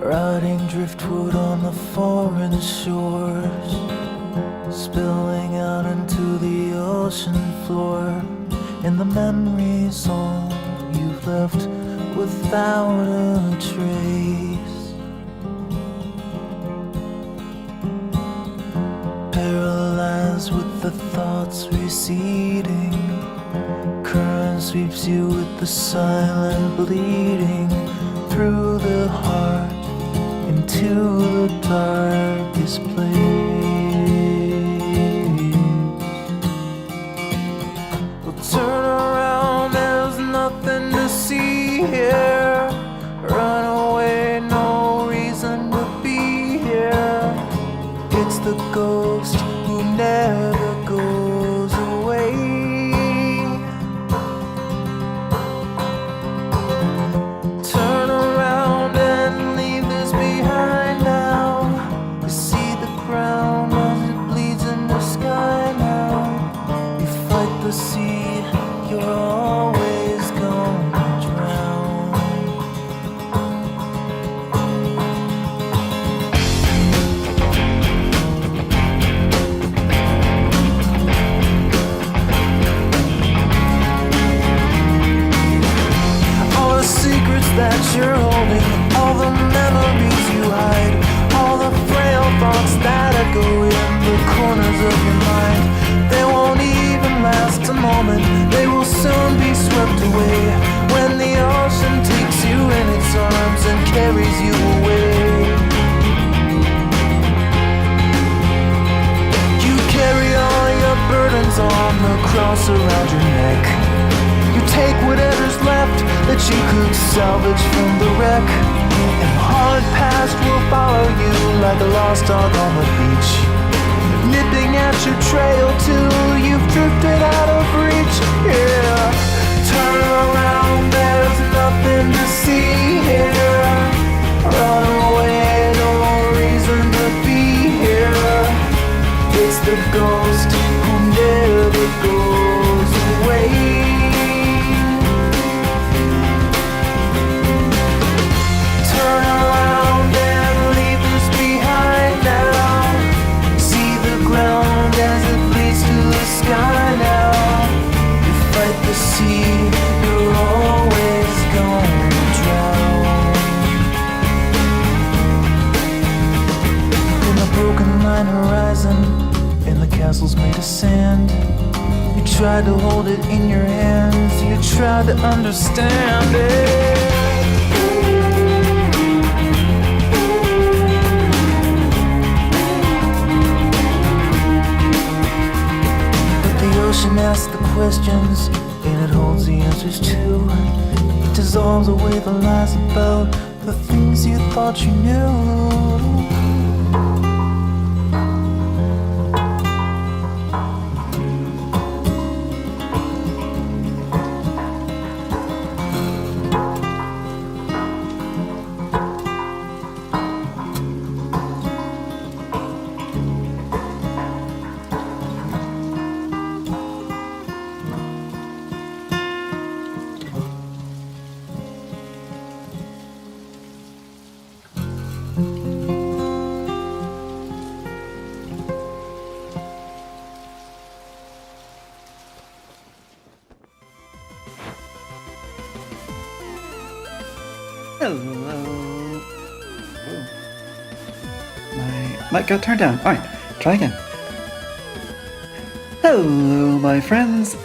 rotting driftwood on the foreign shores, spilling out into the ocean floor, and the memories all you've left without a trace. Paralyzed with the thoughts receding, current sweeps you with the silent bleeding through the heart into the darkest place. Well, turn around, there's nothing to see here. Run away, no reason to be here. It's the ghost who never goes away. Turn around and leave this behind now. You see the ground as it bleeds in the sky now. You fight the sea, you're always gonna drown. All the secrets that you're holding, all the memories you hide, all the frail thoughts that echo in the corners of your mind, they won't even last a moment. They will soon be swept away when the ocean takes you in its arms and carries you away. You carry all your burdens on the cross around your neck. You take whatever's left that you could salvage from the wreck, and the hard past will follow you like a lost dog on the beach, nipping at your trail till you've drifted out of reach. Yeah, turn around, there's nothing to see here. Run away, no reason to be here. It's the ghost who never goes away. Turn around and leave this behind now. See the ground as it bleeds to the sky now. You fight the sea, you're always gonna drown. In a broken line horizon, and the castle's made of sand, you tried to hold it in your hands, you tried to understand it. The ocean asks the questions, and it holds the answers too. It dissolves away the lies about the things you thought you knew. Hello. Oh. My mic got turned down. Alright, try again. Hello, my friends.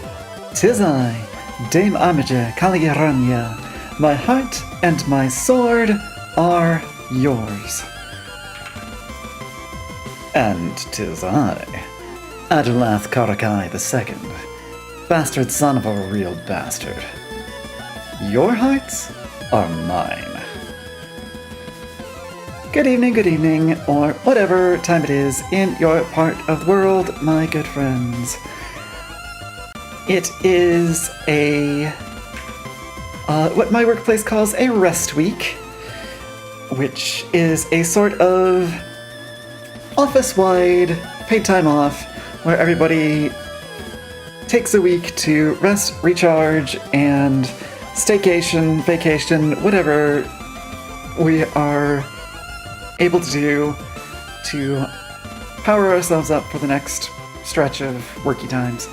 'Tis I, Dame Amaja Ranya. My heart and my sword are yours. And 'tis I, Adulath Karakai II, bastard son of a real bastard. Your hearts are mine. Good evening, or whatever time it is in your part of the world, my good friends. It is what my workplace calls a rest week, which is a sort of office-wide paid time off where everybody takes a week to rest, recharge, and staycation, vacation, whatever we are able to do to power ourselves up for the next stretch of worky times.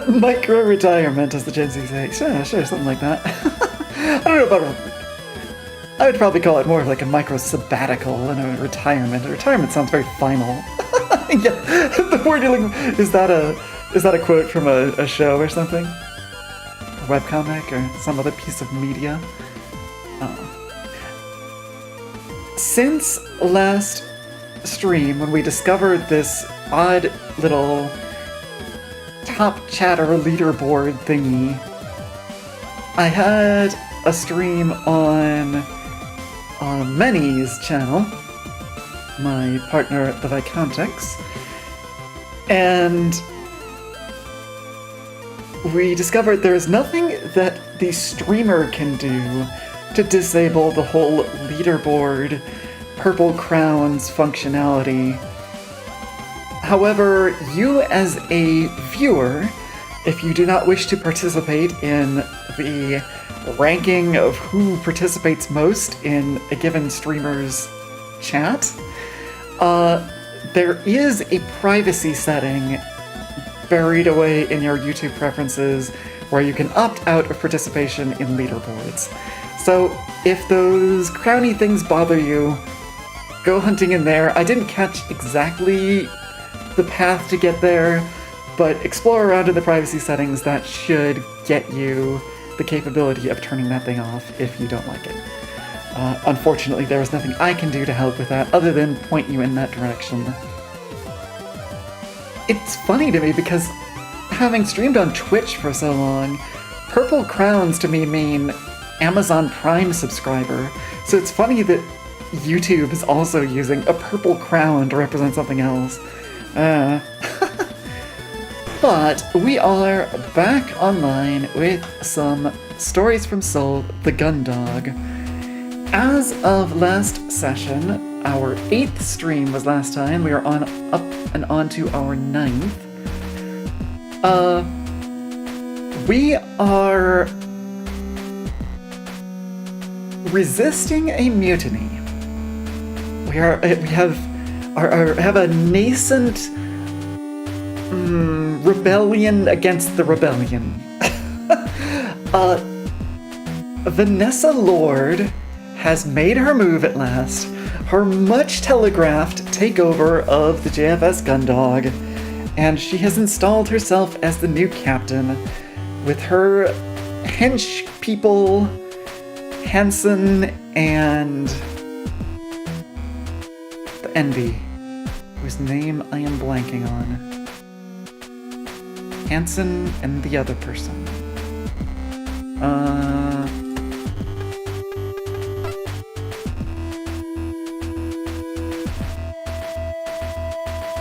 Micro-retirement, as the Gen Z say. Sure, something like that. I don't know about... I would probably call it more of like a micro-sabbatical than a retirement. A retirement sounds very final. Yeah, the word you're looking... Is that a quote from a show or something? A webcomic or some other piece of media? Since last stream, when we discovered this odd little top chatter leaderboard thingy, I had a stream on Manny's channel, my partner the Viscountex, and we discovered there is nothing that the streamer can do to disable the whole leaderboard purple crowns functionality. However, you as a viewer, if you do not wish to participate in the ranking of who participates most in a given streamer's chat, there is a privacy setting buried away in your YouTube preferences where you can opt out of participation in leaderboards. So if those crowny things bother you, go hunting in there. I didn't catch exactly the path to get there, but explore around in the privacy settings. That should get you the capability of turning that thing off if you don't like it. Unfortunately, there is nothing I can do to help with that other than point you in that direction. It's funny to me because having streamed on Twitch for so long, purple crowns to me mean Amazon Prime subscriber, so it's funny that YouTube is also using a purple crown to represent something else. But we are back online with some stories from Soul, the Gun Dog. As of last session, our 8th stream was last time. We are up and on to our 9th. We are resisting a mutiny. We have a nascent rebellion against the rebellion. Vanessa Lord has made her move at last. Her much telegraphed takeover of the JFS Gundog, and she has installed herself as the new captain with her hench people, Hansen and the Envy, whose name I am blanking on. Hansen and the other person.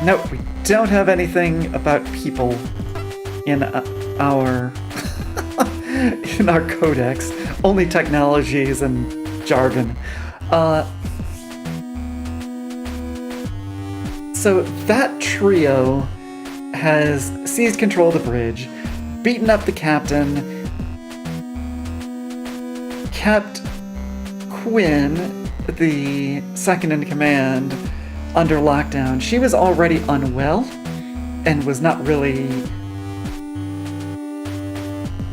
Nope, we don't have anything about people in our in our codex. Only technologies and jargon. So that trio has seized control of the bridge, beaten up the captain, kept Quinn, the second in command, under lockdown. She was already unwell and was not really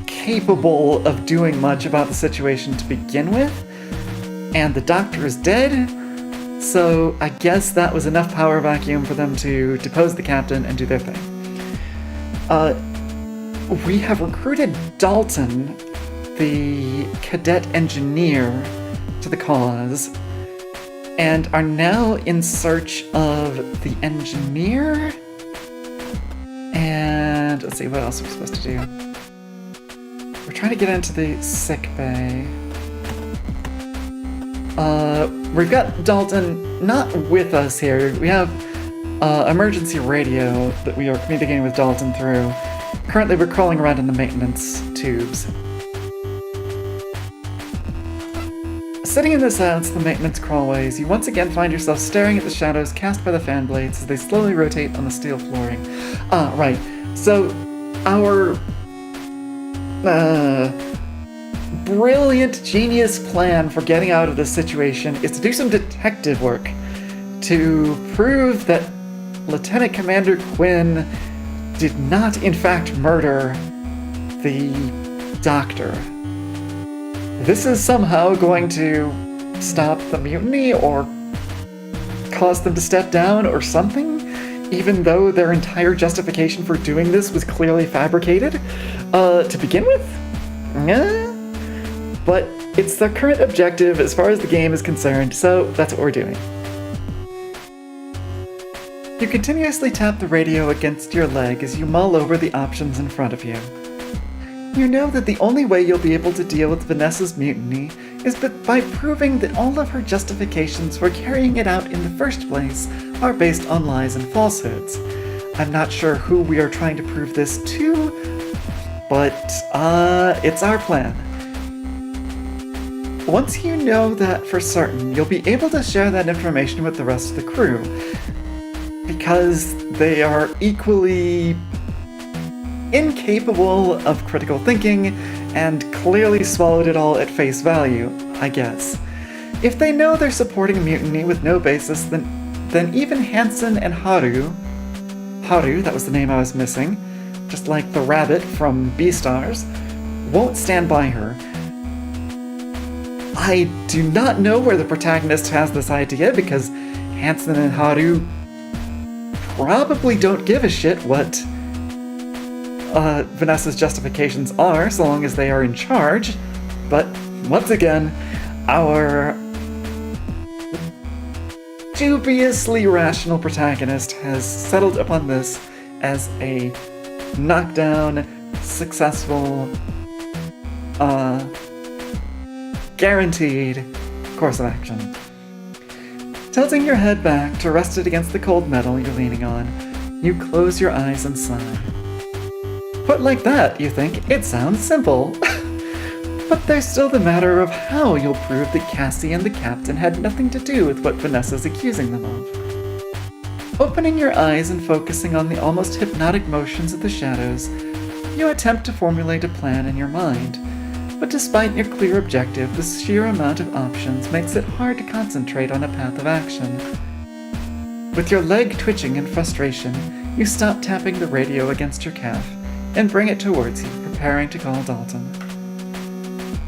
capable of doing much about the situation to begin with, and the doctor is dead, so I guess that was enough power vacuum for them to depose the captain and do their thing. We have recruited Dalton, the cadet engineer, to the cause, and are now in search of the engineer, and let's see, what else are we supposed to do? We're trying to get into the sick bay. We've got Dalton not with us here. We have emergency radio that we are communicating with Dalton through. Currently we're crawling around in the maintenance tubes. Sitting in the silence of the maintenance crawlways, you once again find yourself staring at the shadows cast by the fan blades as they slowly rotate on the steel flooring. Right. So, our brilliant, genius plan for getting out of this situation is to do some detective work to prove that Lieutenant Commander Quinn did not, in fact, murder the doctor. This is somehow going to stop the mutiny or cause them to step down or something, even though their entire justification for doing this was clearly fabricated to begin with. But it's the current objective as far as the game is concerned, so that's what we're doing. You continuously tap the radio against your leg as you mull over the options in front of you. You know that the only way you'll be able to deal with Vanessa's mutiny is by proving that all of her justifications for carrying it out in the first place are based on lies and falsehoods. I'm not sure who we are trying to prove this to, but it's our plan. Once you know that for certain, you'll be able to share that information with the rest of the crew, because they are equally incapable of critical thinking and clearly swallowed it all at face value, I guess. If they know they're supporting a mutiny with no basis, then even Hansen and Haru, that was the name I was missing, just like the rabbit from Beastars, won't stand by her. I do not know where the protagonist has this idea, because Hansen and Haru probably don't give a shit what Vanessa's justifications are, so long as they are in charge. But once again, our dubiously rational protagonist has settled upon this as a knockdown, successful, guaranteed course of action. Tilting your head back to rest it against the cold metal you're leaning on, you close your eyes and sigh. Put like that, you think, it sounds simple. But there's still the matter of how you'll prove that Cassie and the captain had nothing to do with what Vanessa's accusing them of. Opening your eyes and focusing on the almost hypnotic motions of the shadows, you attempt to formulate a plan in your mind. But despite your clear objective, the sheer amount of options makes it hard to concentrate on a path of action. With your leg twitching in frustration, you stop tapping the radio against your calf and bring it towards you, preparing to call Dalton.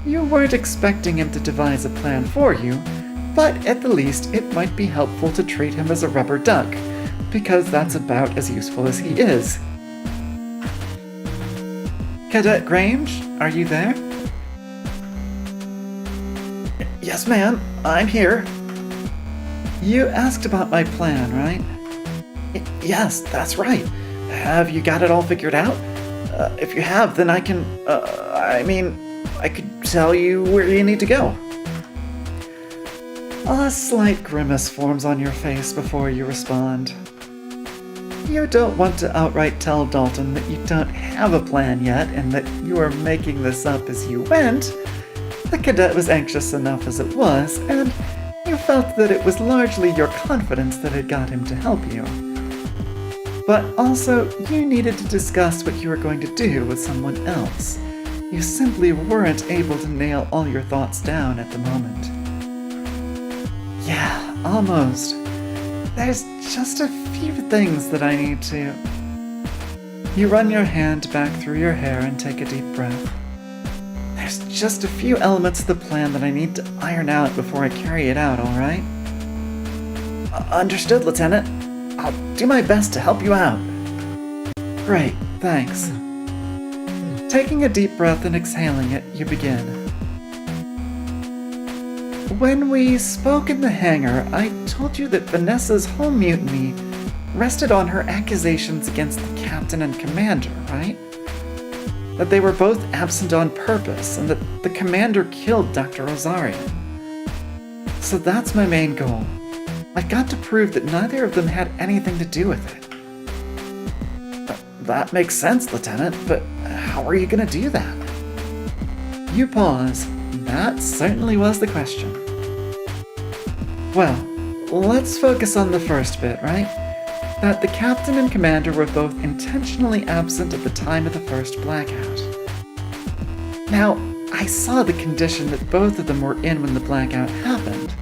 You weren't expecting him to devise a plan for you, but at the least it might be helpful to treat him as a rubber duck, because that's about as useful as he is. Cadet Grange, are you there? Yes, ma'am, I'm here. You asked about my plan, right? Yes, that's right. Have you got it all figured out? If you have, then I can, I could tell you where you need to go. A slight grimace forms on your face before you respond. You don't want to outright tell Dalton that you don't have a plan yet and that you are making this up as you went. The cadet was anxious enough as it was, and you felt that it was largely your confidence that had got him to help you. But also, you needed to discuss what you were going to do with someone else. You simply weren't able to nail all your thoughts down at the moment. Yeah, almost. There's just a few things that I need to... You run your hand back through your hair and take a deep breath. There's just a few elements of the plan that I need to iron out before I carry it out, alright? Understood, Lieutenant. I'll do my best to help you out. Great, thanks. Taking a deep breath and exhaling it, you begin. When we spoke in the hangar, I told you that Vanessa's whole mutiny rested on her accusations against the captain and commander, right? That they were both absent on purpose, and that the commander killed Dr. Rosarian. So that's my main goal. I've got to prove that neither of them had anything to do with it. That makes sense, Lieutenant, but how are you gonna do that? You pause. That certainly was the question. Well, let's focus on the first bit, right? That the captain and commander were both intentionally absent at the time of the first blackout. Now, I saw the condition that both of them were in when the blackout happened,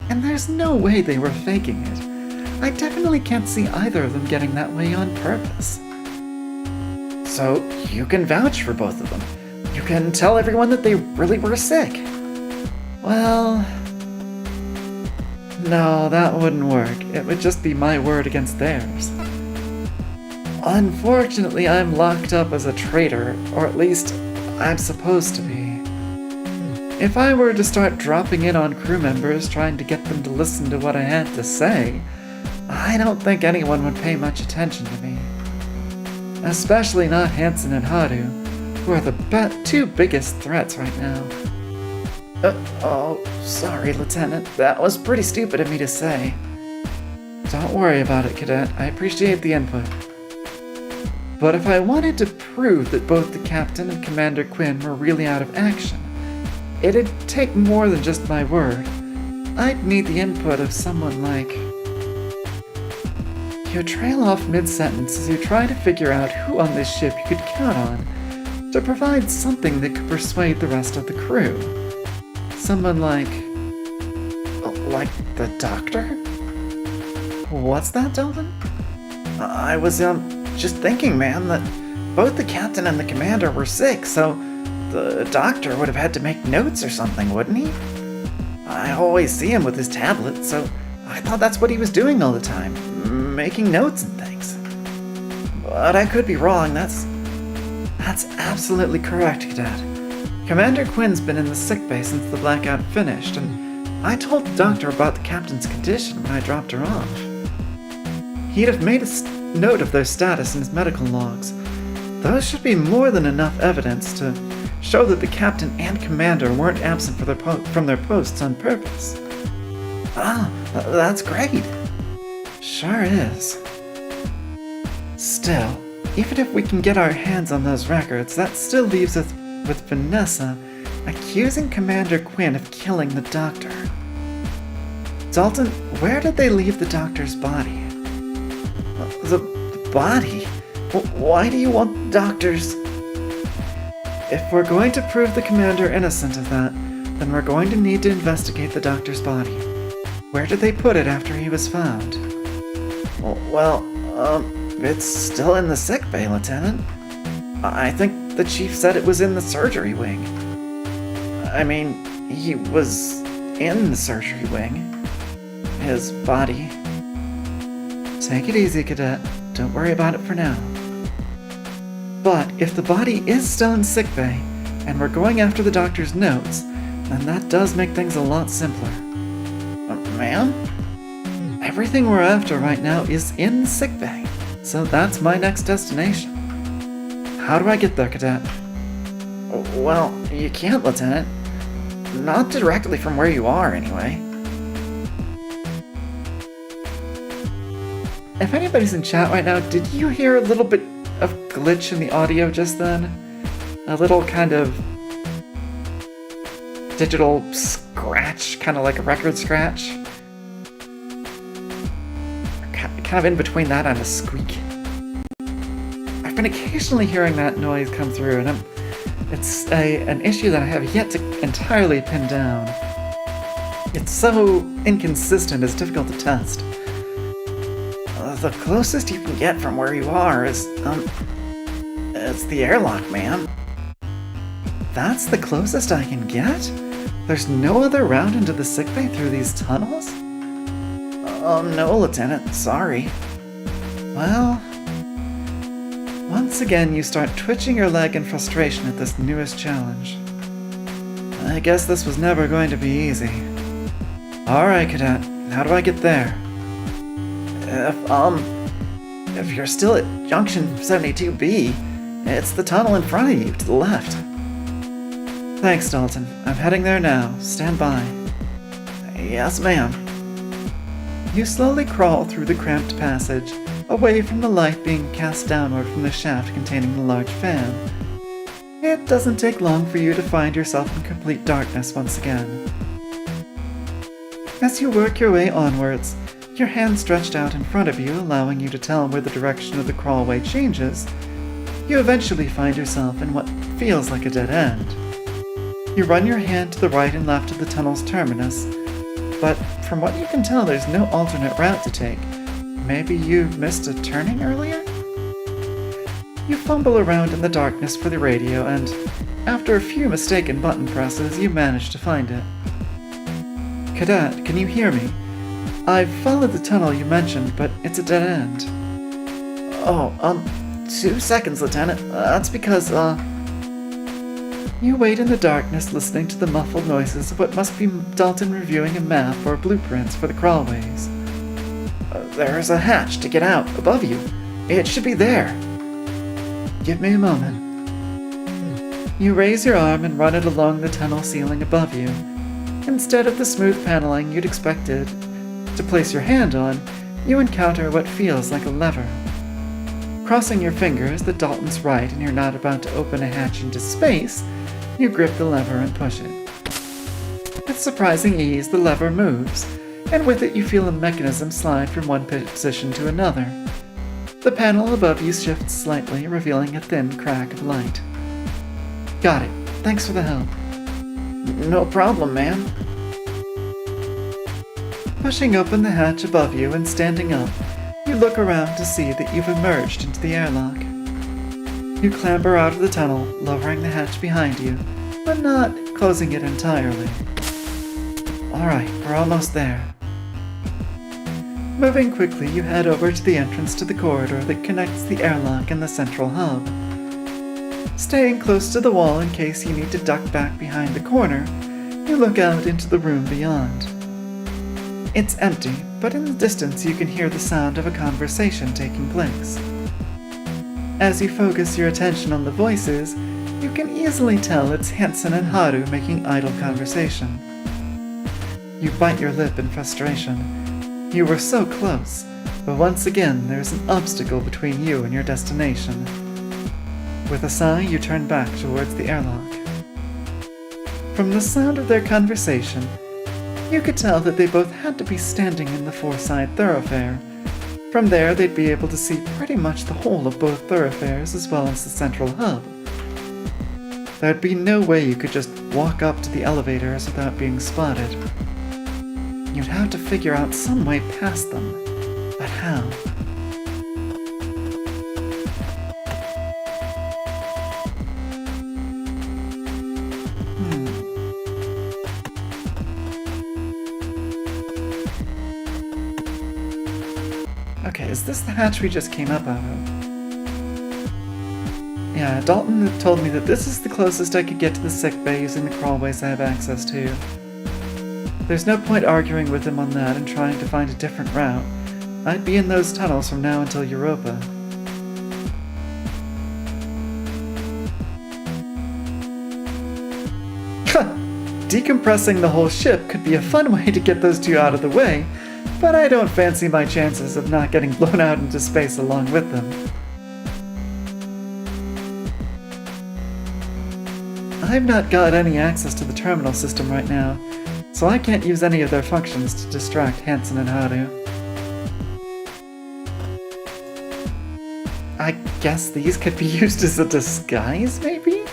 and there's no way they were faking it. I definitely can't see either of them getting that way on purpose. So, you can vouch for both of them. You can tell everyone that they really were sick. Well... no, that wouldn't work. It would just be my word against theirs. Unfortunately, I'm locked up as a traitor, or at least, I'm supposed to be. If I were to start dropping in on crew members trying to get them to listen to what I had to say, I don't think anyone would pay much attention to me. Especially not Hansen and Haru, who are the two biggest threats right now. Oh, sorry, Lieutenant. That was pretty stupid of me to say. Don't worry about it, Cadet. I appreciate the input. But if I wanted to prove that both the Captain and Commander Quinn were really out of action, it'd take more than just my word. I'd need the input of someone like... You trail off mid-sentence as you try to figure out who on this ship you could count on to provide something that could persuade the rest of the crew. Someone like the Doctor? What's that, Dalton? I was, just thinking, ma'am, that both the Captain and the Commander were sick, so the Doctor would have had to make notes or something, wouldn't he? I always see him with his tablet, so I thought that's what he was doing all the time, making notes and things. But I could be wrong, that's absolutely correct, Cadet. Commander Quinn's been in the sickbay since the blackout finished, and I told the Doctor about the Captain's condition when I dropped her off. He'd have made a note of their status in his medical logs. Those should be more than enough evidence to show that the Captain and Commander weren't absent from their posts on purpose. Ah, that's great. Sure is. Still, even if we can get our hands on those records, that still leaves us with Vanessa accusing Commander Quinn of killing the Doctor. Dalton, where did they leave the Doctor's body? The body? Why do you want the Doctor's... If we're going to prove the Commander innocent of that, then we're going to need to investigate the Doctor's body. Where did they put it after he was found? Well, it's still in the sickbay, Lieutenant. I think the Chief said it was in the surgery wing. I mean, he was in the surgery wing. His body. Take it easy, Cadet. Don't worry about it for now. But if the body is still in sickbay, and we're going after the Doctor's notes, then that does make things a lot simpler. Ma'am? Everything we're after right now is in sickbay, so that's my next destination. How do I get there, Cadet? Well, you can't, Lieutenant. Not directly from where you are, anyway. If anybody's in chat right now, did you hear a little bit of glitch in the audio just then? A little kind of digital scratch, kind of like a record scratch? Kind of in between that and a squeak. I've been occasionally hearing that noise come through, and it's an issue that I have yet to entirely pin down. It's so inconsistent, it's difficult to test. The closest you can get from where you are is, it's the airlock, ma'am. That's the closest I can get? There's no other route into the sickbay through these tunnels? No, Lieutenant, sorry. Well, once again you start twitching your leg in frustration at this newest challenge. I guess this was never going to be easy. Alright, Cadet, how do I get there? If you're still at Junction 72B, it's the tunnel in front of you, to the left. Thanks, Dalton. I'm heading there now. Stand by. Yes, ma'am. You slowly crawl through the cramped passage, away from the light being cast downward from the shaft containing the large fan. It doesn't take long for you to find yourself in complete darkness once again. As you work your way onwards, your hand stretched out in front of you, allowing you to tell where the direction of the crawlway changes, you eventually find yourself in what feels like a dead end. You run your hand to the right and left of the tunnel's terminus, but from what you can tell, there's no alternate route to take. Maybe you missed a turning earlier? You fumble around in the darkness for the radio, and after a few mistaken button presses, you manage to find it. Cadet, can you hear me? I've followed the tunnel you mentioned, but it's a dead end. Oh, 2 seconds, Lieutenant. That's because, You wait in the darkness, listening to the muffled noises of what must be Dalton reviewing a map or blueprints for the crawlways. There's a hatch to get out, above you. It should be there. Give me a moment. You raise your arm and run it along the tunnel ceiling above you. Instead of the smooth paneling you'd expected to place your hand on, you encounter what feels like a lever. Crossing your fingers that Dalton's right and you're not about to open a hatch into space, you grip the lever and push it. With surprising ease, the lever moves, and with it you feel a mechanism slide from one position to another. The panel above you shifts slightly, revealing a thin crack of light. Got it. Thanks for the help. No problem, ma'am. Pushing open the hatch above you and standing up, you look around to see that you've emerged into the airlock. You clamber out of the tunnel, lowering the hatch behind you, but not closing it entirely. Alright, we're almost there. Moving quickly, you head over to the entrance to the corridor that connects the airlock and the central hub. Staying close to the wall in case you need to duck back behind the corner, you look out into the room beyond. It's empty, but in the distance you can hear the sound of a conversation taking place. As you focus your attention on the voices, you can easily tell it's Hansen and Haru making idle conversation. You bite your lip in frustration. You were so close, but once again there's an obstacle between you and your destination. With a sigh, you turn back towards the airlock. From the sound of their conversation, you could tell that they both had to be standing in the four-side thoroughfare. From there, they'd be able to see pretty much the whole of both thoroughfares as well as the central hub. There'd be no way you could just walk up to the elevators without being spotted. You'd have to figure out some way past them, but how? Okay, is this the hatch we just came up out of? Yeah, Dalton had told me that this is the closest I could get to the sickbay using the crawlways I have access to. There's no point arguing with him on that and trying to find a different route. I'd be in those tunnels from now until Europa. Decompressing the whole ship could be a fun way to get those two out of the way, but I don't fancy my chances of not getting blown out into space along with them. I've not got any access to the terminal system right now, so I can't use any of their functions to distract Hansen and Haru. I guess these could be used as a disguise, maybe?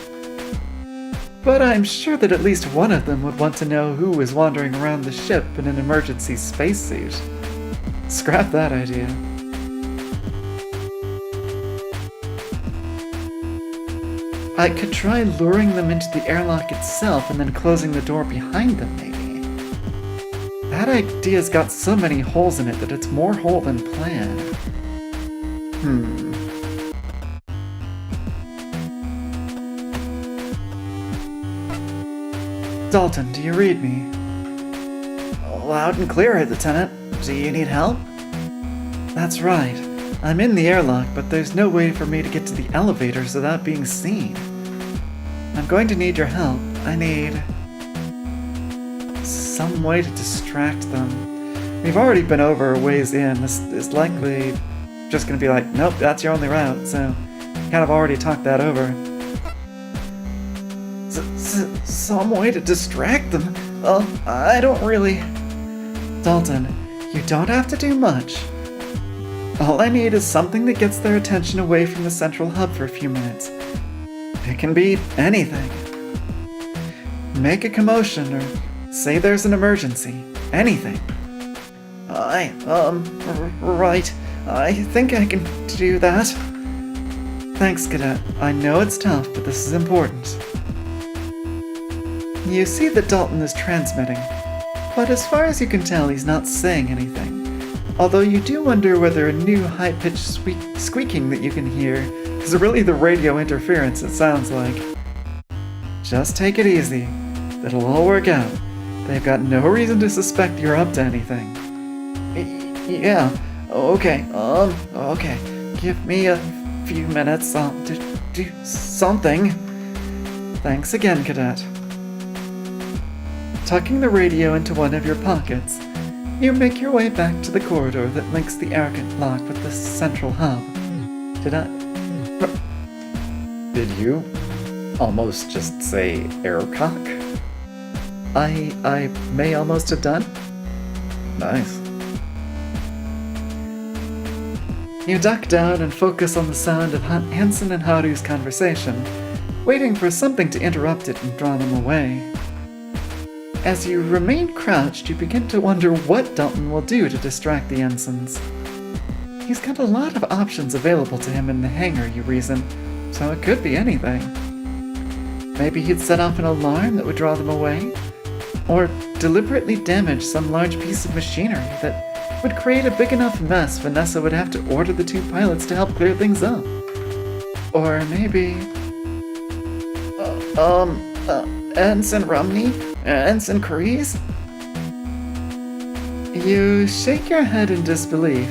But I'm sure that at least one of them would want to know who is wandering around the ship in an emergency spacesuit. Scrap that idea. I could try luring them into the airlock itself and then closing the door behind them, maybe. That idea's got so many holes in it that it's more hole than plan. Dalton, do you read me? Loud and clear, Lieutenant. Do you need help? That's right. I'm in the airlock, but there's no way for me to get to the elevators without being seen. I'm going to need your help. I need some way to distract them. We've already been over a ways in. This is likely just going to be like, nope, that's your only route, so kind of already talked that over. Some way to distract them? I don't really... Dalton, you don't have to do much. All I need is something that gets their attention away from the central hub for a few minutes. It can be anything. make a commotion or say there's an emergency. Anything. Right. I think I can do that. Thanks, Cadet. I know it's tough, but this is important. You see that Dalton is transmitting, but as far as you can tell, he's not saying anything. Although you do wonder whether a new high-pitched squeaking that you can hear is really the radio interference it sounds like. Just take it easy. It'll all work out. They've got no reason to suspect you're up to anything. Yeah, okay, okay. Give me a few minutes, I'll do something. Thanks again, Cadet. Tucking the radio into one of your pockets, you make your way back to the corridor that links the airlock with the central hub. Did you almost just say aircock? I may almost have done. Nice. You duck down and focus on the sound of Hansen and Haru's conversation, waiting for something to interrupt it and draw them away. As you remain crouched, you begin to wonder what Dalton will do to distract the ensigns. He's got a lot of options available to him in the hangar, you reason, so it could be anything. Maybe he'd set off an alarm that would draw them away, or deliberately damage some large piece of machinery that would create a big enough mess Vanessa would have to order the two pilots to help clear things up. Or maybe... Ensign Romney? Ensign Kreese? You shake your head in disbelief.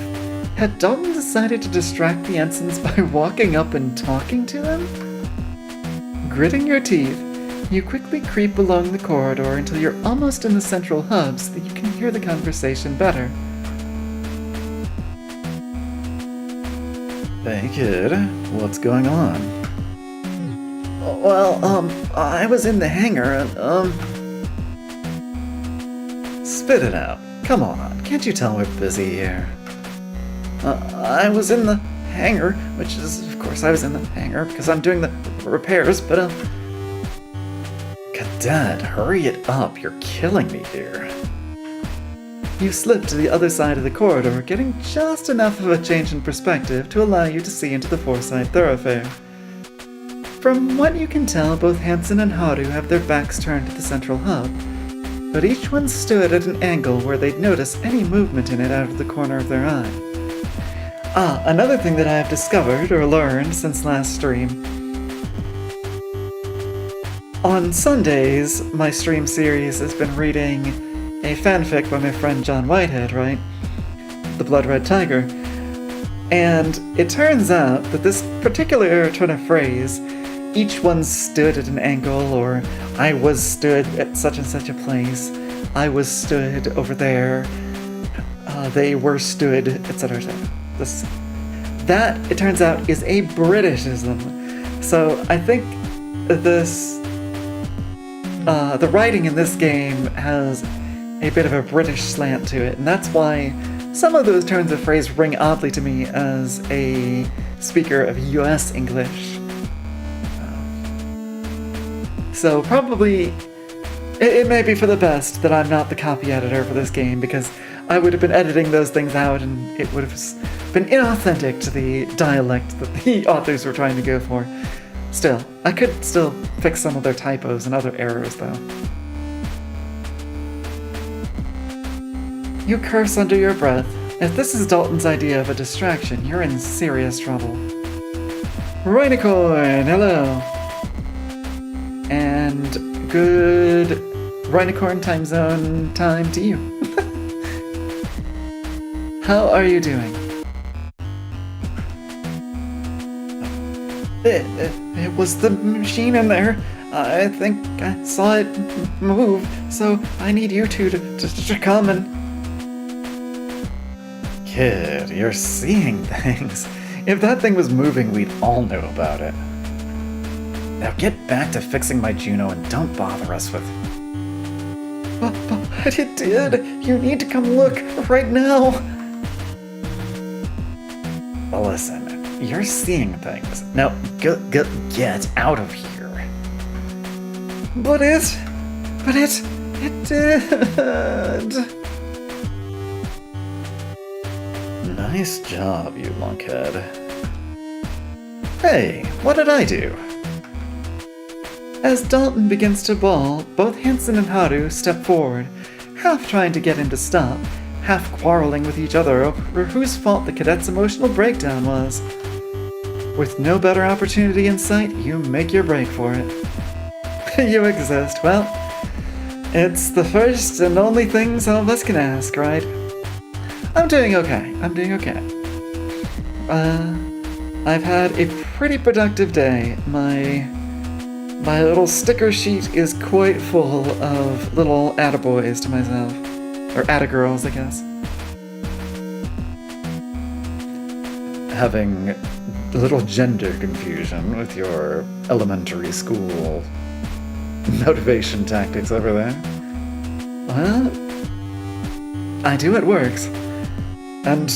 Had Dalton decided to distract the ensigns by walking up and talking to them? Gritting your teeth, you quickly creep along the corridor until you're almost in the central hub so that you can hear the conversation better. Hey kid, what's going on? Well, I was in the hangar and, Spit it out. Come on, can't you tell we're busy here? I was in the hangar, which is, of course, I was in the hangar because I'm doing the repairs, but, Cadet, hurry it up, you're killing me here. You slip to the other side of the corridor, getting just enough of a change in perspective to allow you to see into the four-side thoroughfare. From what you can tell, both Hansen and Haru have their backs turned to the central hub, but each one stood at an angle where they'd notice any movement in it out of the corner of their eye. Another thing that I have discovered or learned since last stream. On Sundays, my stream series has been reading a fanfic by my friend John Whitehead, right? The Blood Red Tiger. And it turns out that this particular turn of phrase, each one stood at an angle, or I was stood at such and such a place, I was stood over there, they were stood, etc. That, it turns out, is a Britishism. So I think this, the writing in this game has a bit of a British slant to it, and that's why some of those turns of phrase ring oddly to me as a speaker of US English. So probably, it may be for the best that I'm not the copy editor for this game, because I would have been editing those things out and it would have been inauthentic to the dialect that the authors were trying to go for. Still, I could still fix some of their typos and other errors, though. You curse under your breath. If this is Dalton's idea of a distraction, you're in serious trouble. Rhinocorn, hello! And good Rhinocorn time zone time to you. How are you doing? It was the machine in there. I think I saw it move, so I need you two to come and... Kid, you're seeing things. If that thing was moving, we'd all know about it. Now get back to fixing my Juno and don't bother us with... But it did! You need to come look, right now! Listen, you're seeing things. Now, get out of here. But it... But it did. Nice job, you lunkhead. Hey, what did I do? As Dalton begins to bawl, both Hansen and Haru step forward, half trying to get him to stop, half quarreling with each other over whose fault the cadet's emotional breakdown was. With no better opportunity in sight, you make your break for it. You exist. Well, it's the first and only thing some of us can ask, right? I'm doing okay. I've had a pretty productive day. My little sticker sheet is quite full of little attaboys to myself. Or attagirls, I guess. Having a little gender confusion with your elementary school motivation tactics over there. Well, I do what works. And,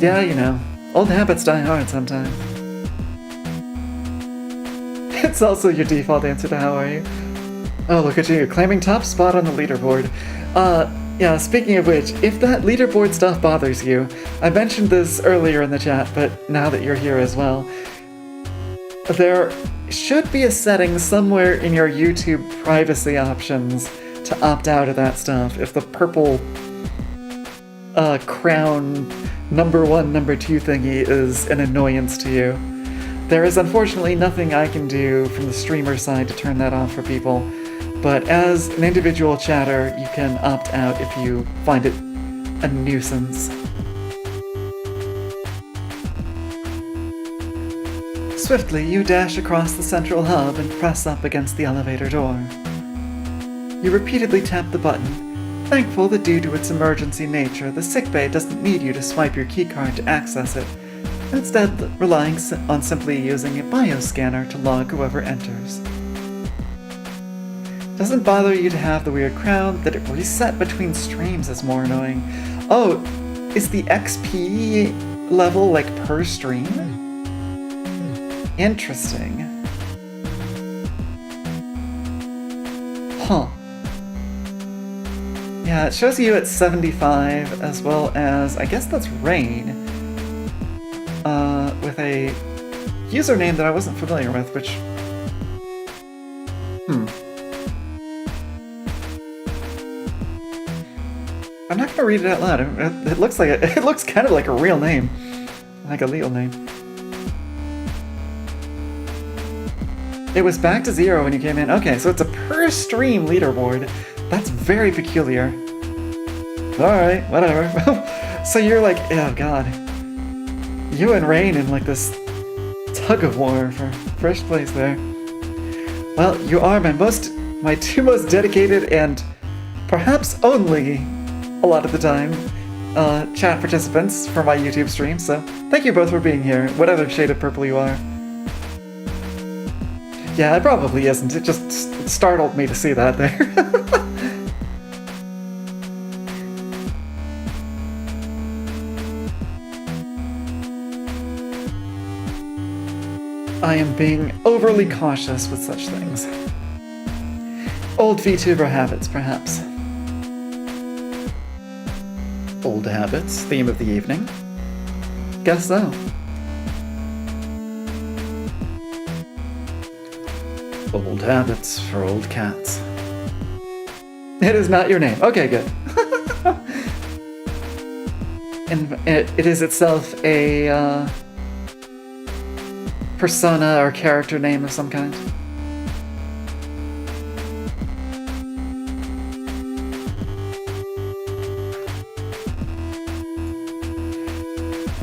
yeah, you know, old habits die hard sometimes. It's also your default answer to how are you. Oh, look at you, claiming top spot on the leaderboard. Yeah, speaking of which, if that leaderboard stuff bothers you, I mentioned this earlier in the chat, but now that you're here as well, there should be a setting somewhere in your YouTube privacy options to opt out of that stuff if the purple crown number 1, number 2 thingy is an annoyance to you. There is unfortunately nothing I can do from the streamer side to turn that off for people, but as an individual chatter, you can opt out if you find it a nuisance. Swiftly, you dash across the central hub and press up against the elevator door. You repeatedly tap the button, thankful that due to its emergency nature, the sickbay doesn't need you to swipe your keycard to access it, instead relying on simply using a bioscanner to log whoever enters. Doesn't bother you to have the weird crown, that it reset between streams is more annoying. Oh, is the XP level like per stream? Interesting. Huh. Yeah, it shows you at 75 as well as, I guess that's Rain, with a username that I wasn't familiar with, which... I'm not gonna read it out loud. It looks like it looks kind of like a real name, like a legal name. It was back to 0 when you came in. Okay, so it's a per stream leaderboard. That's very peculiar. All right, whatever. So you're like, oh god, you and Rain in like this tug of war for first place there. Well, you are my two most dedicated and perhaps only, a lot of the time, chat participants for my YouTube stream, so thank you both for being here, whatever shade of purple you are. Yeah, it probably isn't, it just startled me to see that there. I am being overly cautious with such things. Old VTuber habits, perhaps. Old habits, theme of the evening. Guess so. Old habits for old cats. It is not your name. Okay, good. And it is itself a persona or character name of some kind.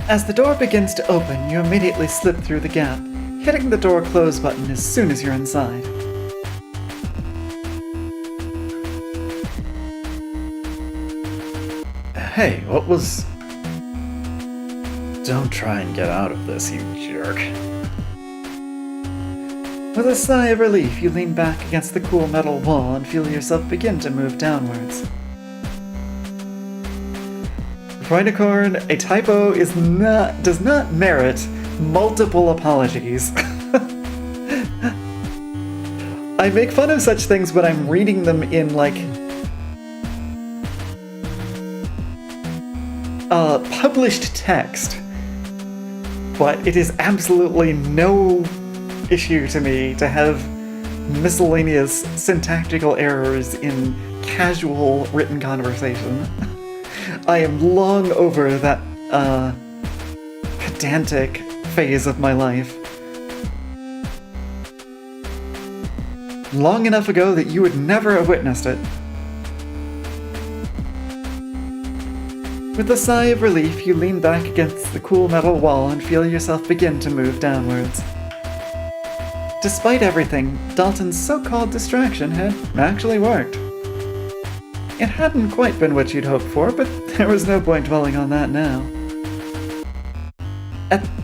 As the door begins to open, you immediately slip through the gap, hitting the door close button as soon as you're inside. Hey, what was... Don't try and get out of this, you jerk. With a sigh of relief, you lean back against the cool metal wall and feel yourself begin to move downwards. Rhinocorn, a typo does not merit multiple apologies. I make fun of such things when I'm reading them in, like, published text. But it is absolutely no issue to me to have miscellaneous syntactical errors in casual written conversation. I am long over that, pedantic phase of my life. Long enough ago that you would never have witnessed it. With a sigh of relief, you lean back against the cool metal wall and feel yourself begin to move downwards. Despite everything, Dalton's so-called distraction had actually worked. It hadn't quite been what you'd hoped for, but there was no point dwelling on that now.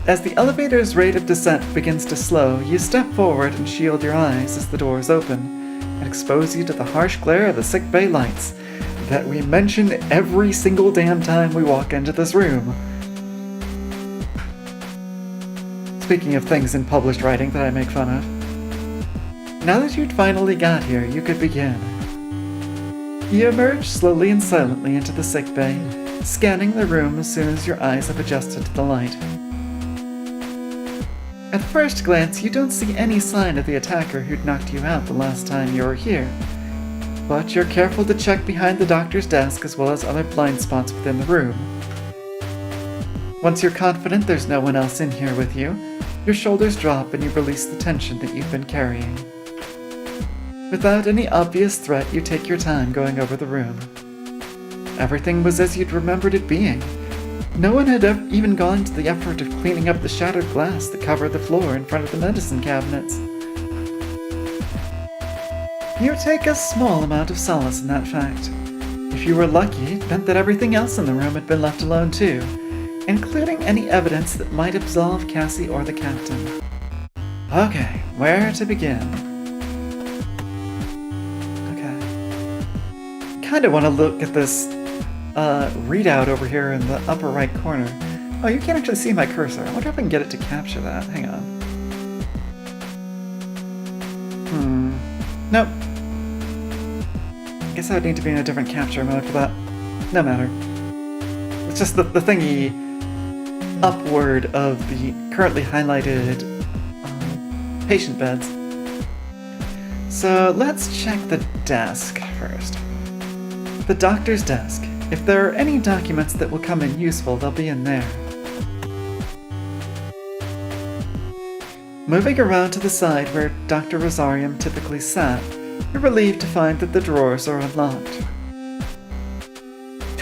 As the elevator's rate of descent begins to slow, you step forward and shield your eyes as the doors open and expose you to the harsh glare of the sickbay lights that we mention every single damn time we walk into this room. Speaking of things in published writing that I make fun of. Now that you'd finally got here, you could begin. You emerge slowly and silently into the sickbay, scanning the room as soon as your eyes have adjusted to the light. At first glance, you don't see any sign of the attacker who'd knocked you out the last time you were here, but you're careful to check behind the doctor's desk as well as other blind spots within the room. Once you're confident there's no one else in here with you, your shoulders drop and you release the tension that you've been carrying. Without any obvious threat, you take your time going over the room. Everything was as you'd remembered it being. No one had even gone to the effort of cleaning up the shattered glass that covered the floor in front of the medicine cabinets. You take a small amount of solace in that fact. If you were lucky, it meant that everything else in the room had been left alone too, including any evidence that might absolve Cassie or the captain. Okay, where to begin? Okay. Kinda want to look at this readout over here in the upper right corner. Oh, you can't actually see my cursor. I wonder if I can get it to capture that. Hang on. Nope. Guess I would need to be in a different capture mode for that. No matter. It's just the thingy upward of the currently highlighted patient beds. So let's check the desk first. The doctor's desk. If there are any documents that will come in useful, they'll be in there. Moving around to the side where Dr. Rosarium typically sat, you're relieved to find that the drawers are unlocked.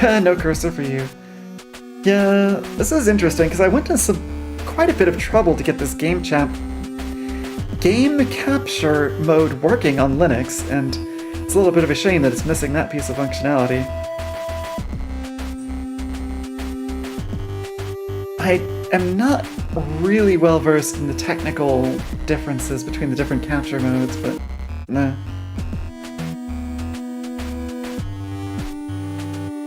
No cursor for you. Yeah, this is interesting because I went to quite a bit of trouble to get this game capture mode working on Linux, and it's a little bit of a shame that it's missing that piece of functionality. I am not really well versed in the technical differences between the different capture modes, but nah.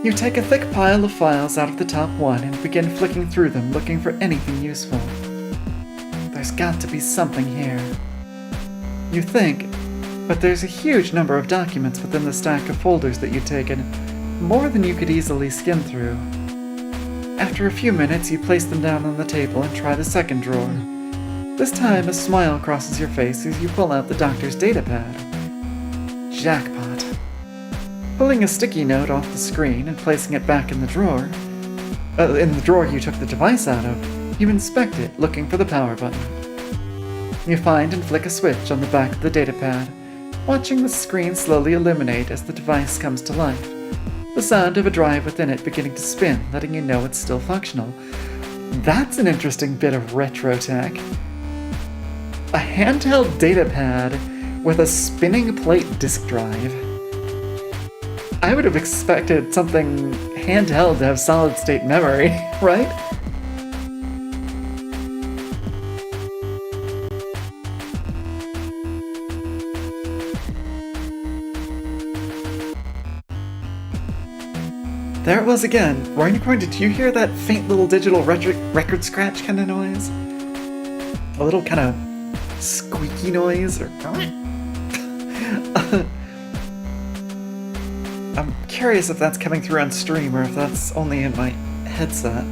You take a thick pile of files out of the top one and begin flicking through them looking for anything useful. There's got to be something here. You think, but there's a huge number of documents within the stack of folders that you've taken, more than you could easily skim through. After a few minutes, you place them down on the table and try the second drawer. This time, a smile crosses your face as you pull out the doctor's datapad. Jackpot. Pulling a sticky note off the screen and placing it back in the drawer you took the device out of, you inspect it, looking for the power button. You find and flick a switch on the back of the datapad, watching the screen slowly illuminate as the device comes to life. The sound of a drive within it beginning to spin, letting you know it's still functional. That's an interesting bit of retro tech. A handheld datapad with a spinning plate disk drive. I would have expected something handheld to have solid-state memory, right? There it was again. Ranya, did you hear that faint little digital record scratch kind of noise? A little kind of squeaky noise? Or curious if that's coming through on stream or if that's only in my headset.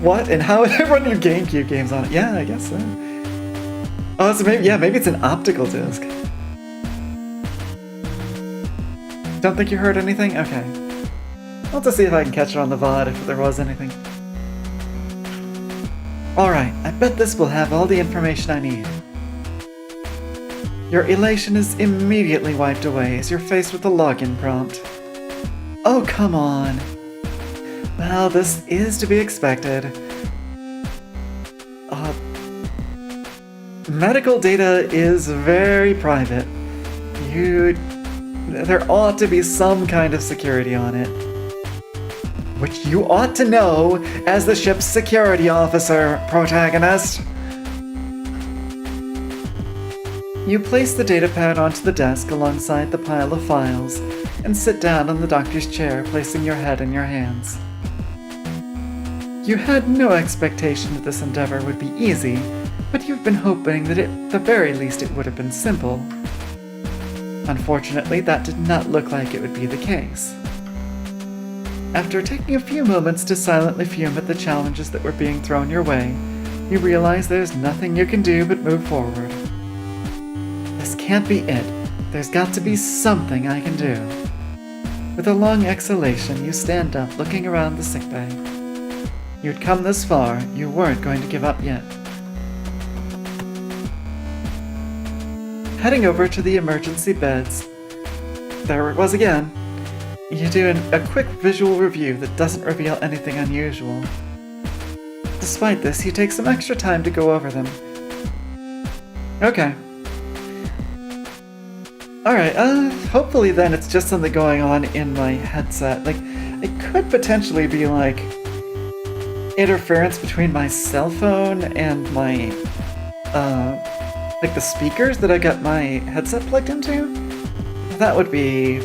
What? And how would I run your GameCube games on it? Yeah, I guess so. Oh, so maybe it's an optical disc. Don't think you heard anything? Okay. I'll have to see if I can catch it on the VOD if there was anything. Alright, I bet this will have all the information I need. Your elation is immediately wiped away as you're faced with the login prompt. Oh, come on. Well, this is to be expected. Medical data is very private. There ought to be some kind of security on it. Which you ought to know as the ship's security officer, protagonist. You place the datapad onto the desk alongside the pile of files, and sit down on the doctor's chair, placing your head in your hands. You had no expectation that this endeavor would be easy, but you've been hoping that at the very least it would have been simple. Unfortunately, that did not look like it would be the case. After taking a few moments to silently fume at the challenges that were being thrown your way, you realize there's nothing you can do but move forward. This can't be it. There's got to be something I can do. With a long exhalation, you stand up, looking around the sickbay. You'd come this far, you weren't going to give up yet. Heading over to the emergency beds, there it was again. You do a quick visual review that doesn't reveal anything unusual. Despite this, you take some extra time to go over them. Okay. Alright, hopefully then it's just something going on in my headset. Like, it could potentially be like interference between my cell phone and my, like the speakers that I got my headset plugged into. That would be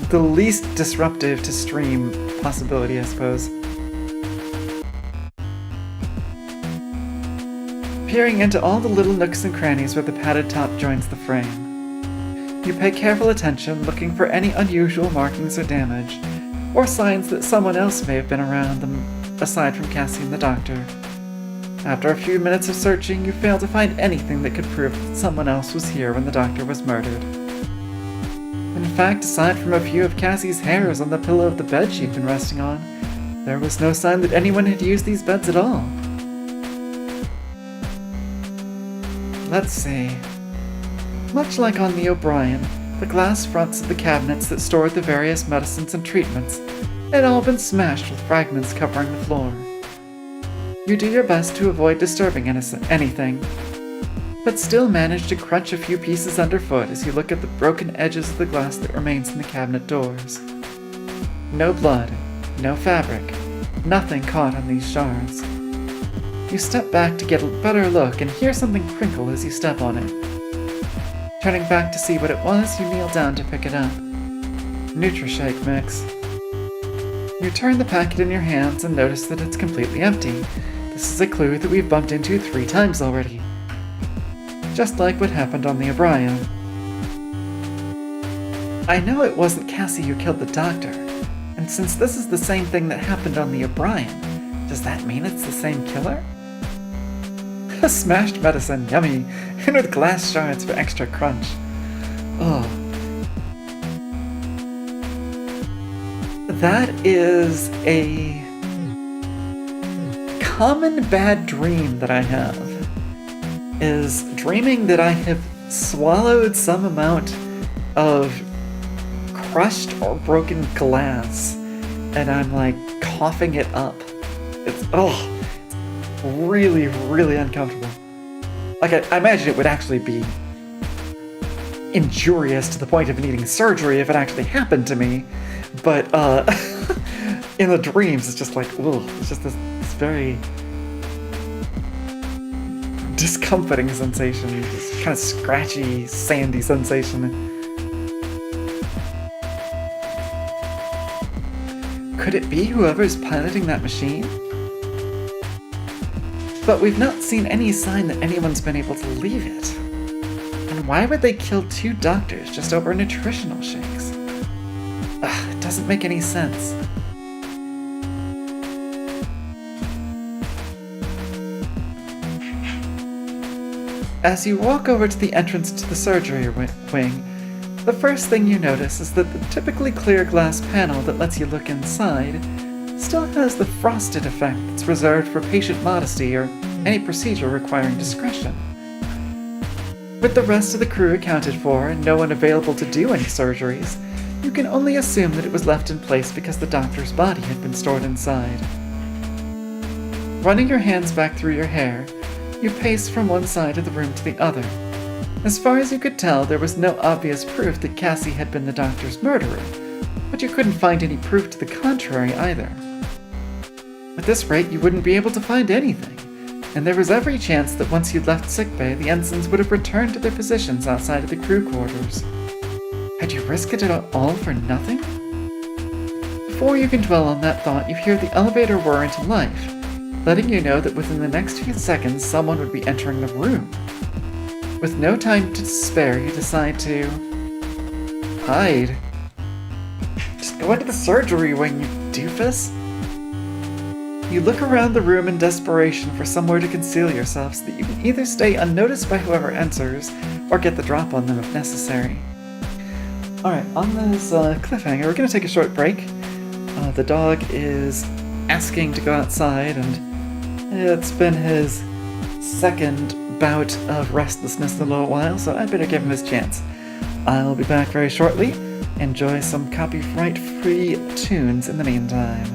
the least disruptive to stream possibility, I suppose. Peering into all the little nooks and crannies where the padded top joins the frame. You pay careful attention, looking for any unusual markings or damage, or signs that someone else may have been around them, aside from Cassie and the doctor. After a few minutes of searching, you fail to find anything that could prove that someone else was here when the doctor was murdered. In fact, aside from a few of Cassie's hairs on the pillow of the bed she'd been resting on, there was no sign that anyone had used these beds at all. Let's see. Much like on the O'Brien, the glass fronts of the cabinets that stored the various medicines and treatments had all been smashed with fragments covering the floor. You do your best to avoid disturbing anything, but still manage to crunch a few pieces underfoot as you look at the broken edges of the glass that remains in the cabinet doors. No blood, no fabric, nothing caught on these shards. You step back to get a better look and hear something crinkle as you step on it. Turning back to see what it was, you kneel down to pick it up. Nutrishake mix. You turn the packet in your hands and notice that it's completely empty. This is a clue that we've bumped into 3 times already. Just like what happened on the O'Brien. I know it wasn't Cassie who killed the doctor, and since this is the same thing that happened on the O'Brien, does that mean it's the same killer? Smashed medicine, yummy, and with glass shards for extra crunch. Oh. That is a common bad dream that I have, is dreaming that I have swallowed some amount of crushed or broken glass, and I'm like coughing it up. It's really, really uncomfortable. Like, I imagine it would actually be injurious to the point of needing surgery if it actually happened to me, but in the dreams, it's just like, ugh, it's just this very discomforting sensation, this kind of scratchy, sandy sensation. Could it be whoever's piloting that machine? But we've not seen any sign that anyone's been able to leave it. And why would they kill 2 doctors just over nutritional shakes? doesn't make any sense. As you walk over to the entrance to the surgery wing, the first thing you notice is that the typically clear glass panel that lets you look inside still has the frosted effect that's reserved for patient modesty or any procedure requiring discretion. With the rest of the crew accounted for and no one available to do any surgeries, you can only assume that it was left in place because the doctor's body had been stored inside. Running your hands back through your hair, you pace from one side of the room to the other. As far as you could tell, there was no obvious proof that Cassie had been the doctor's murderer, but you couldn't find any proof to the contrary either. At this rate, you wouldn't be able to find anything, and there was every chance that once you'd left sickbay, the ensigns would have returned to their positions outside of the crew quarters. Had you risked it all for nothing? Before you can dwell on that thought, you hear the elevator whir into life, letting you know that within the next few seconds someone would be entering the room. With no time to spare, you decide to hide. Just go into the surgery wing, you doofus! You look around the room in desperation for somewhere to conceal yourself so that you can either stay unnoticed by whoever enters or get the drop on them if necessary. Alright, on this cliffhanger, we're going to take a short break. The dog is asking to go outside, and it's been his second bout of restlessness in a little while, so I'd better give him his chance. I'll be back very shortly. Enjoy some copyright-free tunes in the meantime.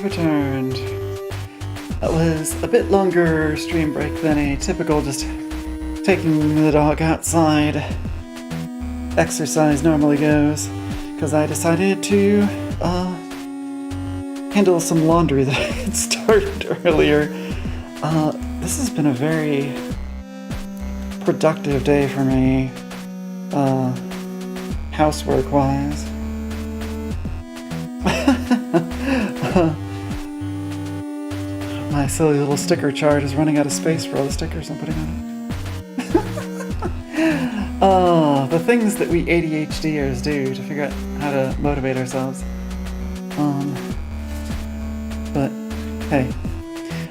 have returned. That was a bit longer stream break than a typical just taking the dog outside exercise normally goes, because I decided to handle some laundry that I had started earlier. This has been a very productive day for me, housework-wise. My silly little sticker chart is running out of space for all the stickers I'm putting on it. Oh, the things that we ADHDers do to figure out how to motivate ourselves. But hey,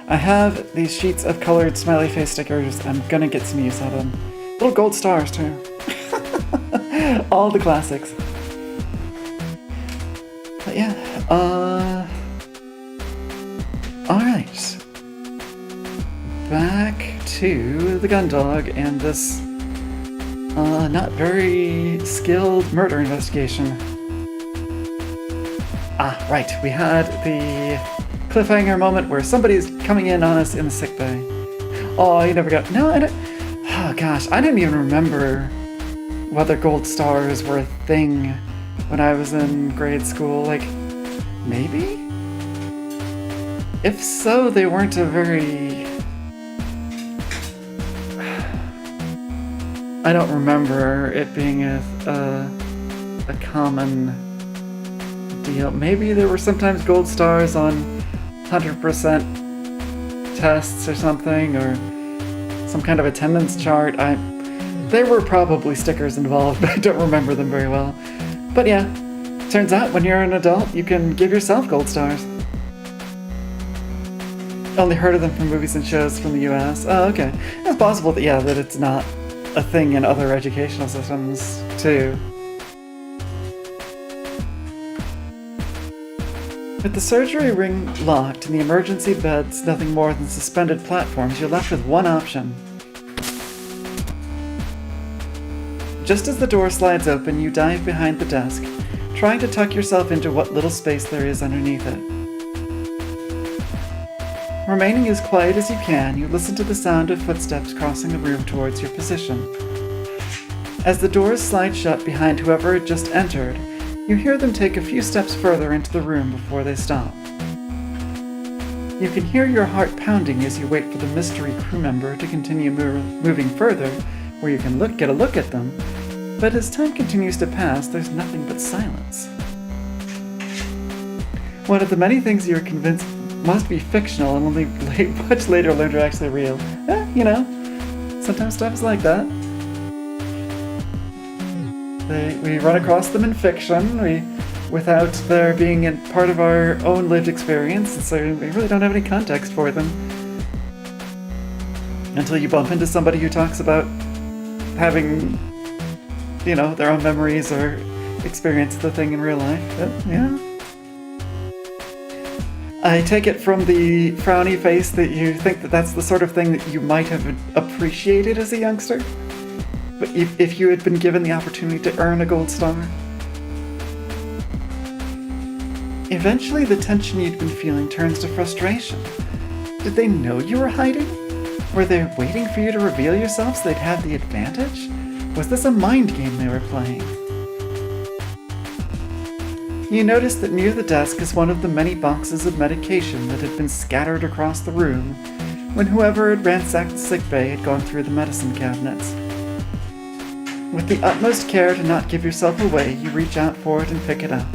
I have these sheets of colored smiley face stickers. I'm gonna get some use out of them. Little gold stars too. All the classics. But yeah, alright. Back to the gun dog and this not very skilled murder investigation. Ah, right, we had the cliffhanger moment where somebody's coming in on us in the sickbay. Oh, you never got... No, I don't... Oh gosh, I didn't even remember whether gold stars were a thing when I was in grade school. Like, maybe? If so, they weren't a very... I don't remember it being a common deal. Maybe there were sometimes gold stars on 100% tests or something, or some kind of attendance chart. There were probably stickers involved, but I don't remember them very well. But yeah, turns out when you're an adult, you can give yourself gold stars. Only heard of them from movies and shows from the US. Oh, okay. It's possible that, yeah, that it's not a thing in other educational systems, too. With the surgery ring locked and the emergency beds nothing more than suspended platforms, you're left with one option. Just as the door slides open, you dive behind the desk, trying to tuck yourself into what little space there is underneath it. Remaining as quiet as you can, you listen to the sound of footsteps crossing the room towards your position. As the doors slide shut behind whoever had just entered, you hear them take a few steps further into the room before they stop. You can hear your heart pounding as you wait for the mystery crew member to continue moving further, where you can get a look at them, but as time continues to pass, there's nothing but silence. One of the many things you're convinced must be fictional and only much later learned are actually real. You know, sometimes stuff is like that. We run across them in fiction, without there being a part of our own lived experience, and so we really don't have any context for them. Until you bump into somebody who talks about having, you know, their own memories or experience the thing in real life. But, yeah. I take it from the frowny face that you think that that's the sort of thing that you might have appreciated as a youngster? But if you had been given the opportunity to earn a gold star? Eventually, the tension you'd been feeling turns to frustration. Did they know you were hiding? Were they waiting for you to reveal yourself so they'd have the advantage? Was this a mind game they were playing? You notice that near the desk is one of the many boxes of medication that had been scattered across the room when whoever had ransacked the sickbay had gone through the medicine cabinets. With the utmost care to not give yourself away, you reach out for it and pick it up.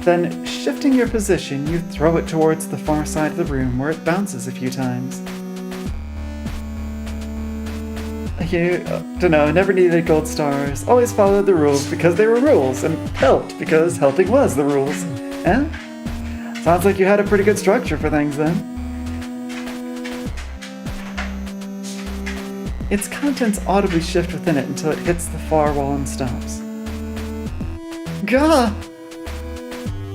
Then, shifting your position, you throw it towards the far side of the room where it bounces a few times. You, never needed gold stars, always followed the rules because they were rules, and helped because helping was the rules. Eh? Sounds like you had a pretty good structure for things then. Its contents audibly shift within it until it hits the far wall and stops. Gah!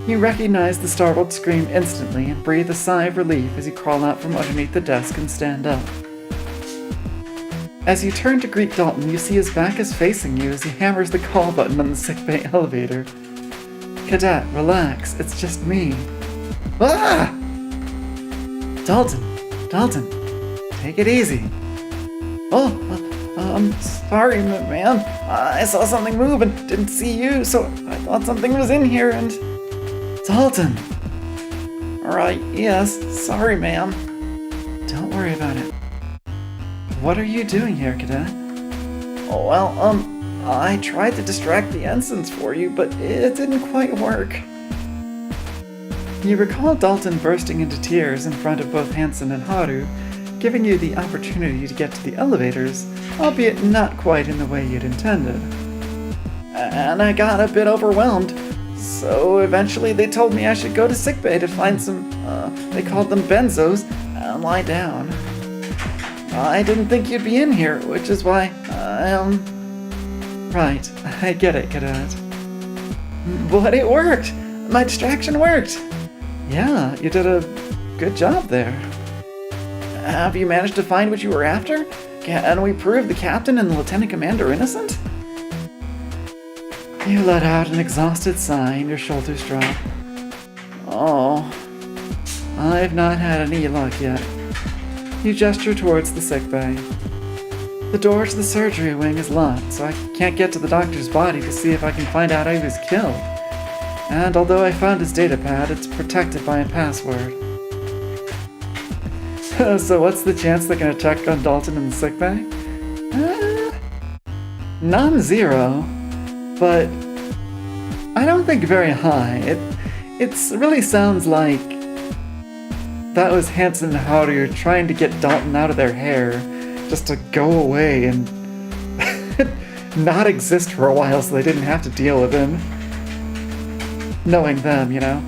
You recognize the startled scream instantly and breathe a sigh of relief as you crawl out from underneath the desk and stand up. As you turn to greet Dalton, you see his back is facing you as he hammers the call button on the sickbay elevator. Cadet, relax, it's just me. Ah! Dalton, take it easy. Oh, I'm sorry, ma'am. I saw something move and didn't see you, so I thought something was in here and... Dalton! Alright, yes, sorry, ma'am. Don't worry about it. What are you doing here, Cadet? Oh, well, I tried to distract the ensigns for you, but it didn't quite work. You recall Dalton bursting into tears in front of both Hansen and Haru, giving you the opportunity to get to the elevators, albeit not quite in the way you'd intended. And I got a bit overwhelmed, so eventually they told me I should go to sickbay to find some, they called them benzos, and lie down. I didn't think you'd be in here, which is why Right, I get it, Cadet. But it worked! My distraction worked! Yeah, you did a good job there. Have you managed to find what you were after? Can we prove the captain and the lieutenant commander are innocent? You let out an exhausted sigh and your shoulders drop. Oh, I've not had any luck yet. You gesture towards the sickbay. The door to the surgery wing is locked, so I can't get to the doctor's body to see if I can find out how he was killed. And although I found his datapad, it's protected by a password. So what's the chance they're gonna check on Dalton in the sickbay? Non-zero, but I don't think very high. It really sounds like that was Hansen and Haru trying to get Dalton out of their hair, just to go away and not exist for a while so they didn't have to deal with him. Knowing them, you know.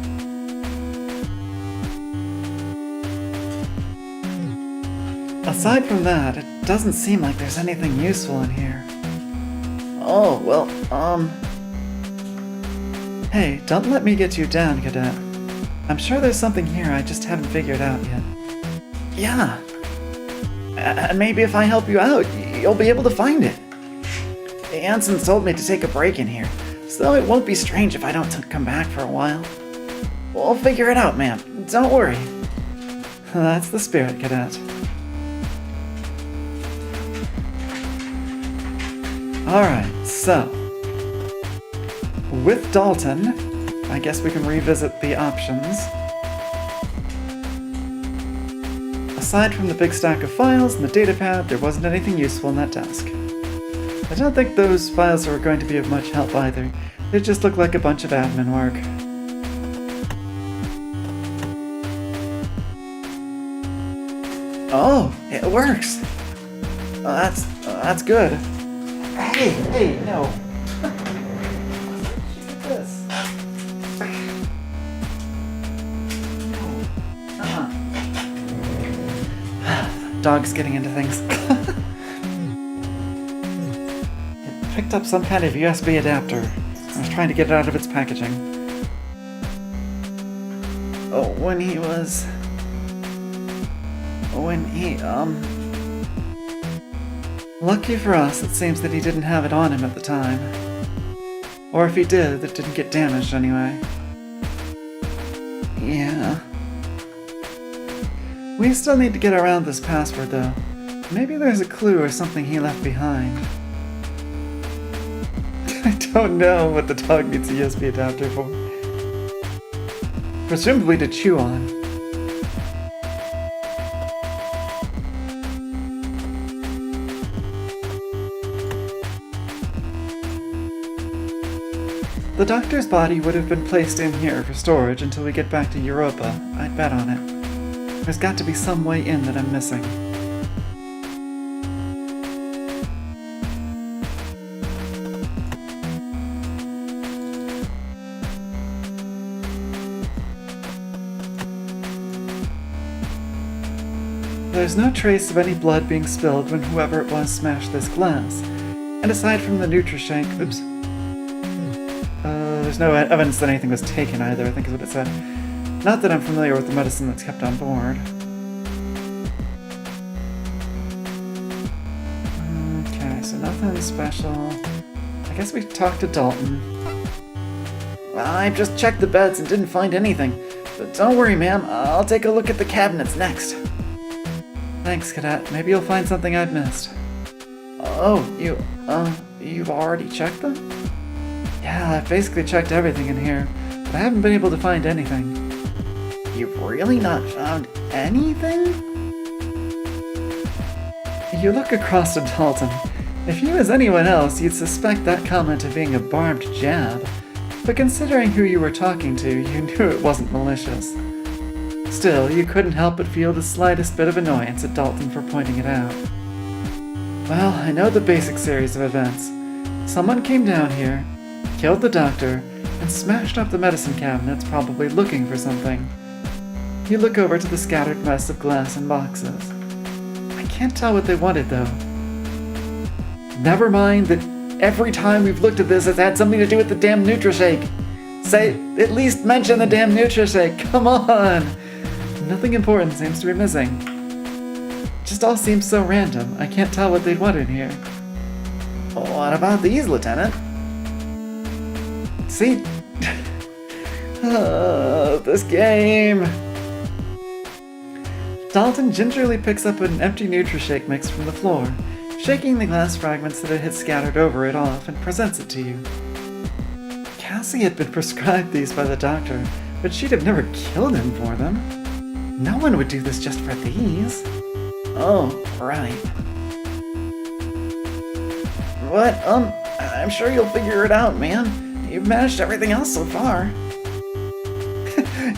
Aside from that, it doesn't seem like there's anything useful in here. Oh, well, Hey, don't let me get you down, Cadet. I'm sure there's something here I just haven't figured out yet. Yeah. And maybe if I help you out, you'll be able to find it. The Ansons told me to take a break in here, so it won't be strange if I don't come back for a while. We'll figure it out, ma'am. Don't worry. That's the spirit, Cadet. Alright, so... with Dalton, I guess we can revisit the options. Aside from the big stack of files and the datapad, there wasn't anything useful in that desk. I don't think those files are going to be of much help either. They just look like a bunch of admin work. Oh, it works! That's good. Hey, no. This. Dog's getting into things. It picked up some kind of USB adapter. I was trying to get it out of its packaging. Oh, when he... Lucky for us, it seems that he didn't have it on him at the time. Or if he did, it didn't get damaged anyway. Yeah. We still need to get around this password, though. Maybe there's a clue or something he left behind. I don't know what the dog needs a USB adapter for. Presumably to chew on. The doctor's body would have been placed in here for storage until we get back to Europa. I'd bet on it. There's got to be some way in that I'm missing. There's no trace of any blood being spilled when whoever it was smashed this glass. And aside from the Nutrishank... Oops. There's no evidence that anything was taken either, I think is what it said. Not that I'm familiar with the medicine that's kept on board. Okay, so nothing special. I guess we talked to Dalton. I just checked the beds and didn't find anything. But don't worry, ma'am. I'll take a look at the cabinets next. Thanks, Cadet. Maybe you'll find something I've missed. Oh, you've already checked them? Yeah, I've basically checked everything in here, but I haven't been able to find anything. You've really not found anything? You look across at Dalton. If you was anyone else, you'd suspect that comment of being a barbed jab. But considering who you were talking to, you knew it wasn't malicious. Still, you couldn't help but feel the slightest bit of annoyance at Dalton for pointing it out. Well, I know the basic series of events. Someone came down here, killed the doctor, and smashed up the medicine cabinets, probably looking for something. You look over to the scattered mess of glass and boxes. I can't tell what they wanted, though. Never mind that every time we've looked at this, it's had something to do with the damn Nutrishake. Say, at least mention the damn Nutrishake. Come on! Nothing important seems to be missing. Just all seems so random. I can't tell what they'd want in here. What about these, Lieutenant? See? This game. Dalton gingerly picks up an empty Nutrishake mix from the floor, shaking the glass fragments that it had scattered over it off, and presents it to you. Cassie had been prescribed these by the doctor, but she'd have never killed him for them. No one would do this just for these. Oh, right. What? I'm sure you'll figure it out, man. You've managed everything else so far.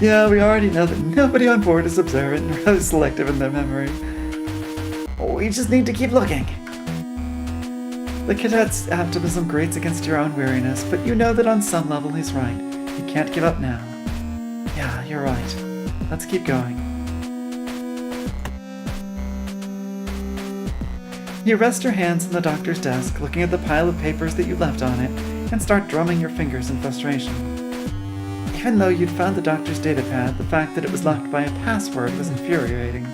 Yeah, we already know that nobody on board is observant and rather selective in their memory. We just need to keep looking. The cadet's optimism grates against your own weariness, but you know that on some level he's right. You can't give up now. Yeah, you're right. Let's keep going. You rest your hands on the doctor's desk, looking at the pile of papers that you left on it, and start drumming your fingers in frustration. Even though you'd found the doctor's datapad, the fact that it was locked by a password was infuriating.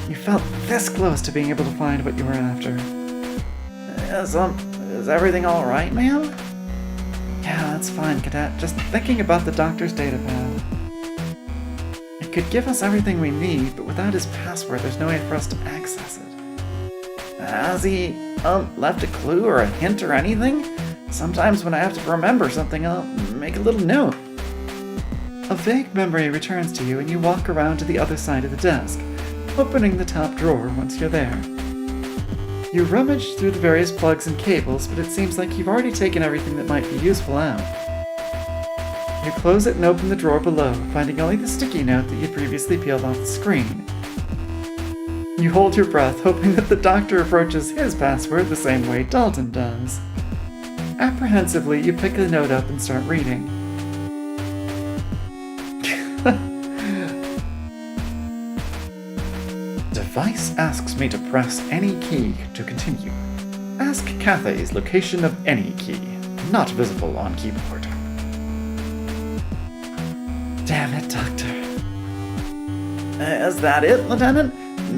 You felt this close to being able to find what you were after. Is everything alright, ma'am? Yeah, that's fine, Cadet. Just thinking about the doctor's datapad. It could give us everything we need, but without his password, there's no way for us to access it. Has he, left a clue or a hint or anything? Sometimes when I have to remember something, I'll make a little note. A vague memory returns to you and you walk around to the other side of the desk, opening the top drawer once you're there. You rummage through the various plugs and cables, but it seems like you've already taken everything that might be useful out. You close it and open the drawer below, finding only the sticky note that you'd previously peeled off the screen. You hold your breath, hoping that the doctor approaches his password the same way Dalton does. Apprehensively, you pick the note up and start reading. Device asks me to press any key to continue. Ask Cathay's location of any key, not visible on keyboard. Damn it, Doctor. Is that it, Lieutenant?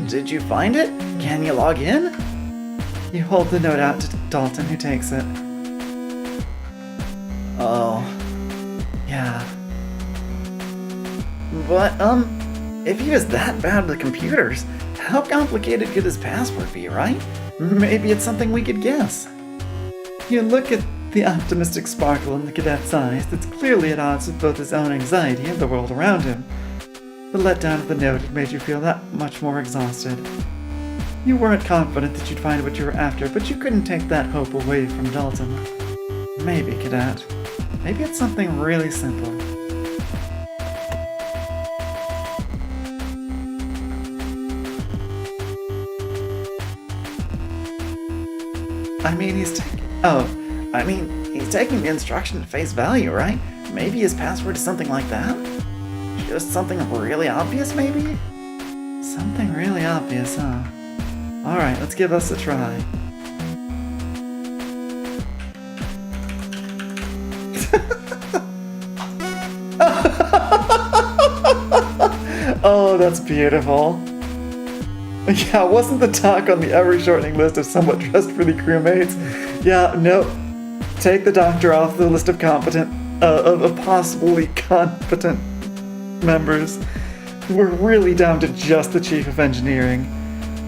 Did you find it? Can you log in? You hold the note out to Dalton, who takes it. Oh. Yeah. But, if he was that bad with computers, how complicated could his password be, right? Maybe it's something we could guess. You look at the optimistic sparkle in the cadet's eyes that's clearly at odds with both his own anxiety and the world around him. The letdown of the note had made you feel that much more exhausted. You weren't confident that you'd find what you were after, but you couldn't take that hope away from Dalton. Maybe, Cadet. Maybe it's something really simple. He's taking the instruction at face value, right? Maybe his password is something like that? Just something really obvious, maybe? Something really obvious, huh? Alright, let's give us a try. Oh, that's beautiful. Yeah, wasn't the talk on the ever-shortening list of somewhat trustworthy crewmates? Yeah, no. Take the doctor off the list of competent, of possibly competent. members. We're really down to just the chief of engineering.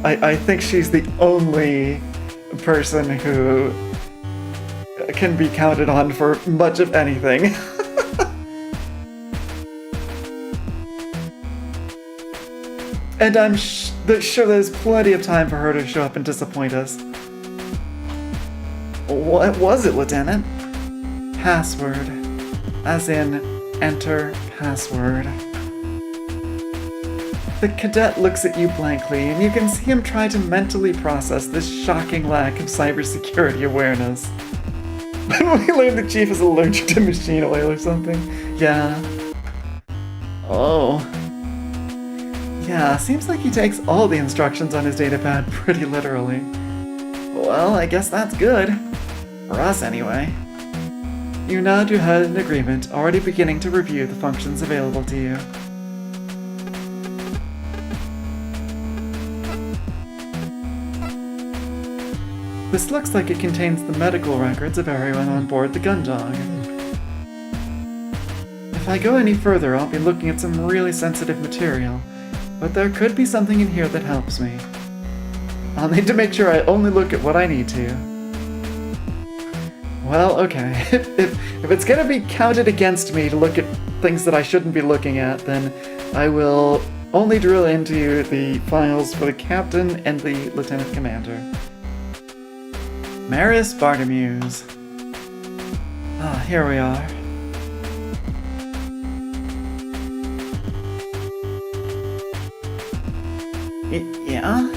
I think she's the only person who can be counted on for much of anything. And I'm sure there's plenty of time for her to show up and disappoint us. What was it, Lieutenant? Password. As in, enter password. The cadet looks at you blankly, and you can see him try to mentally process this shocking lack of cybersecurity awareness. We learn the chief is allergic to machine oil or something. Yeah. Oh. Yeah, seems like he takes all the instructions on his datapad pretty literally. Well, I guess that's good. For us, anyway. You nod your head in agreement, already beginning to review the functions available to you. This looks like it contains the medical records of everyone on board the Gundog. If I go any further, I'll be looking at some really sensitive material, but there could be something in here that helps me. I'll need to make sure I only look at what I need to. Well, okay. If it's gonna be counted against me to look at things that I shouldn't be looking at, then I will only drill into the files for the captain and the lieutenant commander. Marius Bartimeus. Ah, here we are. Yeah?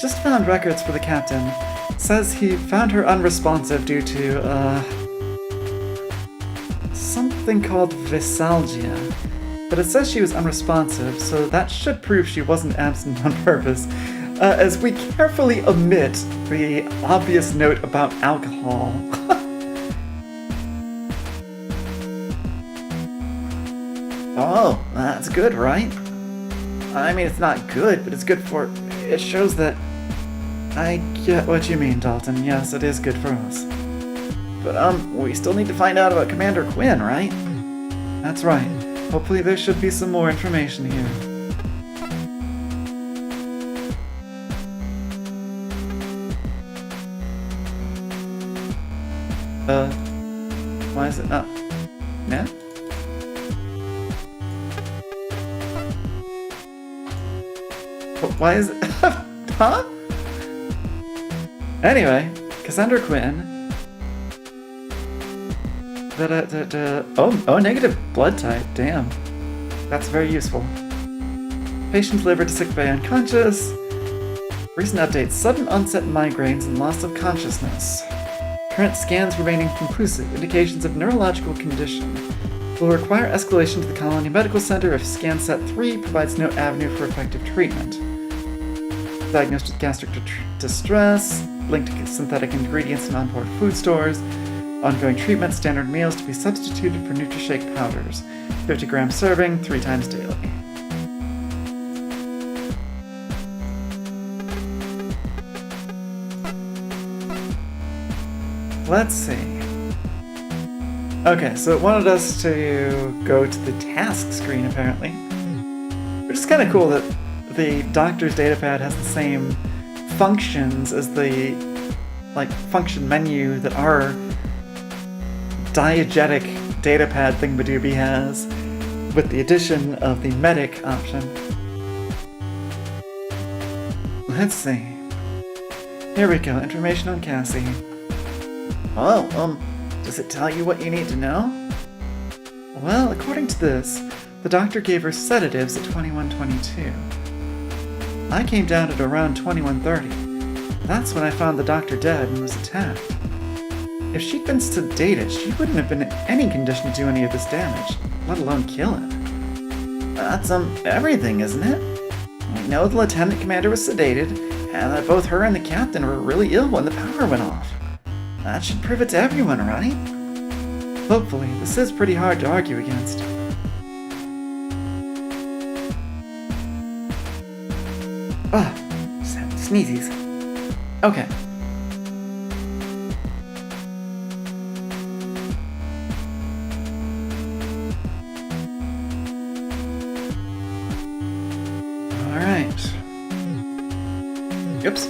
Just found records for the captain. Says he found her unresponsive due to, something called Visalgia. But it says she was unresponsive, so that should prove she wasn't absent on purpose, as we carefully omit the obvious note about alcohol. Oh, that's good, right? I mean, it's not good, but it's good for... It shows that... I get what you mean, Dalton. Yes, it is good for us. But, we still need to find out about Commander Quinn, right? That's right. Hopefully there should be some more information here. Why is it not? Yeah? Why is it? Huh? Anyway, Cassandra Quinn. Oh, negative blood type. Damn. That's very useful. Patient delivered to sick bay unconscious. Recent updates: sudden onset migraines and loss of consciousness. Current scans remaining conclusive, indications of neurological condition. Will require escalation to the Colony Medical Center if scan set 3 provides no avenue for effective treatment. Diagnosed with gastric distress, linked to synthetic ingredients in onboard food stores. Ongoing treatment: standard meals to be substituted for NutriShake powders. 50-gram serving, 3 times daily. Let's see. Okay, so it wanted us to go to the task screen, apparently. Which is kind of cool that the doctor's datapad has the same functions as the, function menu that our diegetic datapad thingamadooby has, with the addition of the medic option. Let's see. Here we go, information on Cassie. Oh, does it tell you what you need to know? Well, according to this, the doctor gave her sedatives at 21:22. I came down at around 21:30. That's when I found the doctor dead and was attacked. If she'd been sedated, she wouldn't have been in any condition to do any of this damage, let alone kill him. That's, everything, isn't it? We know the lieutenant commander was sedated, and that both her and the captain were really ill when the power went off. That should prove it to everyone, right? Hopefully, this is pretty hard to argue against. Ah, sneezes. Okay. Oops.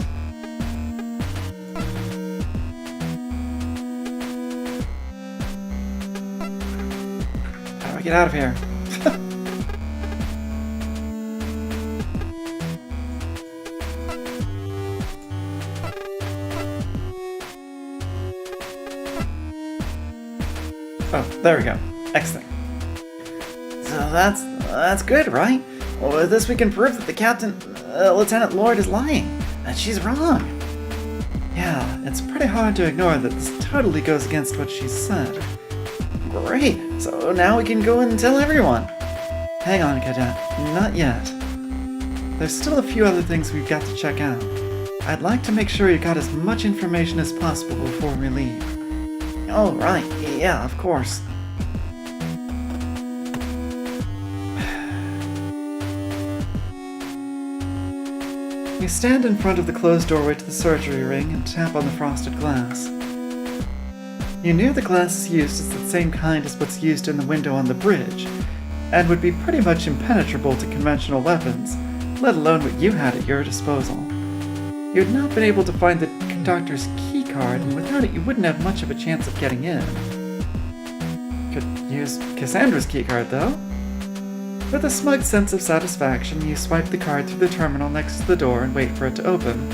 How do I get out of here? Oh, there we go. Excellent. So that's good, right? Well, with this we can prove that the captain, Lieutenant Lord is lying. That she's wrong. Yeah, it's pretty hard to ignore that this totally goes against what she said. Great, so now we can go and tell everyone. Hang on, Cadet, not yet. There's still a few other things we've got to check out. I'd like to make sure you got as much information as possible before we leave. Oh, right, yeah, of course. You stand in front of the closed doorway to the surgery ring and tap on the frosted glass. You knew the glass used is the same kind as what's used in the window on the bridge, and would be pretty much impenetrable to conventional weapons, let alone what you had at your disposal. You had not been able to find the conductor's key card, and without it you wouldn't have much of a chance of getting in. Could use Cassandra's key card, though. With a smug sense of satisfaction, you swipe the card through the terminal next to the door and wait for it to open.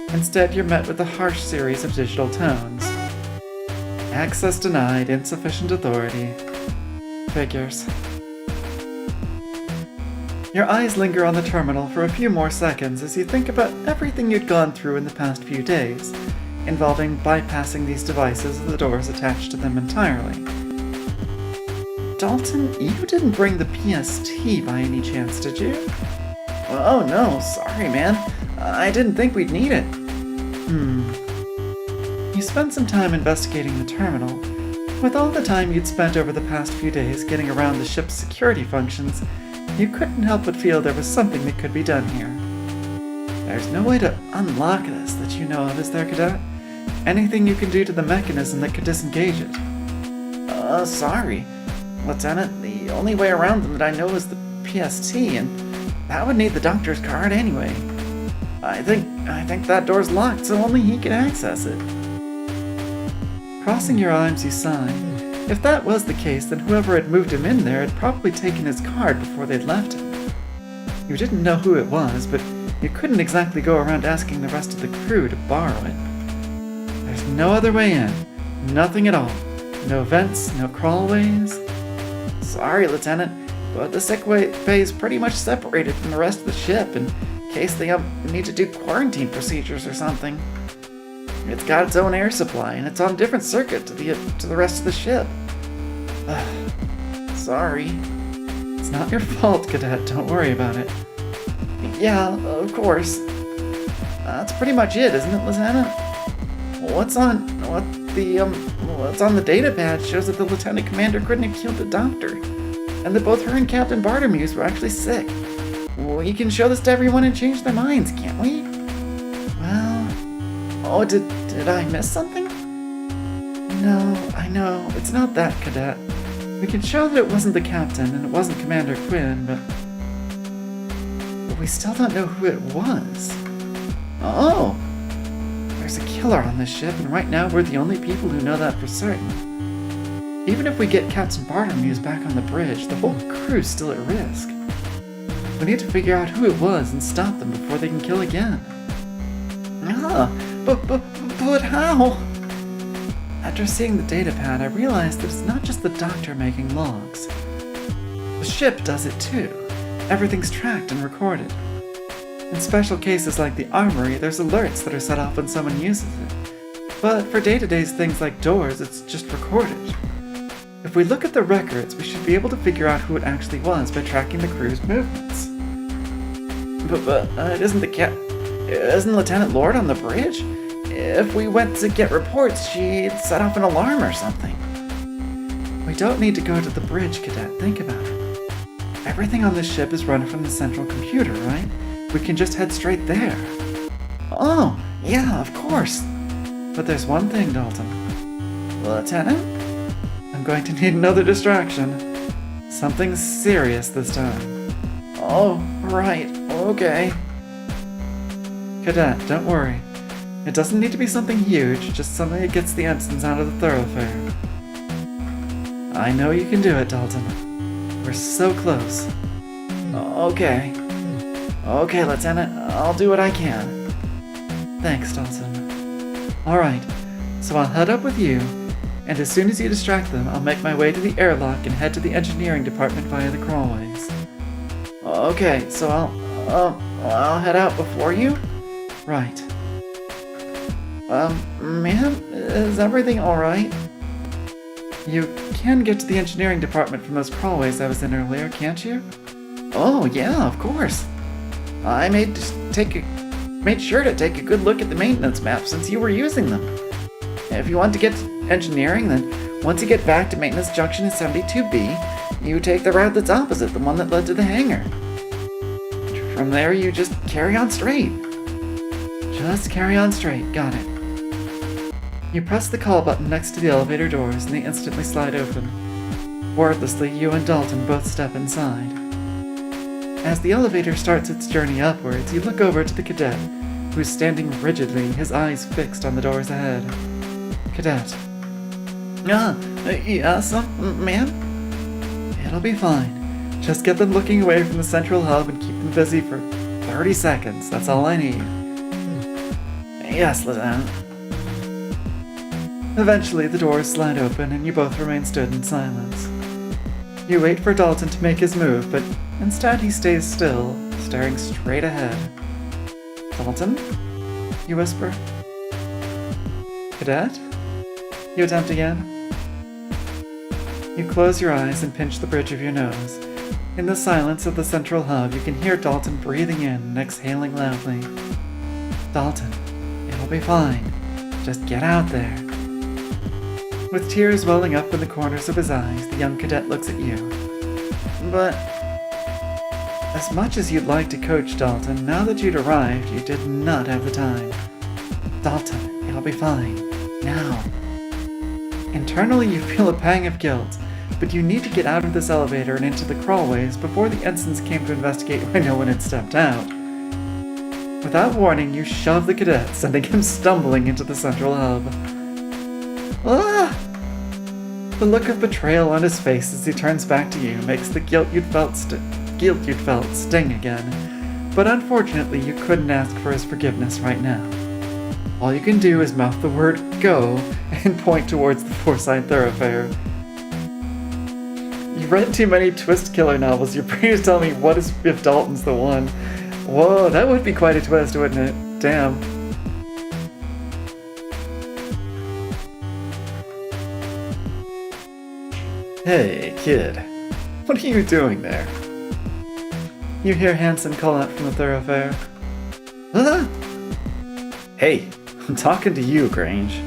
Instead, you're met with a harsh series of digital tones. Access denied, insufficient authority. Figures. Your eyes linger on the terminal for a few more seconds as you think about everything you'd gone through in the past few days, involving bypassing these devices with the doors attached to them entirely. Dalton, you didn't bring the PST by any chance, did you? Oh no, sorry man. I didn't think we'd need it. You spent some time investigating the terminal. With all the time you'd spent over the past few days getting around the ship's security functions, you couldn't help but feel there was something that could be done here. There's no way to unlock this that you know of, is there, Cadet? Anything you can do to the mechanism that could disengage it? Sorry. Lieutenant, the only way around them that I know is the PST, and that would need the doctor's card anyway. I think that door's locked, so only he can access it. Crossing your arms, you sigh. If that was the case, then whoever had moved him in there had probably taken his card before they'd left him. You didn't know who it was, but you couldn't exactly go around asking the rest of the crew to borrow it. There's no other way in. Nothing at all. No vents, no crawlways. Sorry, Lieutenant, but the sick bay is pretty much separated from the rest of the ship in case they need to do quarantine procedures or something. It's got its own air supply, and it's on a different circuit to the rest of the ship. Sorry. It's not your fault, Cadet. Don't worry about it. Yeah, of course. That's pretty much it, isn't it, Lieutenant? What's on the data pad shows that the Lieutenant Commander couldn't have killed the doctor, and that both her and Captain Bartomuse were actually sick. We can show this to everyone and change their minds, can't we? Well... did I miss something? No, I know. It's not that, Cadet. We can show that it wasn't the Captain and it wasn't Commander Quinn, but we still don't know who it was. Oh! There's a killer on this ship, and right now we're the only people who know that for certain. Even if we get Captain Bartomuse back on the bridge, the whole crew's still at risk. We need to figure out who it was and stop them before they can kill again. But how? After seeing the data pad, I realized that it's not just the doctor making logs. The ship does it too. Everything's tracked and recorded. In special cases like the armory, there's alerts that are set off when someone uses it. But for day-to-day things like doors, it's just recorded. If we look at the records, we should be able to figure out who it actually was by tracking the crew's movements. But isn't Lieutenant Lord on the bridge? If we went to get reports, she'd set off an alarm or something. We don't need to go to the bridge, Cadet. Think about it. Everything on this ship is run from the central computer, right? We can just head straight there. Oh, yeah, of course. But there's one thing, Dalton. Lieutenant? I'm going to need another distraction. Something serious this time. Oh, right, okay. Cadet, don't worry. It doesn't need to be something huge, just something that gets the ensigns out of the thoroughfare. I know you can do it, Dalton. We're so close. Okay. Okay, Lieutenant, I'll do what I can. Thanks, Dalton. Alright, so I'll head up with you, and as soon as you distract them, I'll make my way to the airlock and head to the engineering department via the crawlways. Okay, so I'll head out before you? Right. Ma'am, is everything alright? You can get to the engineering department from those crawlways I was in earlier, can't you? Oh, yeah, of course. I made sure to take a good look at the maintenance map since you were using them. If you want to get to engineering, then once you get back to maintenance junction in 72B, you take the route that's opposite, the one that led to the hangar. From there, you just carry on straight. Just carry on straight, got it. You press the call button next to the elevator doors and they instantly slide open. Wordlessly, you and Dalton both step inside. As the elevator starts its journey upwards, you look over to the cadet, who's standing rigidly, his eyes fixed on the doors ahead. Cadet. Yes, ma'am? It'll be fine. Just get them looking away from the central hub and keep them busy for 30 seconds. That's all I need. Yes, Lieutenant. Eventually, the doors slide open and you both remain stood in silence. You wait for Dalton to make his move, but instead he stays still, staring straight ahead. Dalton? You whisper. Cadet? You attempt again. You close your eyes and pinch the bridge of your nose. In the silence of the central hub, you can hear Dalton breathing in and exhaling loudly. Dalton, it'll be fine. Just get out there. With tears welling up in the corners of his eyes, the young cadet looks at you. But as much as you'd like to coach Dalton, now that you'd arrived, you did not have the time. Dalton, it'll be fine. Now. Internally, you feel a pang of guilt, but you need to get out of this elevator and into the crawlways before the ensigns came to investigate why no one had stepped out. Without warning, you shove the cadet, sending him stumbling into the central hub. Ah! The look of betrayal on his face as he turns back to you makes the guilt you'd felt sting again, but unfortunately you couldn't ask for his forgiveness right now. All you can do is mouth the word "go" and point towards the Forsyth thoroughfare. You've read too many twist killer novels. You're pretty to tell me what if Dalton's the one. Whoa, that would be quite a twist, wouldn't it? Damn. Hey, kid. What are you doing there? You hear Hansen call out from the thoroughfare. Huh? Hey, I'm talking to you, Grange.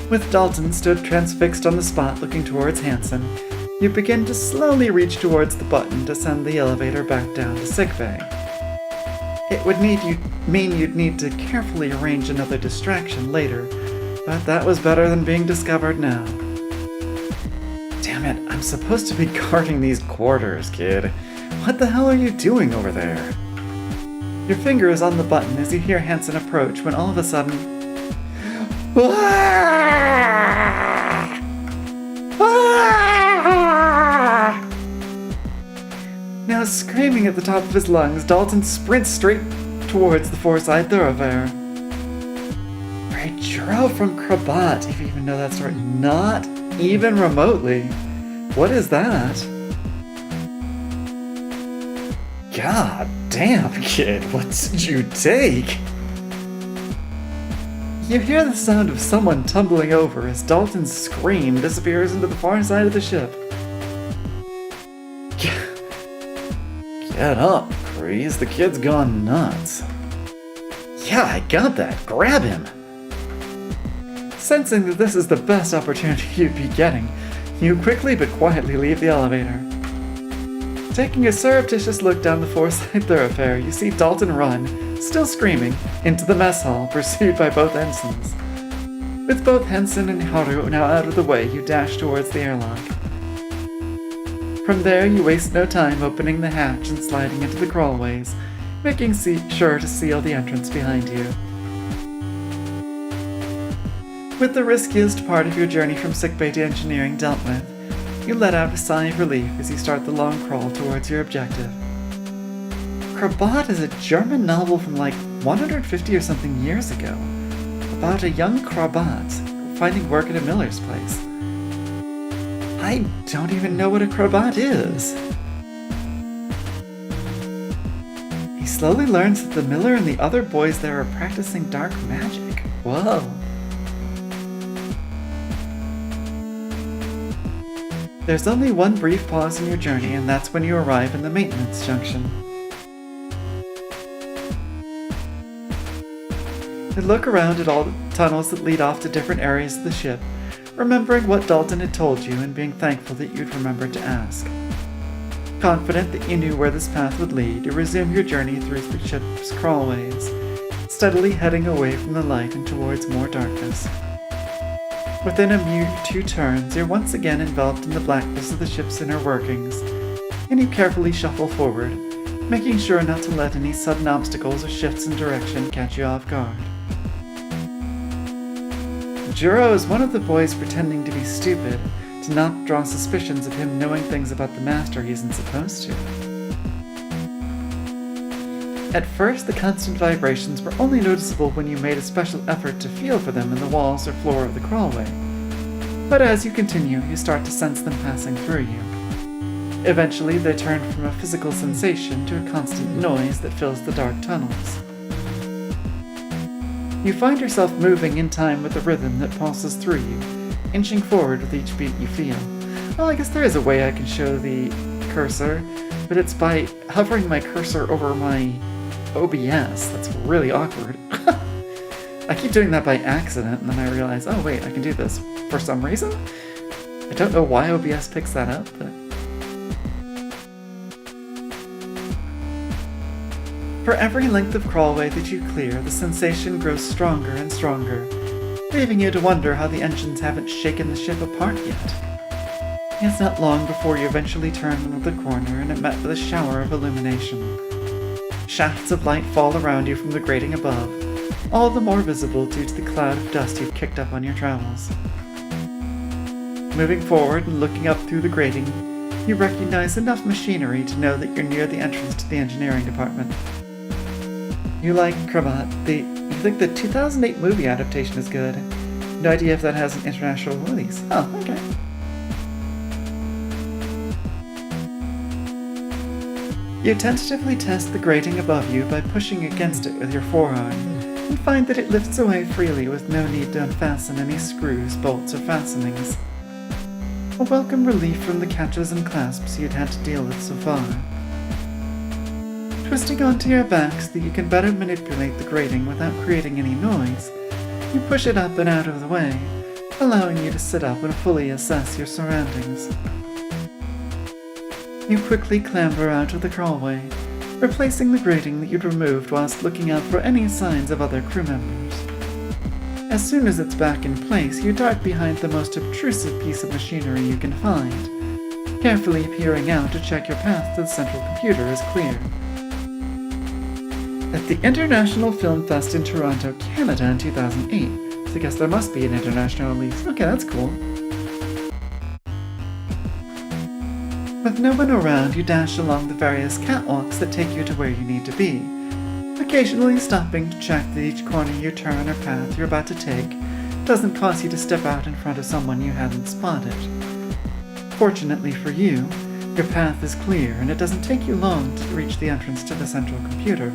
With Dalton stood transfixed on the spot looking towards Hansen, you begin to slowly reach towards the button to send the elevator back down to sickbay. It would mean you'd need to carefully arrange another distraction later, but that was better than being discovered now. Damn it, I'm supposed to be guarding these quarters, kid. What the hell are you doing over there? Your finger is on the button as you hear Hansen approach when all of a sudden... Now screaming at the top of his lungs, Dalton sprints straight towards the Forsyth thoroughfare. Churro from Krabat, if you even know that story. Not even remotely. What is that? God damn, kid, what did you take? You hear the sound of someone tumbling over as Dalton's scream disappears into the far side of the ship. Get up, Kreese. The kid's gone nuts. Yeah, I got that. Grab him. Sensing that this is the best opportunity you'd be getting, you quickly but quietly leave the elevator. Taking a surreptitious look down the Forsyth thoroughfare, you see Dalton run, still screaming, into the mess hall, pursued by both ensigns. With both Hansen and Haru now out of the way, you dash towards the airlock. From there, you waste no time opening the hatch and sliding into the crawlways, making sure to seal the entrance behind you. With the riskiest part of your journey from sickbay to engineering dealt with, you let out a sigh of relief as you start the long crawl towards your objective. Krabat is a German novel from like 150 or something years ago, about a young Krabat finding work at a miller's place. I don't even know what a Krabat is. He slowly learns that the miller and the other boys there are practicing dark magic. Whoa. There's only one brief pause in your journey, and that's when you arrive in the maintenance junction. You look around at all the tunnels that lead off to different areas of the ship, remembering what Dalton had told you and being thankful that you'd remembered to ask. Confident that you knew where this path would lead, you resume your journey through the ship's crawlways, steadily heading away from the light and towards more darkness. Within a mere 2 turns, you're once again enveloped in the blackness of the ship's inner workings, and you carefully shuffle forward, making sure not to let any sudden obstacles or shifts in direction catch you off guard. Juro is one of the boys pretending to be stupid to not draw suspicions of him knowing things about the master he isn't supposed to. At first, the constant vibrations were only noticeable when you made a special effort to feel for them in the walls or floor of the crawlway. But as you continue, you start to sense them passing through you. Eventually, they turn from a physical sensation to a constant noise that fills the dark tunnels. You find yourself moving in time with the rhythm that pulses through you, inching forward with each beat you feel. Well, I guess there is a way I can show the cursor, but it's by hovering my cursor over my OBS. That's really awkward. I keep doing that by accident, and then I realize, oh wait, I can do this for some reason? I don't know why OBS picks that up, but... For every length of crawlway that you clear, the sensation grows stronger and stronger, leaving you to wonder how the engines haven't shaken the ship apart yet. It's not long before you eventually turn another corner and are met with a shower of illumination. Shafts of light fall around you from the grating above, all the more visible due to the cloud of dust you've kicked up on your travels. Moving forward and looking up through the grating, you recognize enough machinery to know that you're near the entrance to the engineering department. You like Krabat. You think the 2008 movie adaptation is good. No idea if that has an international release. Oh, okay. You tentatively test the grating above you by pushing against it with your forearm, and find that it lifts away freely with no need to unfasten any screws, bolts, or fastenings. A welcome relief from the catches and clasps you'd had to deal with so far. Twisting onto your back so that you can better manipulate the grating without creating any noise, you push it up and out of the way, allowing you to sit up and fully assess your surroundings. You quickly clamber out of the crawlway, replacing the grating that you'd removed whilst looking out for any signs of other crew members. As soon as it's back in place, you dart behind the most obtrusive piece of machinery you can find, carefully peering out to check your path to the central computer is clear. At the International Film Fest in Toronto, Canada in 2008, so I guess there must be an international release. Okay, that's cool. With no one around, you dash along the various catwalks that take you to where you need to be, occasionally stopping to check that each corner you turn or path you're about to take doesn't cause you to step out in front of someone you hadn't spotted. Fortunately for you, your path is clear and it doesn't take you long to reach the entrance to the central computer.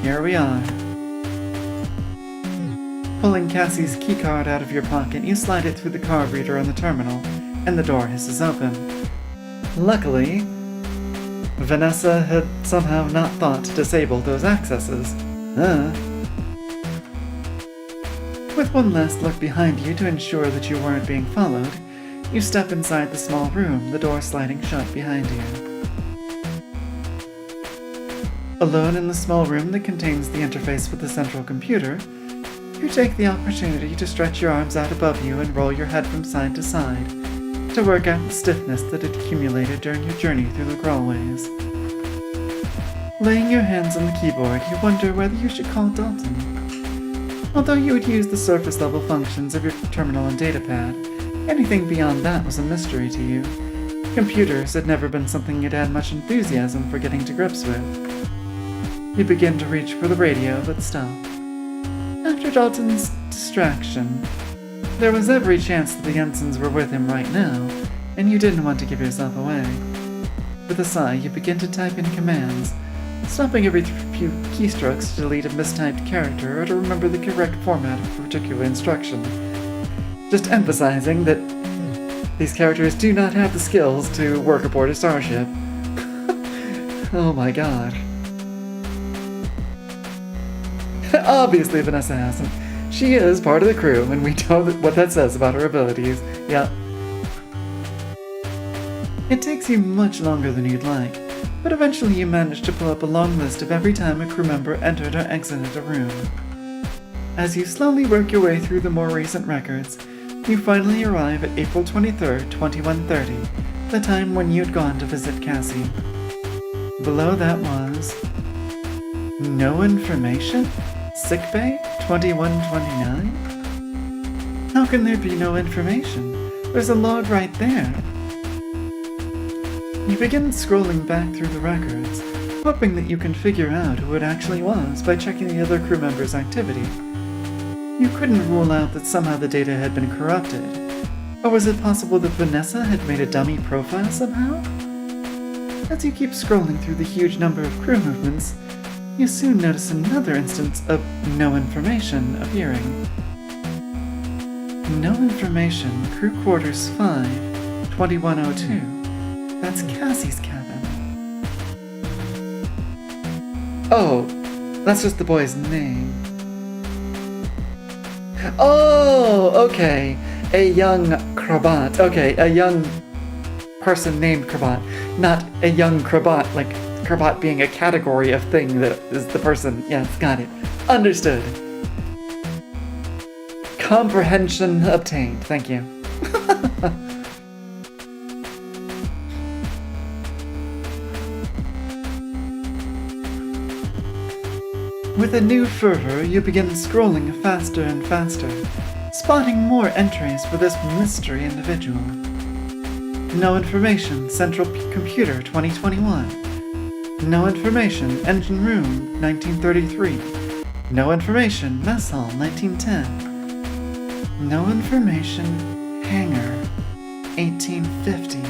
Here we are. Pulling Cassie's keycard out of your pocket, you slide it through the card reader on the terminal, and the door hisses open. Luckily, Vanessa had somehow not thought to disable those accesses. With one last look behind you to ensure that you weren't being followed, you step inside the small room, the door sliding shut behind you. Alone in the small room that contains the interface with the central computer, you take the opportunity to stretch your arms out above you and roll your head from side to side, to work out the stiffness that had accumulated during your journey through the crawlways. Laying your hands on the keyboard, you wonder whether you should call Dalton. Although you would use the surface-level functions of your terminal and datapad, anything beyond that was a mystery to you. Computers had never been something you'd had much enthusiasm for getting to grips with. You begin to reach for the radio, but stop. After Dalton's distraction, there was every chance that the ensigns were with him right now, and you didn't want to give yourself away. With a sigh, you begin to type in commands, stopping every few keystrokes to delete a mistyped character or to remember the correct format of a particular instruction. Just emphasizing that these characters do not have the skills to work aboard a starship. Oh my god. Obviously Vanessa hasn't. She is part of the crew, and we know what that says about her abilities. Yep. It takes you much longer than you'd like, but eventually you manage to pull up a long list of every time a crew member entered or exited a room. As you slowly work your way through the more recent records, you finally arrive at April 23rd, 2130, the time when you'd gone to visit Cassie. Below that was... no information? Sickbay? 2129? How can there be no information? There's a log right there. You begin scrolling back through the records, hoping that you can figure out who it actually was by checking the other crew members' activity. You couldn't rule out that somehow the data had been corrupted. Or was it possible that Vanessa had made a dummy profile somehow? As you keep scrolling through the huge number of crew movements, you soon notice another instance of no information appearing. No information, crew quarters 5, 2102. That's Cassie's cabin. Oh, that's just the boy's name. Oh, okay. A young Krabat. Okay, a young person named Krabat. Not a young Krabat, like Krabat being a category of thing that is the person. Yes, got it. Understood. Comprehension obtained. Thank you. With a new fervor, you begin scrolling faster and faster, spotting more entries for this mystery individual. No information, Central Computer 2021. No information, Engine Room 1933. No information, Mess Hall 1910. No information, Hangar 1850.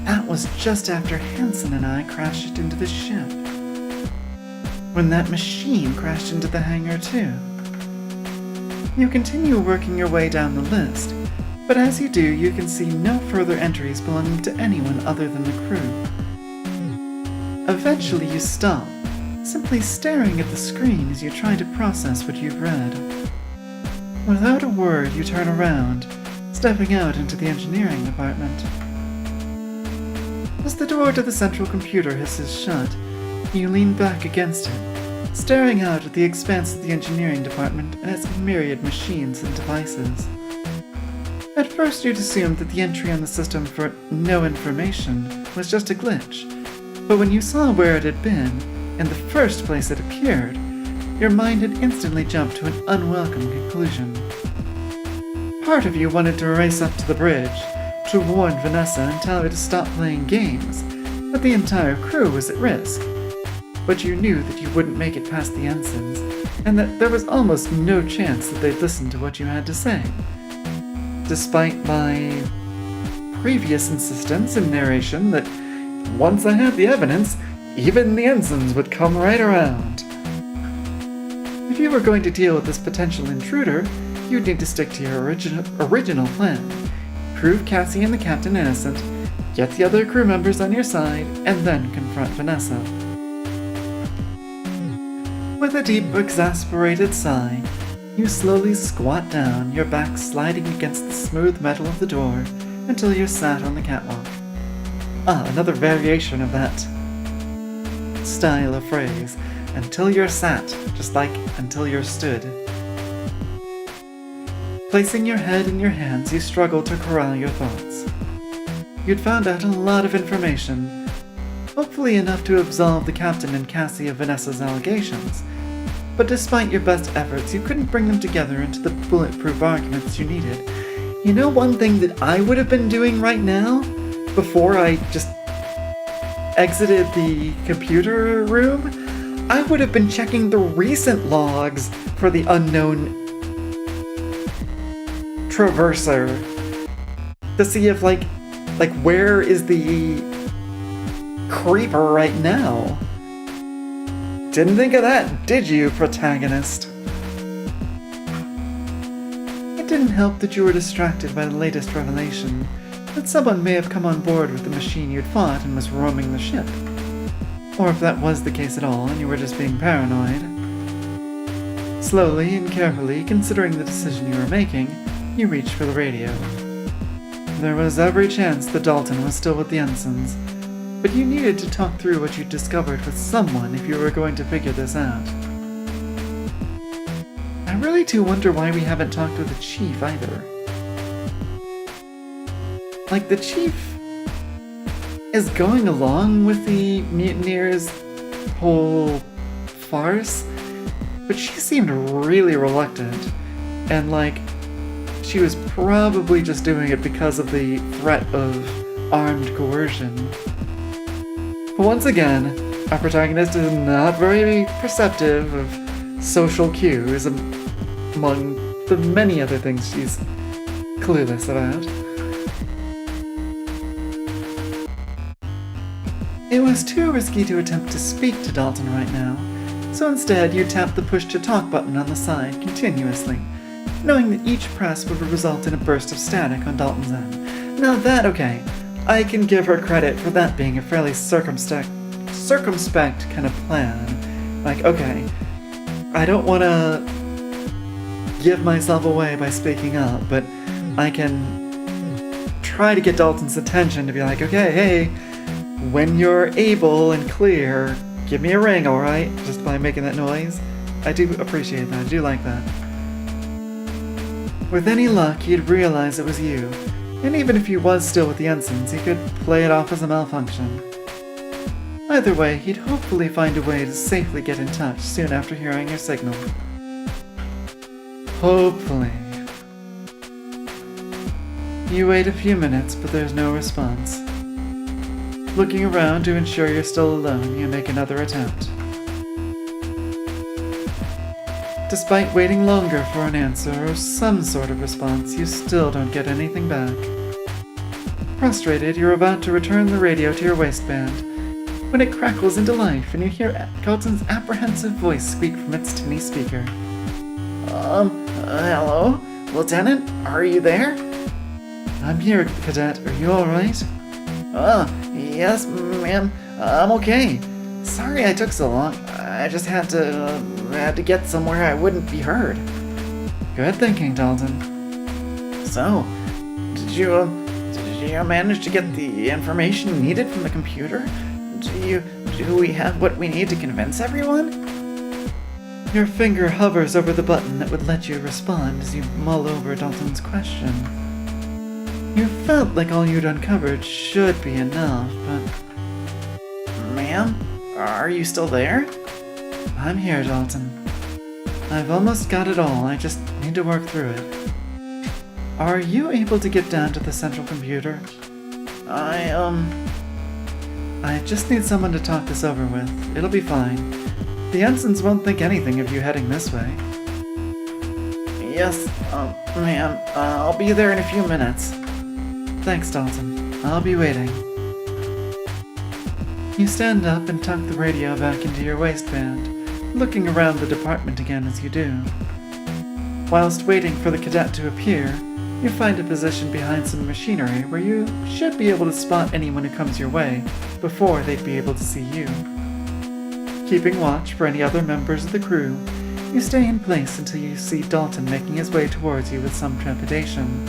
That was just after Hansen and I crashed into the ship. When that machine crashed into the hangar too. You continue working your way down the list, but as you do, you can see no further entries belonging to anyone other than the crew. Eventually you stop, simply staring at the screen as you try to process what you've read. Without a word, you turn around, stepping out into the engineering department. As the door to the central computer hisses shut, you lean back against it, staring out at the expanse of the engineering department and its myriad machines and devices. At first you'd assumed that the entry on the system for no information was just a glitch, but when you saw where it had been, and the first place it appeared, your mind had instantly jumped to an unwelcome conclusion. Part of you wanted to race up to the bridge, to warn Vanessa and tell her to stop playing games, that the entire crew was at risk. But you knew that you wouldn't make it past the ensigns, and that there was almost no chance that they'd listen to what you had to say. Despite my previous insistence and narration that once I had the evidence, even the ensigns would come right around. If you were going to deal with this potential intruder, you'd need to stick to your original plan. Prove Cassie and the captain innocent, get the other crew members on your side, and then confront Vanessa. With a deep, exasperated sigh, you slowly squat down, your back sliding against the smooth metal of the door until you're sat on the catwalk. Ah, another variation of that style of phrase. Until you're sat, just like until you're stood. Placing your head in your hands, you struggle to corral your thoughts. You'd found out a lot of information, hopefully enough to absolve the captain and Cassie of Vanessa's allegations. But despite your best efforts, you couldn't bring them together into the bulletproof arguments you needed. You know one thing that I would have been doing right now, before I just exited the computer room? I would have been checking the recent logs for the unknown traverser to see if, like, where is the creeper right now? Didn't think of that, did you, protagonist? It didn't help that you were distracted by the latest revelation that someone may have come on board with the machine you'd fought and was roaming the ship. Or if that was the case at all and you were just being paranoid. Slowly and carefully, considering the decision you were making, you reached for the radio. There was every chance that Dalton was still with the ensigns, but you needed to talk through what you'd discovered with someone if you were going to figure this out. I really do wonder why we haven't talked with the chief either. Like, the chief is going along with the mutineers' whole farce, but she seemed really reluctant, and like, she was probably just doing it because of the threat of armed coercion. But once again, our protagonist is not very perceptive of social cues, among the many other things she's clueless about. It was too risky to attempt to speak to Dalton right now, so instead you tapped the push-to-talk button on the side continuously, knowing that each press would result in a burst of static on Dalton's end. Now that, okay, I can give her credit for that being a fairly circumspect kind of plan. Like, okay, I don't want to give myself away by speaking up, but I can try to get Dalton's attention to be like, okay, hey, when you're able and clear, give me a ring, alright? Just by making that noise. I do appreciate that, I do like that. With any luck, you'd realize it was you, and even if he was still with the ensigns, he could play it off as a malfunction. Either way, he'd hopefully find a way to safely get in touch soon after hearing your signal. Hopefully. You wait a few minutes, but there's no response. Looking around to ensure you're still alone, you make another attempt. Despite waiting longer for an answer or some sort of response, you still don't get anything back. Frustrated, you're about to return the radio to your waistband when it crackles into life and you hear Dalton's apprehensive voice squeak from its tinny speaker. Hello? Lieutenant, are you there? I'm here, Cadet. Are you alright? Yes, ma'am. I'm okay. Sorry I took so long. I just had to get somewhere I wouldn't be heard. Good thinking, Dalton. So, did you manage to get the information needed from the computer? Do we have what we need to convince everyone? Your finger hovers over the button that would let you respond as you mull over Dalton's question. You felt like all you'd uncovered should be enough, but... Ma'am? Are you still there? I'm here, Dalton. I've almost got it all, I just need to work through it. Are you able to get down to the central computer? I just need someone to talk this over with. It'll be fine. The ensigns won't think anything of you heading this way. Yes, ma'am. I'll be there in a few minutes. Thanks, Dalton. I'll be waiting. You stand up and tuck the radio back into your waistband, looking around the department again as you do. Whilst waiting for the cadet to appear, you find a position behind some machinery where you should be able to spot anyone who comes your way before they'd be able to see you. Keeping watch for any other members of the crew, you stay in place until you see Dalton making his way towards you with some trepidation.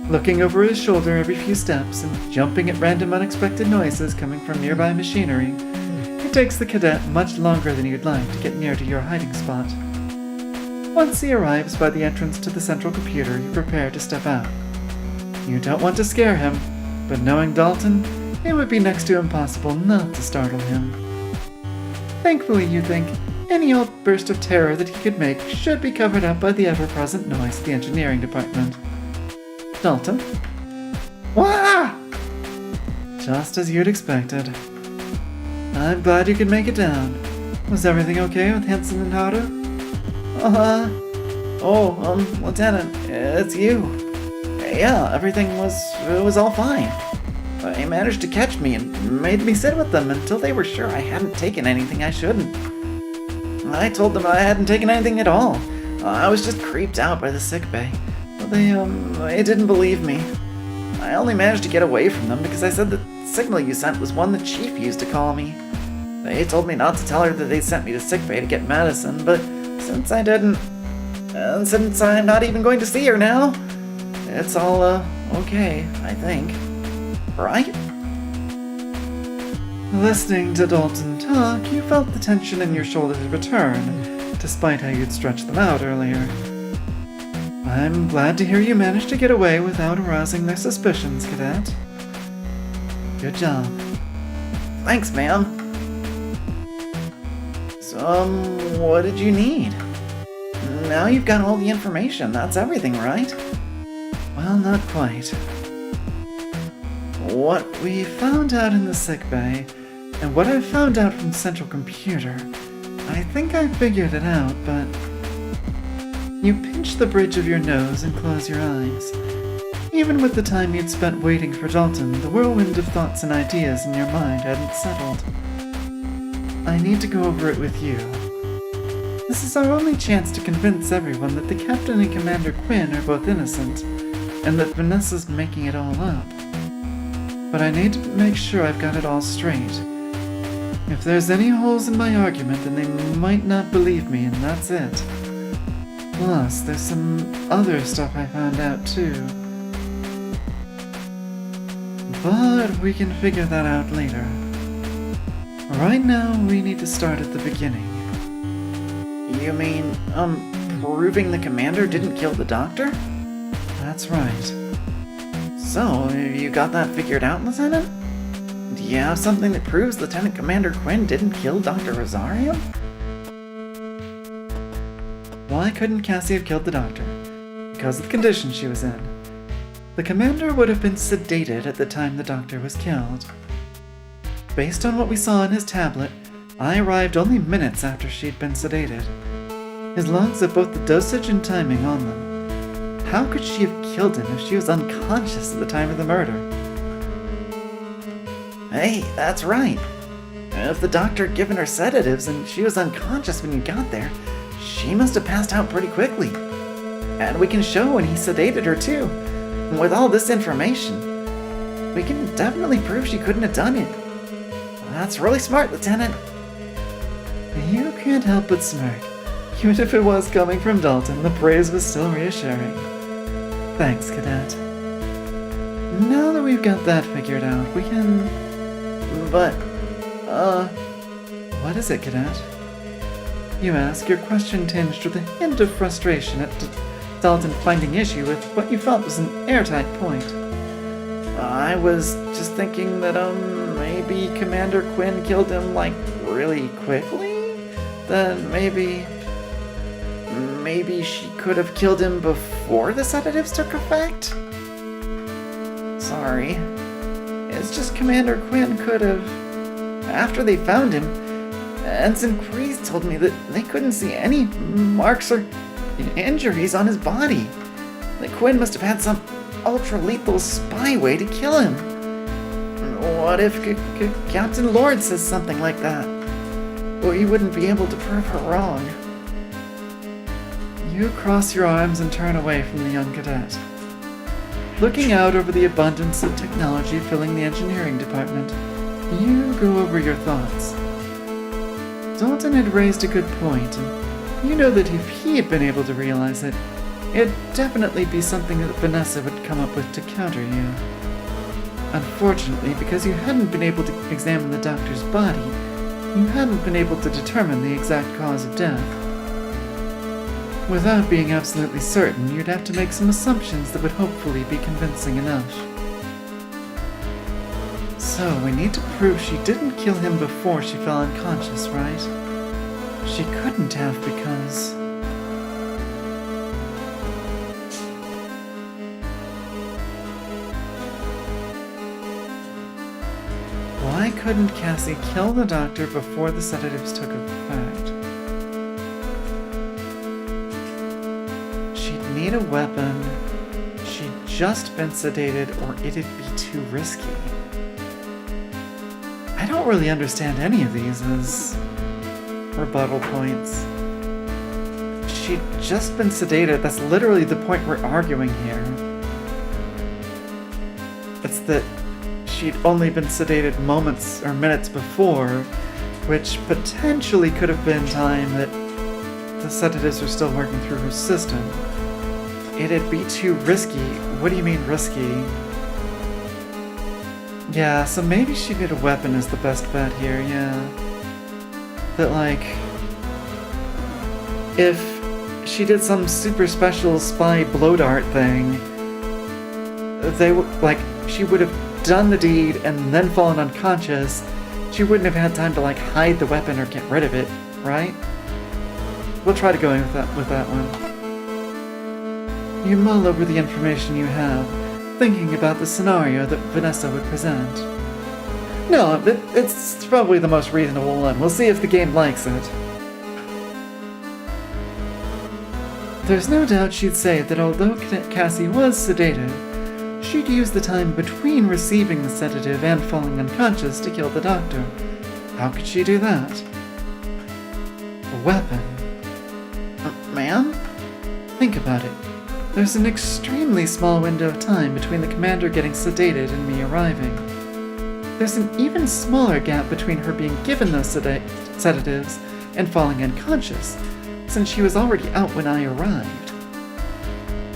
Looking over his shoulder every few steps and jumping at random unexpected noises coming from nearby machinery, it takes the cadet much longer than you'd like to get near to your hiding spot. Once he arrives by the entrance to the central computer, you prepare to step out. You don't want to scare him, but knowing Dalton, it would be next to impossible not to startle him. Thankfully, you think any outburst of terror that he could make should be covered up by the ever-present noise of the engineering department. Dalton? Wah! Just as you'd expected. I'm glad you could make it down. Was everything okay with Hanson and Haru? Lieutenant, it's you. Yeah, everything was all fine. They managed to catch me and made me sit with them until they were sure I hadn't taken anything I shouldn't. I told them I hadn't taken anything at all. I was just creeped out by the sickbay. But they didn't believe me. I only managed to get away from them because I said the signal you sent was one the chief used to call me. They told me not to tell her that they sent me to sickbay to get medicine, but since I didn't, and since I'm not even going to see her now, it's all, okay, I think. Right? Listening to Dalton talk, you felt the tension in your shoulders return, despite how you'd stretched them out earlier. I'm glad to hear you managed to get away without arousing their suspicions, Cadet. Good job. Thanks, ma'am. So, what did you need? Now you've got all the information. That's everything, right? Well, not quite. What we found out in the sickbay, and what I found out from Central Computer, I think I figured it out, but... You pinch the bridge of your nose and close your eyes. Even with the time you'd spent waiting for Dalton, the whirlwind of thoughts and ideas in your mind hadn't settled. I need to go over it with you. This is our only chance to convince everyone that the Captain and Commander Quinn are both innocent, and that Vanessa's making it all up. But I need to make sure I've got it all straight. If there's any holes in my argument, then they might not believe me, and that's it. Plus, there's some other stuff I found out too. But we can figure that out later. Right now, we need to start at the beginning. You mean, proving the commander didn't kill the doctor? That's right. So, you got that figured out, Lieutenant? Do you have something that proves Lieutenant Commander Quinn didn't kill Dr. Rosario? Why couldn't Cassie have killed the doctor? Because of the condition she was in. The commander would have been sedated at the time the doctor was killed. Based on what we saw in his tablet, I arrived only minutes after she'd been sedated. His logs have both the dosage and timing on them. How could she have killed him if she was unconscious at the time of the murder? Hey, that's right. If the doctor had given her sedatives and she was unconscious when you got there, she must have passed out pretty quickly. And we can show when he sedated her too. With all this information, we can definitely prove she couldn't have done it. That's really smart, Lieutenant. You can't help but smirk. Even if it was coming from Dalton, the praise was still reassuring. Thanks, Cadet. Now that we've got that figured out, we can... But, What is it, Cadet? You ask, your question tinged with a hint of frustration at Dalton finding issue with what you felt was an airtight point. I was just thinking that, maybe Commander Quinn killed him, like, really quickly? Then maybe she could have killed him before the sedatives took effect? Sorry. It's just Commander Quinn could have... After they found him, Ensign Kreese told me that they couldn't see any marks or injuries on his body. That Quinn must have had some ultra-lethal spy way to kill him. What if Captain Lord says something like that? We wouldn't be able to prove her wrong. You cross your arms and turn away from the young cadet. Looking out over the abundance of technology filling the engineering department, you go over your thoughts. Dalton had raised a good point, and you know that if he had been able to realize it, it'd definitely be something that Vanessa would come up with to counter you. Unfortunately, because you hadn't been able to examine the doctor's body, you hadn't been able to determine the exact cause of death. Without being absolutely certain, you'd have to make some assumptions that would hopefully be convincing enough. So, we need to prove she didn't kill him before she fell unconscious, right? She couldn't have because... Why couldn't Cassie kill the doctor before the sedatives took effect? She'd need a weapon, she'd just been sedated, or it'd be too risky. I don't really understand any of these as rebuttal points. She'd just been sedated, that's literally the point we're arguing here. It's that she'd only been sedated moments or minutes before, which potentially could have been time that the sedatives were still working through her system. It'd be too risky. What do you mean risky? Yeah, so maybe she did a weapon is the best bet here, yeah. That, like, if she did some super special spy blow dart thing, she would have done the deed and then fallen unconscious. She wouldn't have had time to, like, hide the weapon or get rid of it, right? We'll try to go in with that one. You mull over the information you have, thinking about the scenario that Vanessa would present. No, it's probably the most reasonable one. We'll see if the game likes it. There's no doubt she'd say that although Cassie was sedated, she'd use the time between receiving the sedative and falling unconscious to kill the doctor. How could she do that? A weapon. Ma'am? Think about it. There's an extremely small window of time between the commander getting sedated and me arriving. There's an even smaller gap between her being given those sedatives and falling unconscious, since she was already out when I arrived.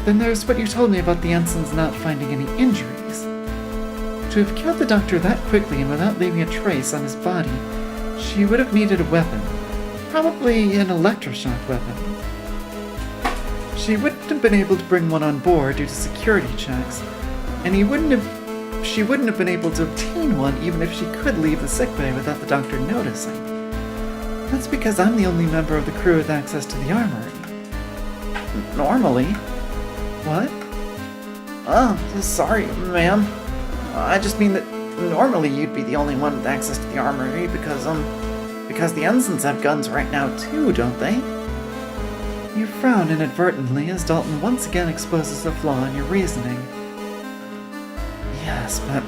Then there's what you told me about the ensigns not finding any injuries. To have killed the doctor that quickly and without leaving a trace on his body, she would have needed a weapon, probably an electroshock weapon. She wouldn't have been able to bring one on board due to security checks, and she wouldn't have been able to obtain one even if she could leave the sickbay without the doctor noticing. That's because I'm the only member of the crew with access to the armory. Normally. What? Oh, sorry, ma'am. I just mean that normally you'd be the only one with access to the armory because the ensigns have guns right now too, don't they? You frown inadvertently as Dalton once again exposes a flaw in your reasoning. Yes, but...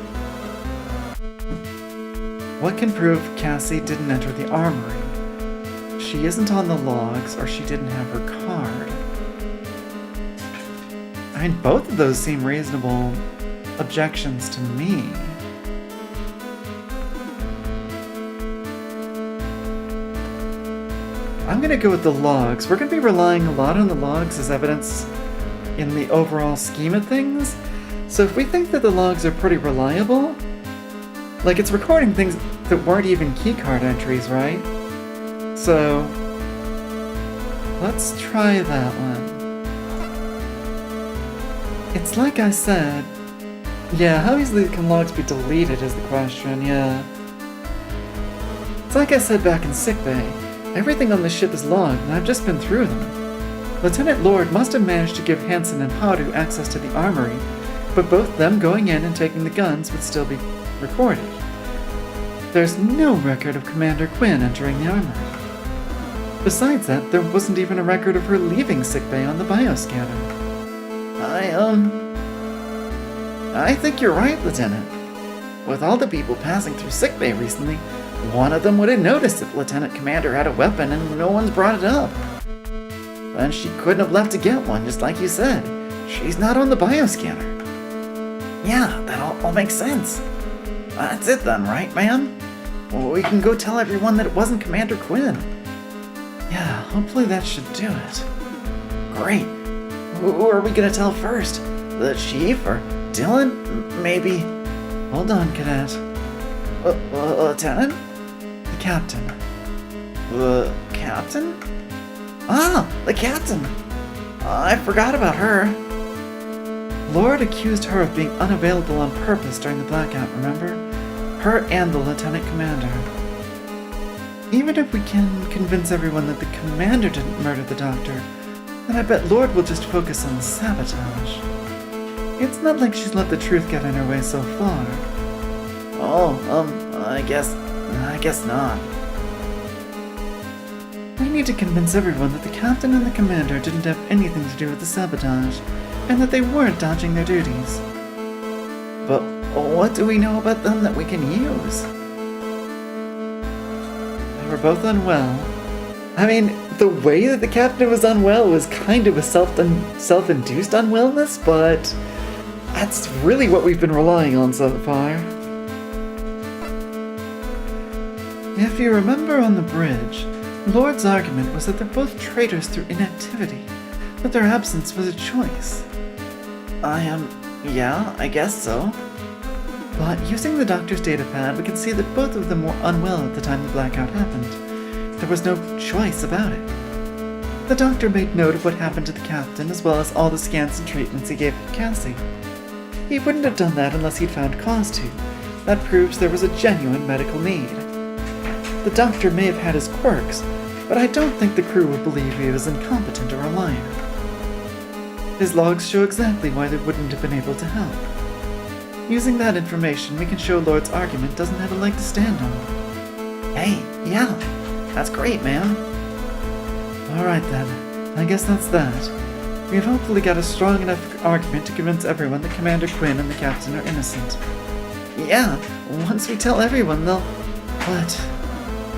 what can prove Cassie didn't enter the armory? She isn't on the logs, or she didn't have her card. I mean, both of those seem reasonable objections to me. I'm gonna go with the logs. We're gonna be relying a lot on the logs as evidence in the overall scheme of things. So if we think that the logs are pretty reliable, like it's recording things that weren't even keycard entries, right? So let's try that one. It's like I said. Yeah, how easily can logs be deleted is the question, yeah. It's like I said back in sickbay. Everything on the ship is logged, and I've just been through them. Lieutenant Lord must have managed to give Hansen and Haru access to the armory, but both them going in and taking the guns would still be recorded. There's no record of Commander Quinn entering the armory. Besides that, there wasn't even a record of her leaving sickbay on the bioscanner. I think you're right, Lieutenant. With all the people passing through sickbay recently, one of them would have noticed if Lieutenant Commander had a weapon and no one's brought it up. And she couldn't have left to get one, just like you said. She's not on the bioscanner. Yeah, that all makes sense. That's it then, right, ma'am? Well, we can go tell everyone that it wasn't Commander Quinn. Yeah, hopefully that should do it. Great. Who are we gonna tell first? The chief or Dylan? Maybe. Hold on, Cadet. Lieutenant? The captain. The captain? Ah, the captain! I forgot about her. Lord accused her of being unavailable on purpose during the blackout, remember? her and the lieutenant commander. Even if we can convince everyone that the commander didn't murder the doctor, then I bet Lord will just focus on sabotage. It's not like she's let the truth get in her way so far. I guess not. We need to convince everyone that the captain and the commander didn't have anything to do with the sabotage, and that they weren't dodging their duties. But what do we know about them that we can use? They were both unwell. I mean, the way that the captain was unwell was kind of a self-induced unwellness, but that's really what we've been relying on so far. If you remember on the bridge, Lord's argument was that they're both traitors through inactivity, that their absence was a choice. Yeah, I guess so. But using the doctor's datapad, we can see that both of them were unwell at the time the blackout happened. There was no choice about it. The doctor made note of what happened to the captain, as well as all the scans and treatments he gave Cassie. He wouldn't have done that unless he'd found cause to. That proves there was a genuine medical need. The doctor may have had his quirks, but I don't think the crew would believe he was incompetent or a liar. His logs show exactly why they wouldn't have been able to help. Using that information, we can show Lord's argument doesn't have a leg to stand on. Hey, yeah, that's great, man. Alright then, I guess that's that. We've hopefully got a strong enough argument to convince everyone that Commander Quinn and the captain are innocent. Yeah, once we tell everyone, they'll... What?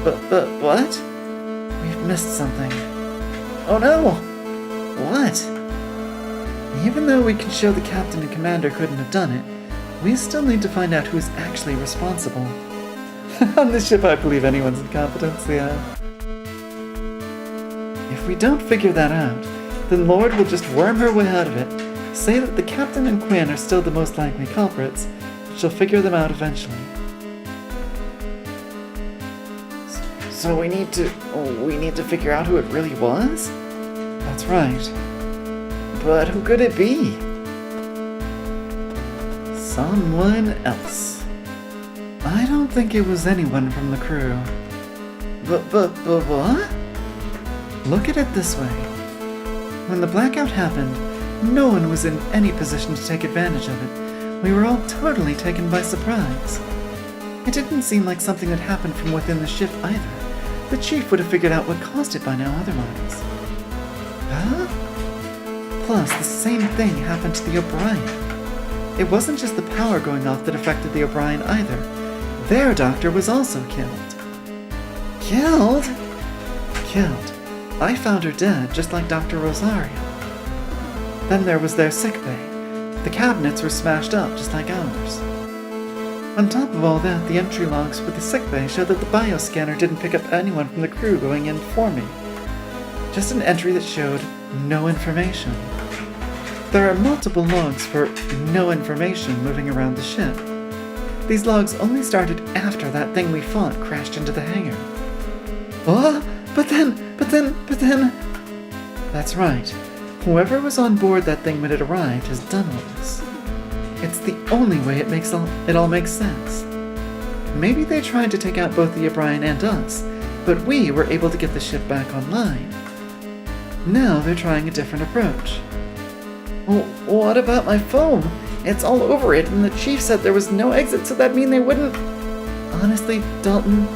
But what? We've missed something. Oh no! What? Even though we can show the captain and commander couldn't have done it, we still need to find out who's actually responsible. On this ship, I believe anyone's incompetence, yeah. If we don't figure that out, then Lord will just worm her way out of it, say that the captain and Quinn are still the most likely culprits, but she'll figure them out eventually. So we need to figure out who it really was? That's right. But who could it be? Someone else. I don't think it was anyone from the crew. But what? Look at it this way. When the blackout happened, no one was in any position to take advantage of it. We were all totally taken by surprise. It didn't seem like something that happened from within the ship either. The chief would have figured out what caused it by now otherwise. Huh? Plus, the same thing happened to the O'Brien. It wasn't just the power going off that affected the O'Brien either. Their doctor was also killed. Killed? Killed. I found her dead, just like Dr. Rosario. Then there was their sickbay. The cabinets were smashed up, just like ours. On top of all that, the entry logs for the sickbay showed that the bioscanner didn't pick up anyone from the crew going in for me. Just an entry that showed no information. There are multiple logs for no information moving around the ship. These logs only started after that thing we fought crashed into the hangar. Oh, but then... That's right. Whoever was on board that thing when it arrived has done all this. It's the only way it all makes sense. Maybe they tried to take out both the O'Brien and us, but we were able to get the ship back online. Now they're trying a different approach. Well, what about my phone? It's all over it, and the chief said there was no exit, so that mean they wouldn't... Honestly, Dalton,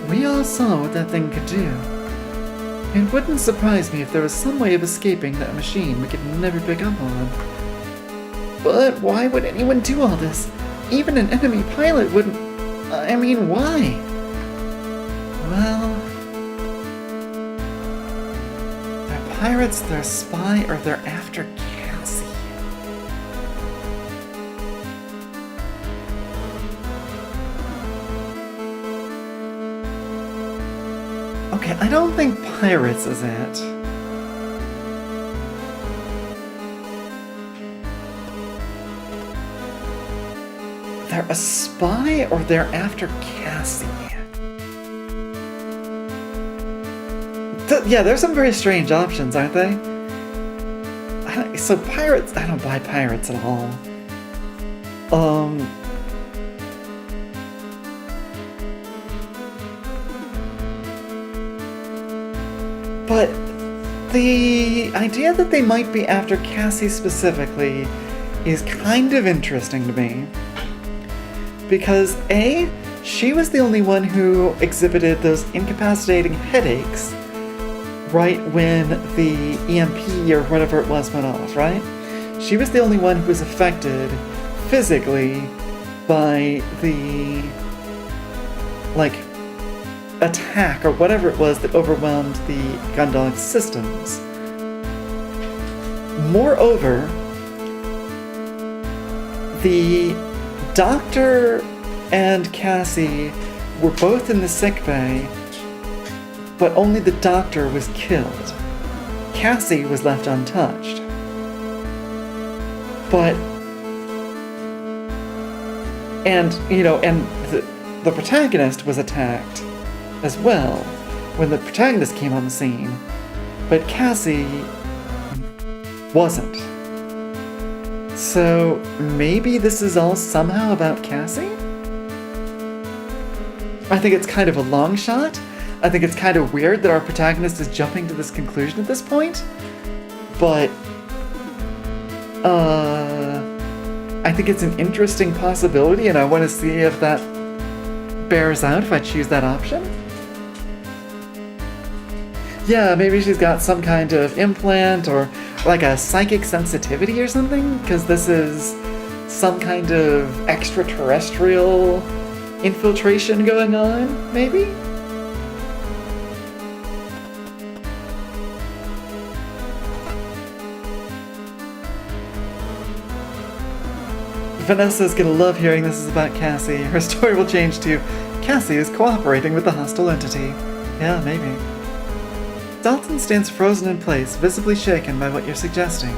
we all saw what that thing could do. It wouldn't surprise me if there was some way of escaping that machine we could never pick up on. But why would anyone do all this? Even an enemy pilot wouldn't... I mean, why? Well... they're pirates, they're a spy, or they're after Cassie. Okay, I don't think pirates is it. They're a spy or they're after Cassie? Yeah, there's some very strange options, aren't they? So pirates, I don't buy pirates at all. But the idea that they might be after Cassie specifically is kind of interesting to me. Because A, she was the only one who exhibited those incapacitating headaches right when the EMP or whatever it was went off, right? She was the only one who was affected physically by the, attack or whatever it was that overwhelmed the Gundog's systems. Moreover, the doctor and Cassie were both in the sickbay, but only the doctor was killed. Cassie was left untouched. But, and the protagonist was attacked as well when the protagonist came on the scene, but Cassie wasn't. So maybe this is all somehow about Cassie? I think it's kind of a long shot. I think it's kind of weird that our protagonist is jumping to this conclusion at this point, but I think it's an interesting possibility, and I want to see if that bears out if I choose that option. Yeah, maybe she's got some kind of implant or like a psychic sensitivity or something, because this is some kind of extraterrestrial infiltration going on, maybe? Vanessa's gonna love hearing this is about Cassie. Her story will change to, Cassie is cooperating with the hostile entity. Yeah, maybe. Dalton stands frozen in place, visibly shaken by what you're suggesting.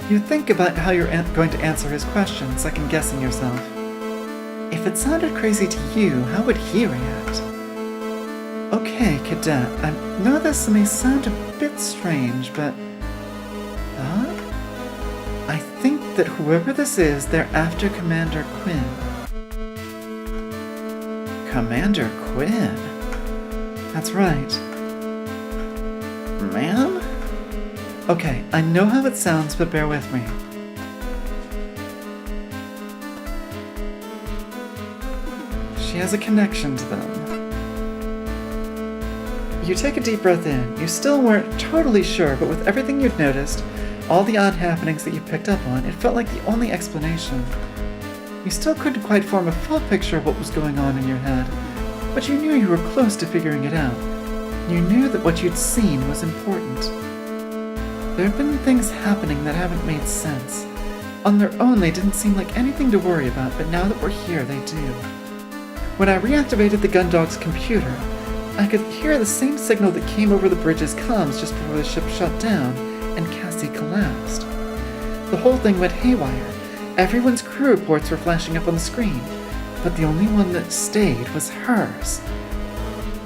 You think about how you're going to answer his question, second-guessing yourself. If it sounded crazy to you, how would he react? Okay, Cadet, I know this may sound a bit strange, but... I think that whoever this is, they're after Commander Quinn. Commander Quinn? That's right. Ma'am? Okay, I know how it sounds, but bear with me. She has a connection to them. You take a deep breath in. You still weren't totally sure, but with everything you'd noticed, all the odd happenings that you picked up on, it felt like the only explanation. You still couldn't quite form a full picture of what was going on in your head, but you knew you were close to figuring it out. You knew that what you'd seen was important. There have been things happening that haven't made sense. On their own, they didn't seem like anything to worry about, but now that we're here, they do. When I reactivated the Gundog's computer, I could hear the same signal that came over the bridge's comms just before the ship shut down, and Cassie collapsed. The whole thing went haywire. Everyone's crew reports were flashing up on the screen, but the only one that stayed was hers.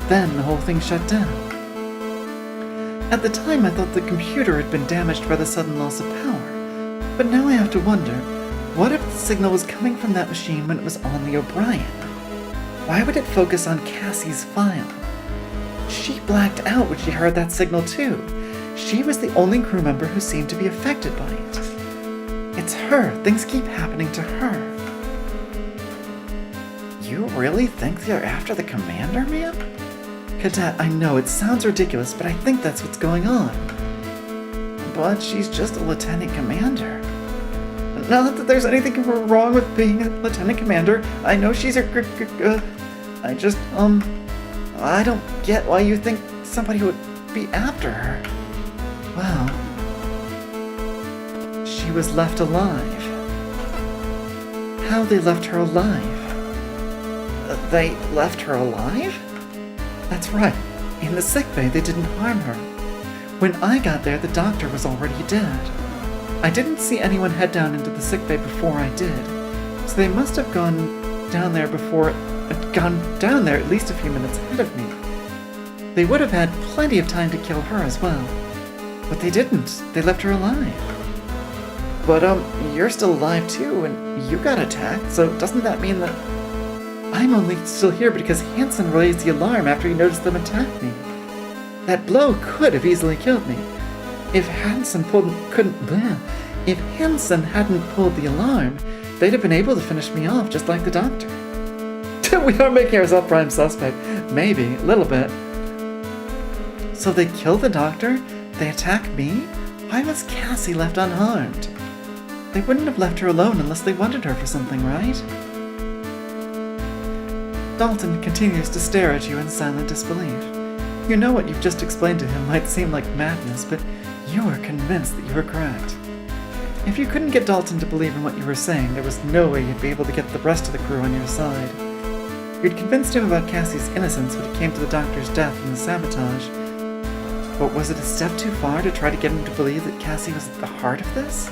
Then the whole thing shut down. At the time, I thought the computer had been damaged by the sudden loss of power, but now I have to wonder, what if the signal was coming from that machine when it was on the O'Brien? Why would it focus on Cassie's file? She blacked out when she heard that signal too. She was the only crew member who seemed to be affected by it. It's her. Things keep happening to her. You really think they're after the commander, ma'am? Cadet, I know it sounds ridiculous, but I think that's what's going on. But she's just a lieutenant commander. Not that there's anything wrong with being a lieutenant commander. I know she's a I just, I don't get why you think somebody would be after her. Well, she was left alive. How they left her alive? They left her alive? That's right. In the sickbay, they didn't harm her. When I got there, the doctor was already dead. I didn't see anyone head down into the sickbay before I did, so they must have gone down there at least a few minutes ahead of me. They would have had plenty of time to kill her as well. But they didn't. They left her alive. But, you're still alive too, and you got attacked, so doesn't that mean that I'm only still here because Hansen raised the alarm after he noticed them attack me? That blow could have easily killed me. If Hansen hadn't pulled the alarm, they'd have been able to finish me off just like the doctor. We are making ourselves prime suspect. Maybe, a little bit. So they kill the doctor? They attack me? Why was Cassie left unharmed? They wouldn't have left her alone unless they wanted her for something, right? Dalton continues to stare at you in silent disbelief. You know what you've just explained to him might seem like madness, but you are convinced that you are correct. If you couldn't get Dalton to believe in what you were saying, there was no way you'd be able to get the rest of the crew on your side. You'd convinced him about Cassie's innocence when it came to the doctor's death and the sabotage. But was it a step too far to try to get him to believe that Cassie was at the heart of this?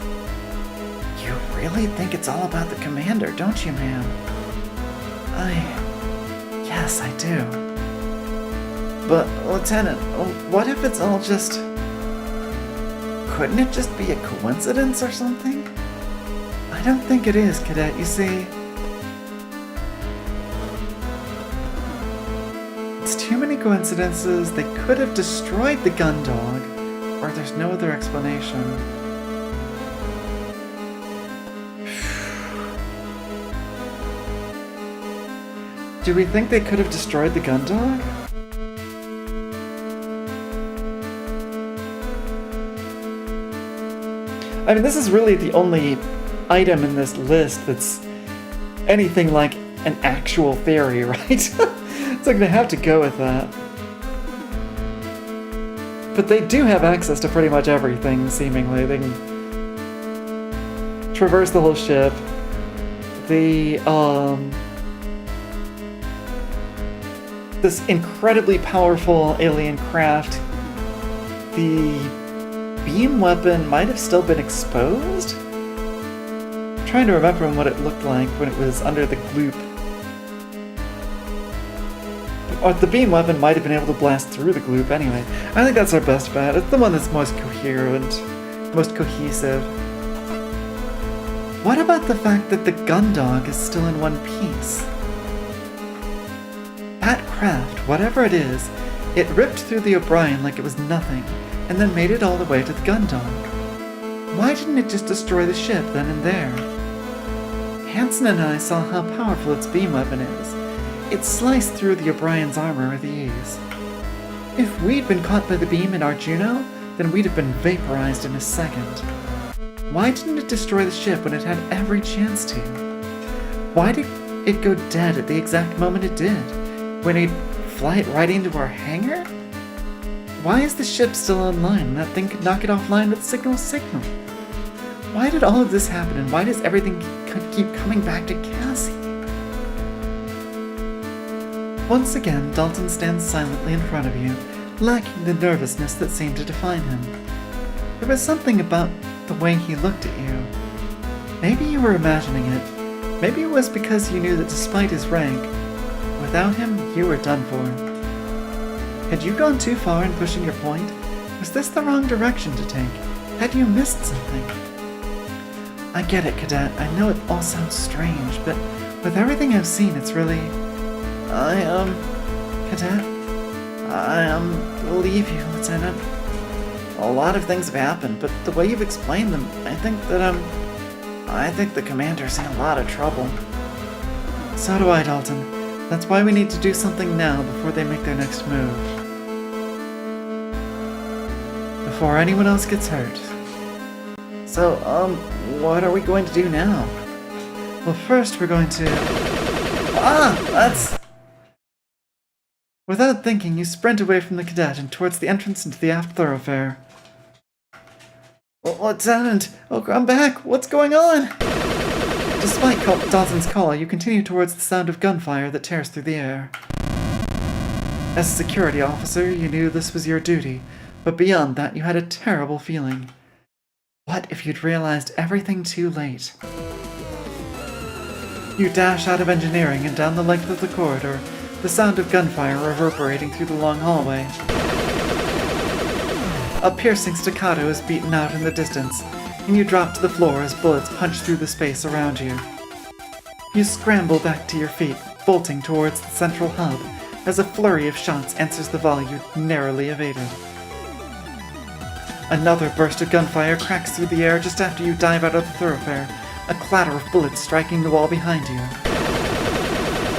You really think it's all about the commander, don't you, ma'am? Yes, I do. But, Lieutenant, what if it's all just... Couldn't it just be a coincidence or something? I don't think it is, Cadet, you see. It's too many coincidences. They could have destroyed the gun dog, or there's no other explanation. Do we think they could have destroyed the gun dog? I mean, this is really the only item in this list that's anything like an actual theory, right? So I'm gonna have to go with that. But they do have access to pretty much everything, seemingly. They can traverse the whole ship. This incredibly powerful alien craft, the beam weapon might have still been exposed? I'm trying to remember what it looked like when it was under the gloop. Or the beam weapon might have been able to blast through the gloop anyway. I think that's our best bet. It's the one that's most coherent, most cohesive. What about the fact that the gun dog is still in one piece? That craft, whatever it is, it ripped through the O'Brien like it was nothing, and then made it all the way to the gun dog. Why didn't it just destroy the ship then and there? Hansen and I saw how powerful its beam weapon is. It sliced through the O'Brien's armor with ease. If we'd been caught by the beam in our Juno, then we'd have been vaporized in a second. Why didn't it destroy the ship when it had every chance to? Why did it go dead at the exact moment it did? When he'd fly it right into our hangar? Why is the ship still online and that thing could knock it offline with signal? Why did all of this happen and why does everything keep coming back to Cassie? Once again, Dalton stands silently in front of you, lacking the nervousness that seemed to define him. There was something about the way he looked at you. Maybe you were imagining it. Maybe it was because you knew that despite his rank, without him, you were done for. Had you gone too far in pushing your point? Was this the wrong direction to take? Had you missed something? I get it, Cadet. I know it all sounds strange, but with everything I've seen, it's really... Cadet? I believe you, Lieutenant. A lot of things have happened, but the way you've explained them, I think the commander's in a lot of trouble. So do I, Dalton. That's why we need to do something now before they make their next move. Before anyone else gets hurt. So, what are we going to do now? Well, first we're going to... that's... Without thinking, you sprint away from the cadet and towards the entrance into the aft thoroughfare. Lieutenant! Oh, I'm back! What's going on? Despite Dalton's call, you continue towards the sound of gunfire that tears through the air. As a security officer, you knew this was your duty, but beyond that, you had a terrible feeling. What if you'd realized everything too late? You dash out of engineering and down the length of the corridor, the sound of gunfire reverberating through the long hallway. A piercing staccato is beaten out in the distance, and you drop to the floor as bullets punch through the space around you. You scramble back to your feet, bolting towards the central hub, as a flurry of shots answers the volley you narrowly evaded. Another burst of gunfire cracks through the air just after you dive out of the thoroughfare, a clatter of bullets striking the wall behind you.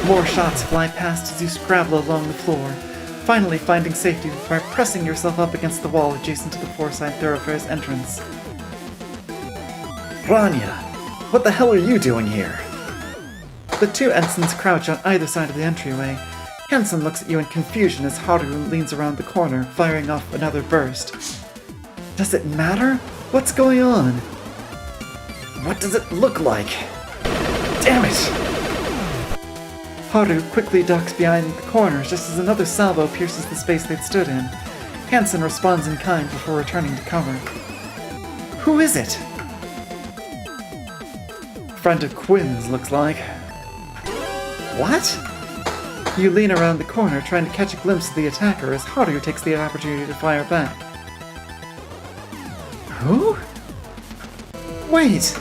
More shots fly past as you scrabble along the floor, finally finding safety by pressing yourself up against the wall adjacent to the four-side thoroughfare's entrance. Ranya, what the hell are you doing here? The two ensigns crouch on either side of the entryway. Hansen looks at you in confusion as Haru leans around the corner, firing off another burst. Does it matter? What's going on? What does it look like? Damn it! Haru quickly ducks behind the corners just as another salvo pierces the space they'd stood in. Hansen responds in kind before returning to cover. Who is it? Friend of Quinn's, looks like. What? You lean around the corner trying to catch a glimpse of the attacker as Haru takes the opportunity to fire back. Who? Wait!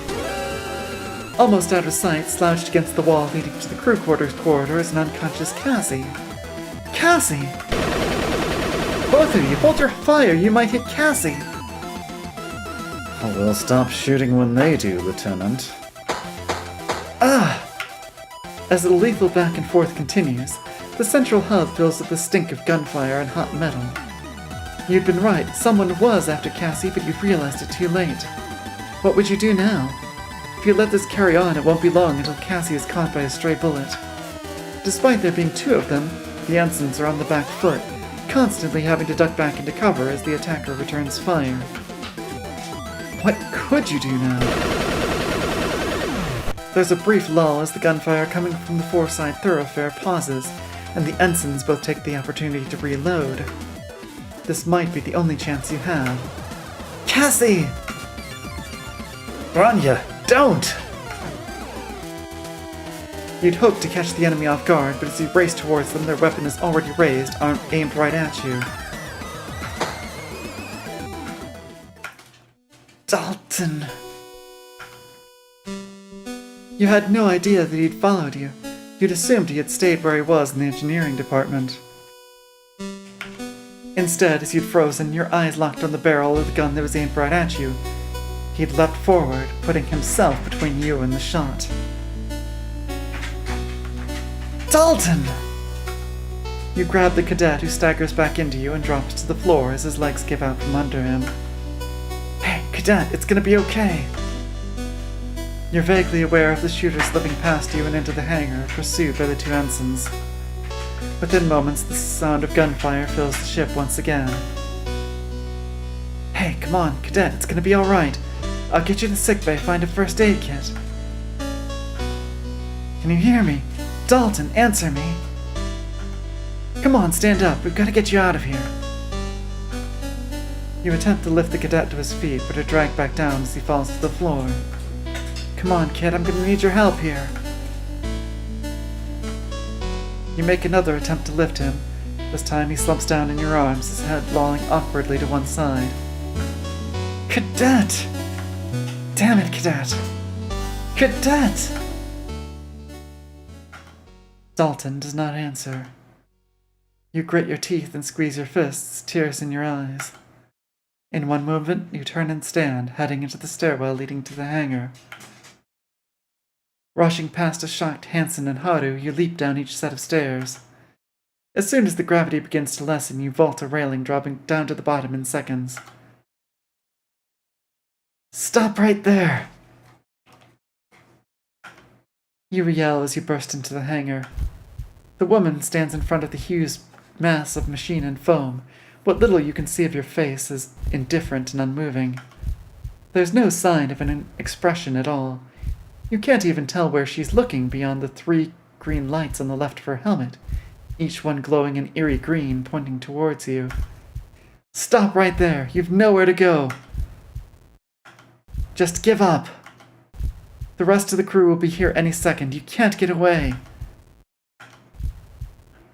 Almost out of sight, slouched against the wall leading to the crew quarters corridor is an unconscious Cassie. Cassie! Both of you, hold your fire, you might hit Cassie! Oh, we'll stop shooting when they do, Lieutenant. Ah! As the lethal back and forth continues, the central hub fills with the stink of gunfire and hot metal. You'd been right, someone was after Cassie, but you've realized it too late. What would you do now? If you let this carry on, it won't be long until Cassie is caught by a stray bullet. Despite there being two of them, the ensigns are on the back foot, constantly having to duck back into cover as the attacker returns fire. What could you do now? There's a brief lull as the gunfire coming from the four-side thoroughfare pauses, and the ensigns both take the opportunity to reload. This might be the only chance you have. Cassie! Ranya, don't! You'd hoped to catch the enemy off guard, but as you race towards them, their weapon is already raised, arm aimed right at you. Dalton! You had no idea that he'd followed you. You'd assumed he had stayed where he was in the engineering department. Instead, as you'd frozen, your eyes locked on the barrel of the gun that was aimed right at you. He'd leapt forward, putting himself between you and the shot. Dalton! You grab the cadet who staggers back into you and drops to the floor as his legs give out from under him. Hey, cadet, it's gonna be okay. You're vaguely aware of the shooter slipping past you and into the hangar, pursued by the two ensigns. Within moments, the sound of gunfire fills the ship once again. Hey, come on, cadet, it's gonna be alright. I'll get you to sickbay, find a first aid kit. Can you hear me? Dalton, answer me. Come on, stand up. We've got to get you out of here. You attempt to lift the cadet to his feet, but are dragged back down as he falls to the floor. Come on, kid, I'm gonna need your help here. You make another attempt to lift him. This time he slumps down in your arms, his head lolling awkwardly to one side. Cadet! Damn it, cadet! Cadet! Dalton does not answer. You grit your teeth and squeeze your fists, tears in your eyes. In one movement, you turn and stand, heading into the stairwell leading to the hangar. Rushing past a shocked Hansen and Haru, you leap down each set of stairs. As soon as the gravity begins to lessen, you vault a railing, dropping down to the bottom in seconds. Stop right there! You yell as you burst into the hangar. The woman stands in front of the huge mass of machine and foam. What little you can see of your face is indifferent and unmoving. There's no sign of an expression at all. You can't even tell where she's looking beyond the 3 green lights on the left of her helmet, each one glowing an eerie green pointing towards you. Stop right there! You've nowhere to go! Just give up! The rest of the crew will be here any second. You can't get away!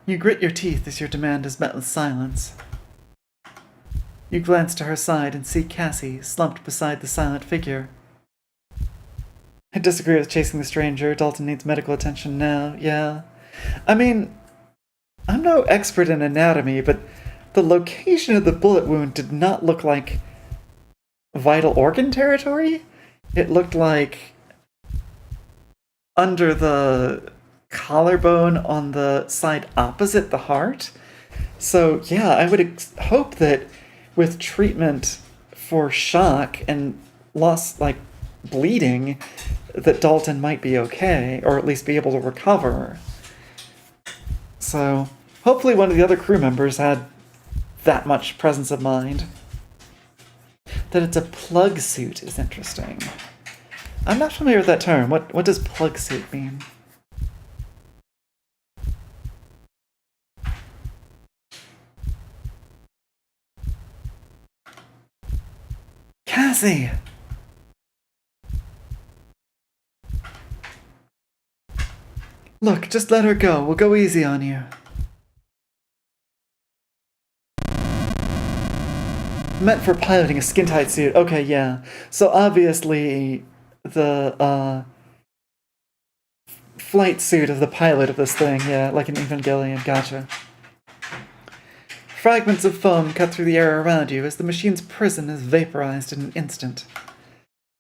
You grit your teeth as your demand is met with silence. You glance to her side and see Cassie slumped beside the silent figure. I disagree with chasing the stranger. Dalton needs medical attention now, yeah. I mean, I'm no expert in anatomy, but the location of the bullet wound did not look like vital organ territory. It looked like under the collarbone on the side opposite the heart. So, yeah, I would hope that with treatment for shock and loss, like bleeding, that Dalton might be okay, or at least be able to recover. So, hopefully one of the other crew members had that much presence of mind. That it's a plug suit is interesting. I'm not familiar with that term. What does plug suit mean? Cassie! Look, just let her go. We'll go easy on you. Meant for piloting a skin-tight suit. Okay, yeah. So obviously, the, flight suit of the pilot of this thing, yeah, like an Evangelion, gotcha. Fragments of foam cut through the air around you as the machine's prison is vaporized in an instant.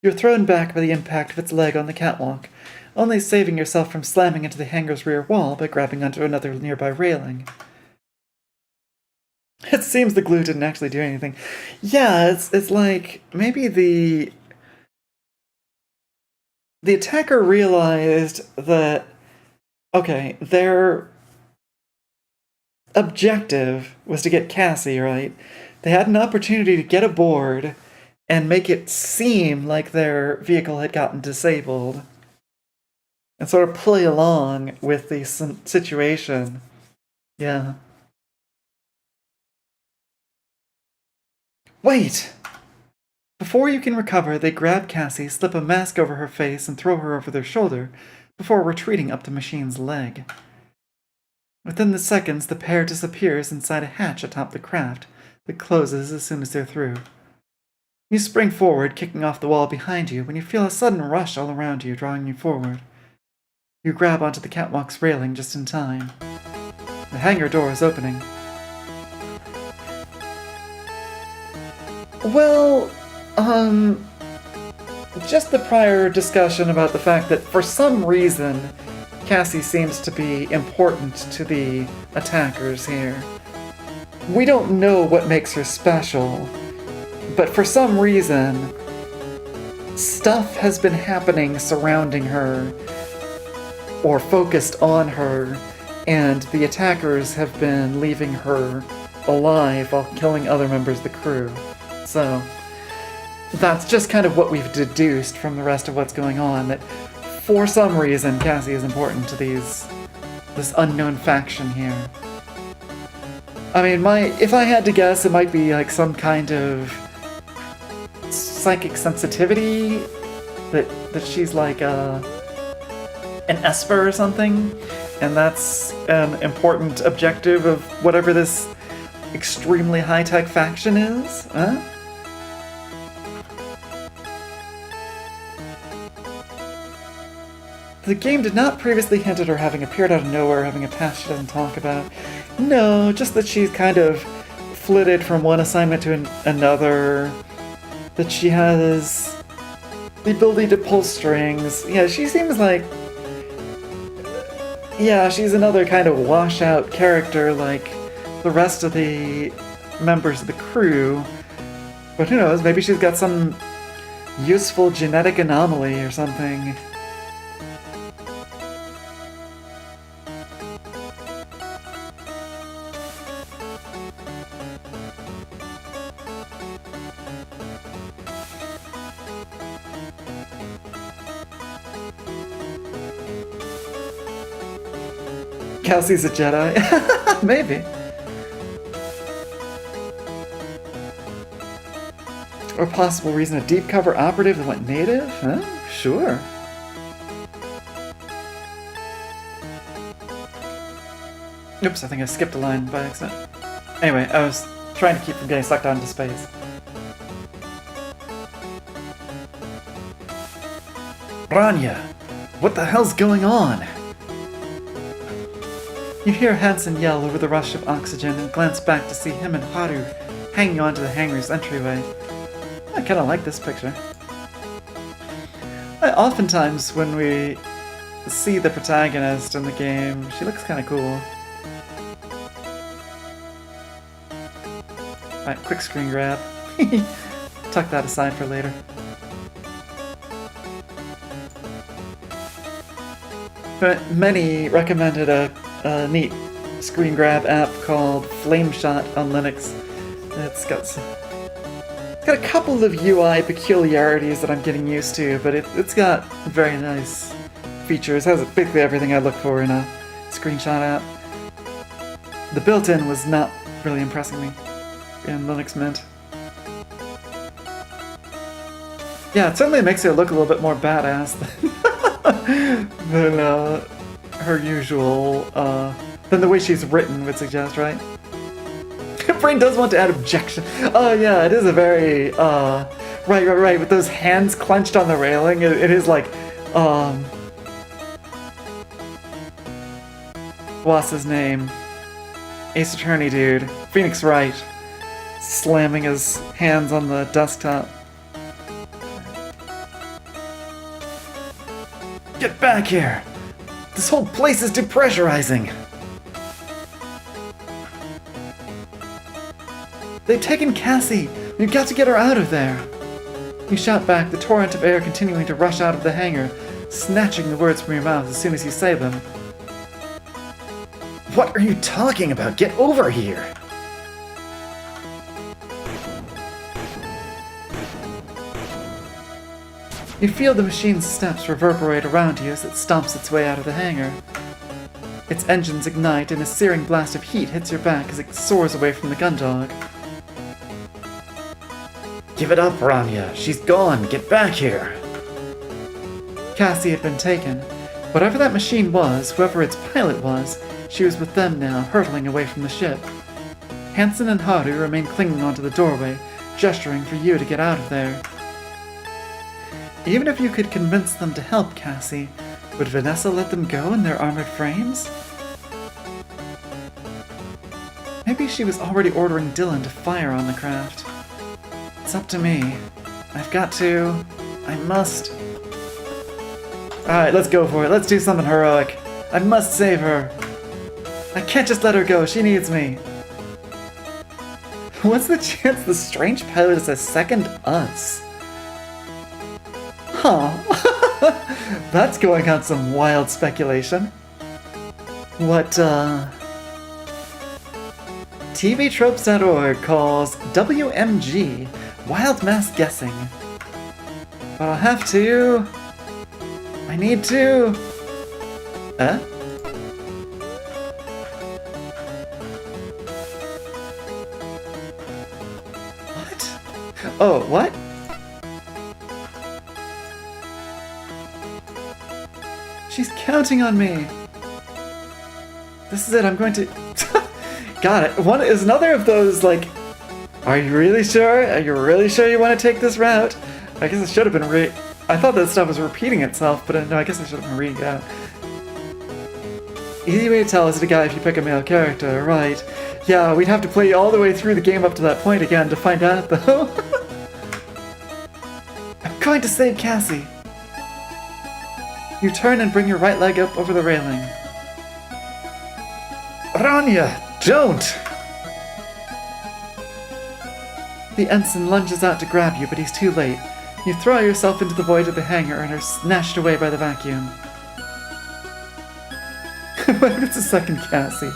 You're thrown back by the impact of its leg on the catwalk, only saving yourself from slamming into the hangar's rear wall by grabbing onto another nearby railing. It seems the glue didn't actually do anything. Yeah, it's like maybe the attacker realized that, okay, their objective was to get Cassie, right? They had an opportunity to get aboard and make it seem like their vehicle had gotten disabled and sort of play along with the situation. Yeah. Wait! Before you can recover, they grab Cassie, slip a mask over her face, and throw her over their shoulder, before retreating up the machine's leg. Within the seconds, the pair disappears inside a hatch atop the craft that closes as soon as they're through. You spring forward, kicking off the wall behind you, when you feel a sudden rush all around you, drawing you forward. You grab onto the catwalk's railing just in time. The hangar door is opening. Well, just the prior discussion about the fact that for some reason Cassie seems to be important to the attackers here. We don't know what makes her special, but for some reason stuff has been happening surrounding her or focused on her, and the attackers have been leaving her alive while killing other members of the crew. So that's just kind of what we've deduced from the rest of what's going on, that for some reason Cassie is important to this unknown faction here. I mean, if I had to guess, it might be like some kind of psychic sensitivity, that she's like an Esper or something, and that's an important objective of whatever this extremely high-tech faction is, huh? The game did not previously hint at her having appeared out of nowhere, having a past she doesn't talk about. No, just that she's kind of flitted from one assignment to another, that she has the ability to pull strings. Yeah, she seems like... yeah, she's another kind of washout character like the rest of the members of the crew. But who knows, maybe she's got some useful genetic anomaly or something. Kelsey's a Jedi. Maybe. Or possible reason a deep cover operative that went native? Huh? Sure. Oops, I think I skipped a line by accident. Anyway, I was trying to keep from getting sucked out into space. Ranya, what the hell's going on? You hear Hansen yell over the rush of oxygen and glance back to see him and Haru hanging onto the hangar's entryway. I kind of like this picture. Oftentimes when we see the protagonist in the game, she looks kind of cool. Alright, quick screen grab. Tuck that aside for later. But many recommended a neat screen grab app called Flameshot on Linux. It's got a couple of UI peculiarities that I'm getting used to, but it's got very nice features. It has basically everything I look for in a screenshot app. The built-in was not really impressing me in Linux Mint. Yeah, it certainly makes her look a little bit more badass than her usual, than the way she's written would suggest, right? Brain does want to add objection. Oh yeah, it is a very, right, with those hands clenched on the railing, it is like, what's his name? Ace Attorney dude, Phoenix Wright, slamming his hands on the desktop. Get back here! This whole place is depressurizing! They've taken Cassie! We've got to get her out of there! You shout back, the torrent of air continuing to rush out of the hangar, snatching the words from your mouth as soon as you say them. What are you talking about? Get over here! You feel the machine's steps reverberate around you as it stomps its way out of the hangar. Its engines ignite and a searing blast of heat hits your back as it soars away from the gun dog. Give it up, Ranya. She's gone. Get back here. Cassie had been taken. Whatever that machine was, whoever its pilot was, she was with them now, hurtling away from the ship. Hansen and Haru remained clinging onto the doorway, gesturing for you to get out of there. Even if you could convince them to help Cassie, would Vanessa let them go in their armored frames? Maybe she was already ordering Dylan to fire on the craft. It's up to me. I've got to. I must. Alright, let's go for it. Let's do something heroic. I must save her. I can't just let her go. She needs me. What's the chance the strange pilot is a second us? Huh. That's going on some wild speculation. What, TVtropes.org calls WMG Wild Mass Guessing. But I'll have to... I need to... What? Oh, what? She's counting on me. This is it, I'm going to... Got it. One is another of those, like, are you really sure? Are you really sure you want to take this route? I guess it should have been I thought that stuff was repeating itself, but no, I guess I should have been reading it out. Easy way to tell is a guy if you pick a male character, right? Yeah, we'd have to play all the way through the game up to that point again to find out, though. I'm going to save Cassie. You turn and bring your right leg up over the railing. Ranya, don't! The ensign lunges out to grab you, but he's too late. You throw yourself into the void of the hangar and are snatched away by the vacuum. What if it's a second Cassie?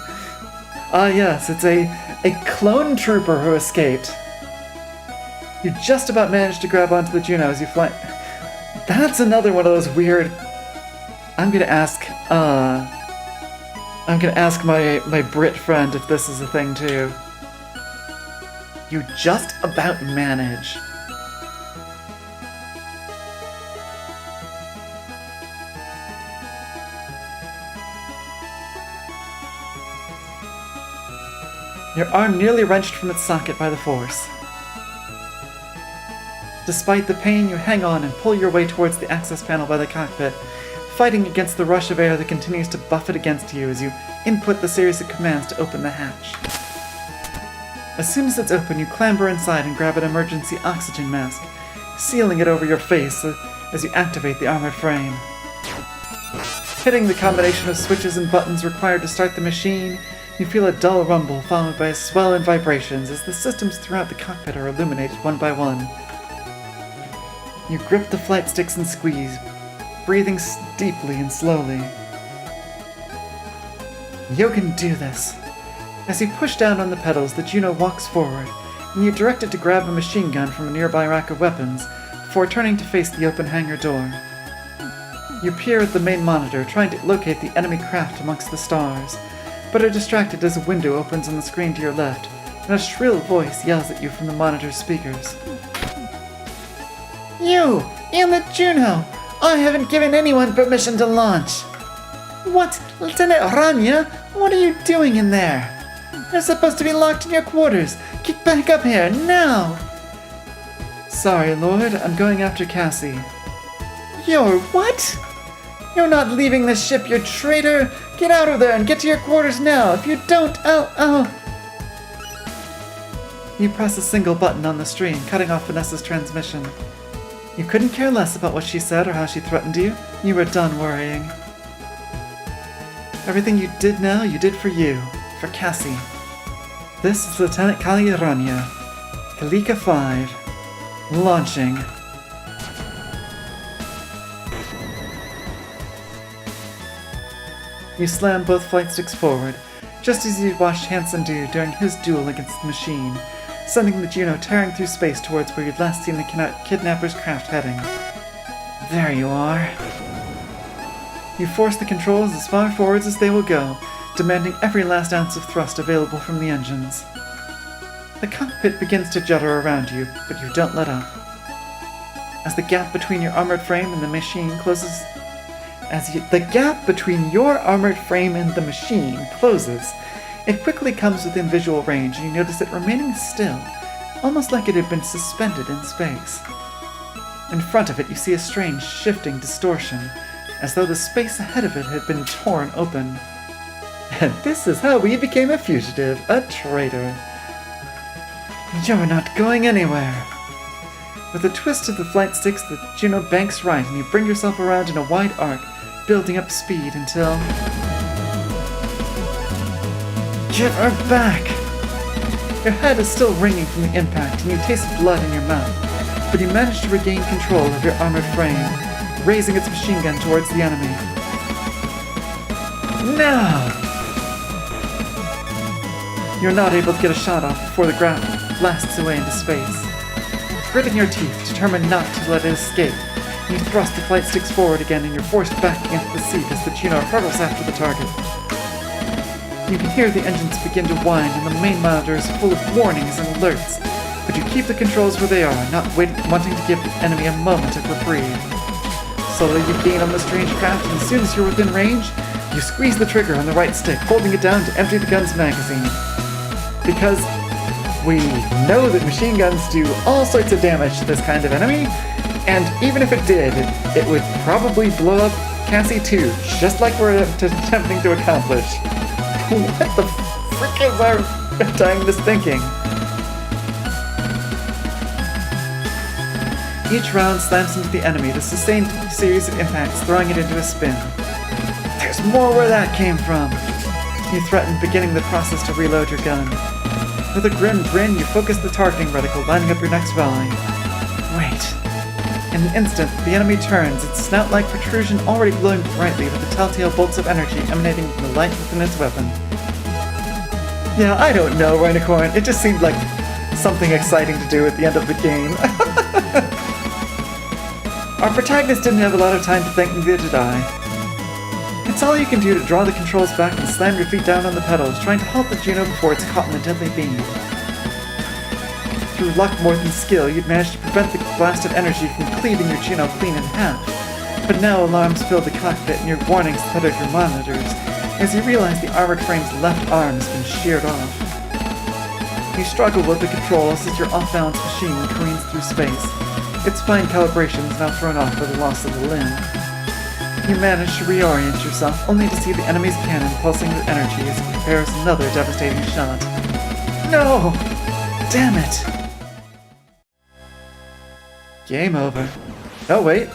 Ah yes, it's a clone trooper who escaped. You just about managed to grab onto the Juno as you fly... That's another one of those weird... I'm gonna ask my Brit friend if this is a thing too. You just about manage. Your arm nearly wrenched from its socket by the force. Despite the pain, you hang on and pull your way towards the access panel by the cockpit, fighting against the rush of air that continues to buffet against you as you input the series of commands to open the hatch. As soon as it's open, you clamber inside and grab an emergency oxygen mask, sealing it over your face as you activate the armored frame. Hitting the combination of switches and buttons required to start the machine, you feel a dull rumble followed by a swell in vibrations as the systems throughout the cockpit are illuminated one by one. You grip the flight sticks and squeeze, breathing deeply and slowly. You can do this. As you push down on the pedals, the Juno walks forward, and you direct it to grab a machine gun from a nearby rack of weapons before turning to face the open hangar door. You peer at the main monitor, trying to locate the enemy craft amongst the stars, but are distracted as a window opens on the screen to your left, and a shrill voice yells at you from the monitor's speakers. You! In the Juno! I haven't given anyone permission to launch! What? Lieutenant Ranya? What are you doing in there? You're supposed to be locked in your quarters! Get back up here, now! Sorry, Lord, I'm going after Cassie. You're what? You're not leaving this ship, you traitor! Get out of there and get to your quarters now! If you don't, I'll... You press a single button on the screen, cutting off Vanessa's transmission. You couldn't care less about what she said or how she threatened you. You were done worrying. Everything you did now, you did for you. For Cassie. This is Lieutenant Kali Ranya. Kalika 5. Launching. You slam both flight sticks forward, just as you'd watched Hansen do during his duel against the machine, sending the Juno tearing through space towards where you'd last seen the kidnapper's craft heading. There you are. You force the controls as far forwards as they will go, demanding every last ounce of thrust available from the engines. The cockpit begins to judder around you, but you don't let up. As the gap between your armored frame and the machine closes, it quickly comes within visual range, and you notice it remaining still, almost like it had been suspended in space. In front of it, you see a strange, shifting distortion, as though the space ahead of it had been torn open. And this is how we became a fugitive, a traitor. You're not going anywhere. With a twist of the flight sticks, the Juno banks right, and you bring yourself around in a wide arc, building up speed until... Get her back! Your head is still ringing from the impact, and you taste blood in your mouth, but you manage to regain control of your armored frame, raising its machine gun towards the enemy. Now! You're not able to get a shot off before the ground blasts away into space. Gritting your teeth, determined not to let it escape, you thrust the flight sticks forward again, and you're forced back against the seat as the Juno hurtles after the target. You can hear the engines begin to whine, and the main monitor is full of warnings and alerts, but you keep the controls where they are, not wanting to give the enemy a moment of reprieve. Slowly you gain on the strange craft, and as soon as you're within range, you squeeze the trigger on the right stick, holding it down to empty the gun's magazine. Because we know that machine guns do all sorts of damage to this kind of enemy, and even if it did, it would probably blow up Cassie too, just like we're attempting to accomplish. What the frick is our antagonist thinking? Each round slams into the enemy, the sustained series of impacts throwing it into a spin. There's more where that came from! You threaten, beginning the process to reload your gun. With a grim grin, you focus the targeting reticle, lining up your next volley. Wait. In an instant, the enemy turns, its snout-like protrusion already glowing brightly with the telltale bolts of energy emanating from the light within its weapon. Yeah, I don't know, Rhinocorn. It just seemed like something exciting to do at the end of the game. Our protagonist didn't have a lot of time to think, neither did I. It's all you can do to draw the controls back and slam your feet down on the pedals, trying to halt the Juno before it's caught in the deadly beam. Through luck more than skill, you'd managed to prevent the blasted energy from cleaving your Juno clean in half. But now alarms filled the cockpit and your warnings thundered your monitors, as you realize the armored frame's left arm has been sheared off. You struggle with the controls as your off-balance machine careens through space, its fine calibration is now thrown off by the loss of the limb. You manage to reorient yourself, only to see the enemy's cannon pulsing with energy as it prepares another devastating shot. No! Damn it! Game over. Oh, wait.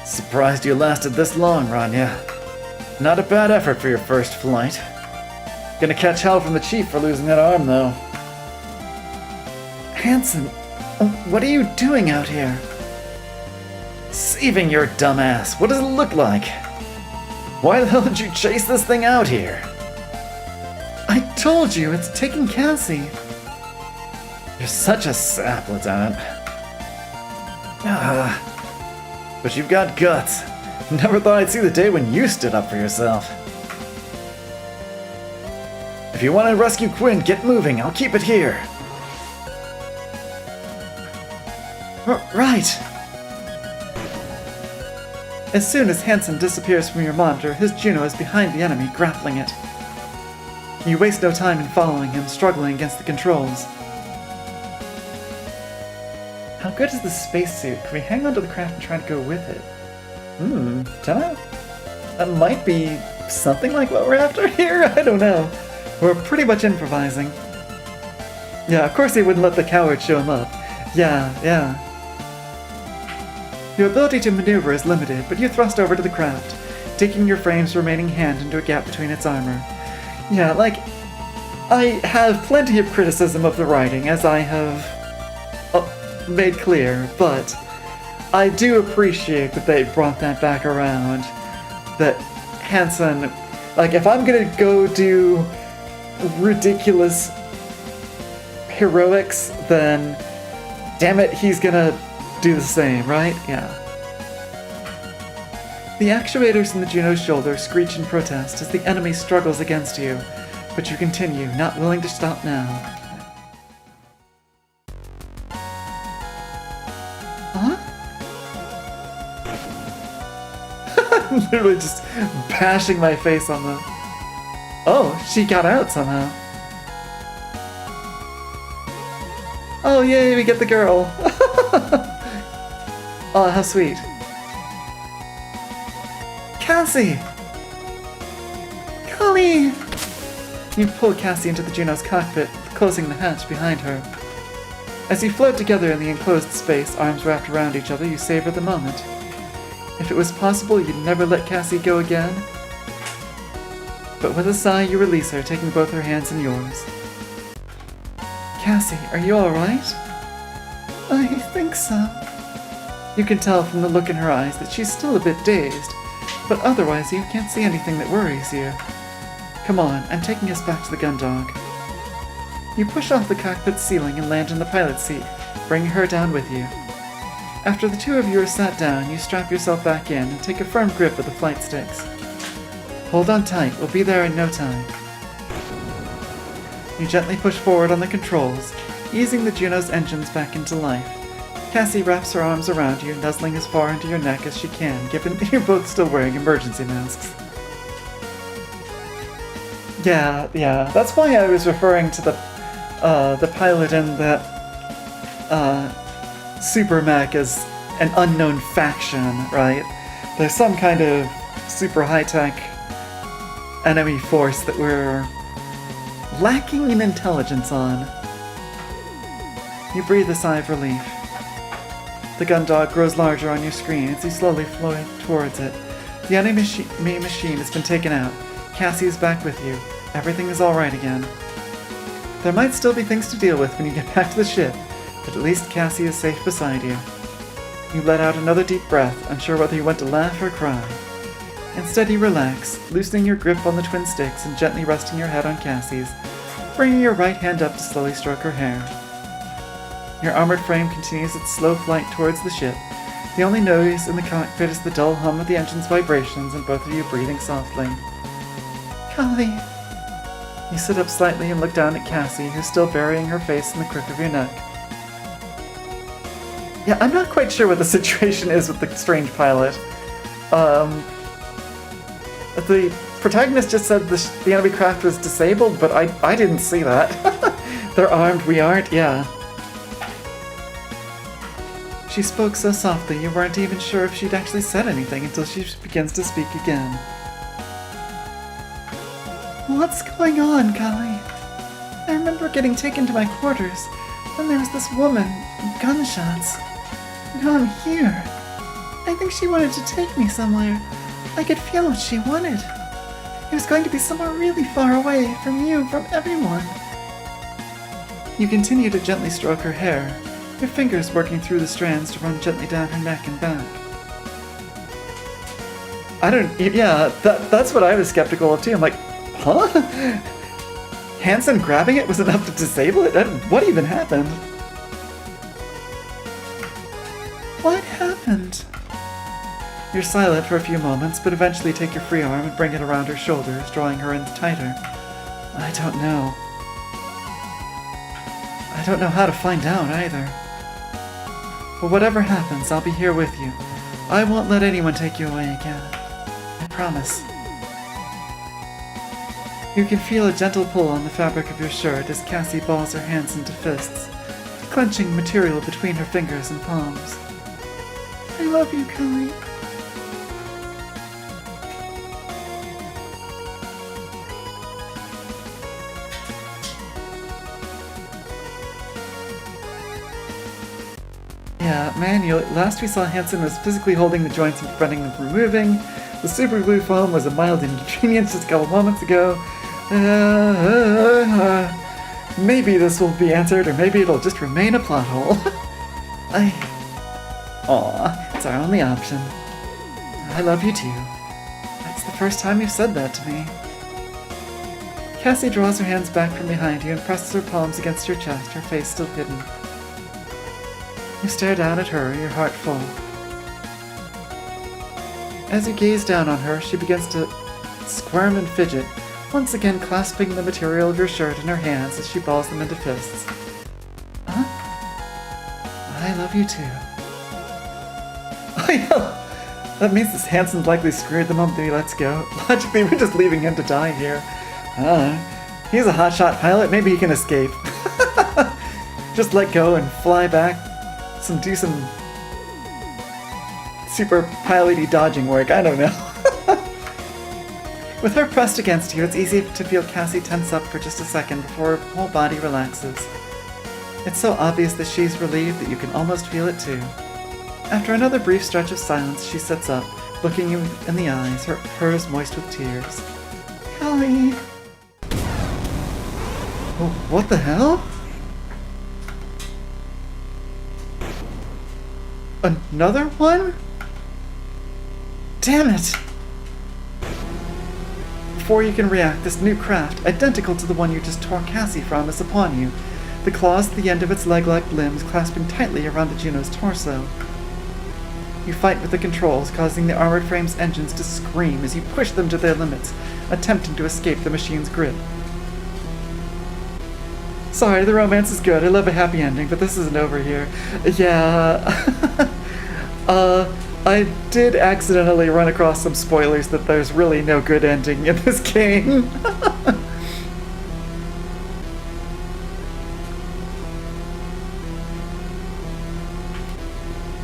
Surprised you lasted this long, Ranya. Not a bad effort for your first flight. Gonna catch hell from the chief for losing that arm, though. Hanson, what are you doing out here? Saving your dumb ass. What does it look like? Why the hell did you chase this thing out here? I told you, it's taking Cassie. You're such a sap, Lieutenant. But you've got guts. Never thought I'd see the day when you stood up for yourself. If you want to rescue Quinn, get moving. I'll keep it here. Right. As soon as Hanson disappears from your monitor, his Juno is behind the enemy, grappling it. You waste no time in following him, struggling against the controls. How good is this spacesuit? Can we hang on to the craft and try to go with it? Dunno. That might be something like what we're after here? I don't know. We're pretty much improvising. Yeah, of course he wouldn't let the coward show him up. Yeah. Your ability to maneuver is limited, but you thrust over to the craft, taking your frame's remaining hand into a gap between its armor. Yeah, like, I have plenty of criticism of the writing, as I have made clear, but I do appreciate that they brought that back around. That Hanson, like, if I'm gonna go do ridiculous heroics, then damn it, he's gonna do the same, right? Yeah. The actuators in the Juno's shoulder screech in protest as the enemy struggles against you, but you continue, not willing to stop now. Huh? I'm literally just bashing my face on the... Oh, she got out somehow. Oh, yay, we get the girl. Oh, how sweet. Cassie! Golly! You pull Cassie into the Juno's cockpit, closing the hatch behind her. As you float together in the enclosed space, arms wrapped around each other, you savor the moment. If it was possible, you'd never let Cassie go again. But with a sigh, you release her, taking both her hands in yours. Cassie, are you alright? I think so. You can tell from the look in her eyes that she's still a bit dazed, but otherwise you can't see anything that worries you. Come on, I'm taking us back to the gun dog. You push off the cockpit ceiling and land in the pilot's seat, bringing her down with you. After the two of you are sat down, you strap yourself back in and take a firm grip of the flight sticks. Hold on tight, we'll be there in no time. You gently push forward on the controls, easing the Juno's engines back into life. Cassie wraps her arms around you, nuzzling as far into your neck as she can, given that you're both still wearing emergency masks. Yeah, that's why I was referring to the pilot in that, super mech as an unknown faction, right? There's some kind of super high-tech enemy force that we're lacking in intelligence on. You breathe a sigh of relief. The gun dog grows larger on your screen as you slowly float towards it. The enemy machine has been taken out. Cassie is back with you. Everything is alright again. There might still be things to deal with when you get back to the ship, but at least Cassie is safe beside you. You let out another deep breath, unsure whether you want to laugh or cry. Instead you relax, loosening your grip on the twin sticks and gently resting your head on Cassie's, bringing your right hand up to slowly stroke her hair. Your armored frame continues its slow flight towards the ship. The only noise in the cockpit is the dull hum of the engine's vibrations and both of you breathing softly. Golly. You sit up slightly and look down at Cassie, who's still burying her face in the crook of your neck. Yeah, I'm not quite sure what the situation is with the strange pilot. The protagonist just said the enemy craft was disabled, but I didn't see that. They're armed, we aren't, yeah. She spoke so softly you weren't even sure if she'd actually said anything until she begins to speak again. What's going on, Kali? I remember getting taken to my quarters, and there was this woman, gunshots. Now I'm here. I think she wanted to take me somewhere. I could feel what she wanted. It was going to be somewhere really far away from you, from everyone. You continue to gently stroke her hair, your fingers working through the strands to run gently down her neck and back. That's what I was skeptical of too. I'm like, huh? Hanson grabbing it was enough to disable it? What even happened? What happened? You're silent for a few moments, but eventually take your free arm and bring it around her shoulders, drawing her in tighter. I don't know. I don't know how to find out either. But whatever happens, I'll be here with you. I won't let anyone take you away again. I promise. You can feel a gentle pull on the fabric of your shirt as Cassie balls her hands into fists, clenching material between her fingers and palms. I love you, Kali. Yeah, manual. Last we saw Hanson was physically holding the joints and preventing them from moving. The super glue foam was a mild inconvenience just a couple moments ago. Maybe this will be answered, or maybe it'll just remain a plot hole. Aw, it's our only option. I love you too. That's the first time you've said that to me. Cassie draws her hands back from behind you and presses her palms against your chest, her face still hidden. You stare down at her, your heart full. As you gaze down on her, she begins to squirm and fidget, once again clasping the material of your shirt in her hands as she balls them into fists. Huh? I love you too. Oh yeah! That means this Hanson's likely screwed the moment that he lets go. Logically, we're just leaving him to die here. He's a hotshot pilot, maybe he can escape. Just let go and fly back. Do some super piloty dodging work, I don't know. With her pressed against you, it's easy to feel Cassie tense up for just a second before her whole body relaxes. It's so obvious that she's relieved that you can almost feel it too. After another brief stretch of silence, she sits up, looking you in the eyes, hers moist with tears. Kali! Oh, what the hell? Another one? Damn it! Before you can react, this new craft, identical to the one you just tore Cassie from, is upon you, the claws at the end of its leg-like limbs clasping tightly around the Juno's torso. You fight with the controls, causing the armored frame's engines to scream as you push them to their limits, attempting to escape the machine's grip. Sorry, the romance is good. I love a happy ending, but this isn't over here. Yeah. I did accidentally run across some spoilers that there's really no good ending in this game.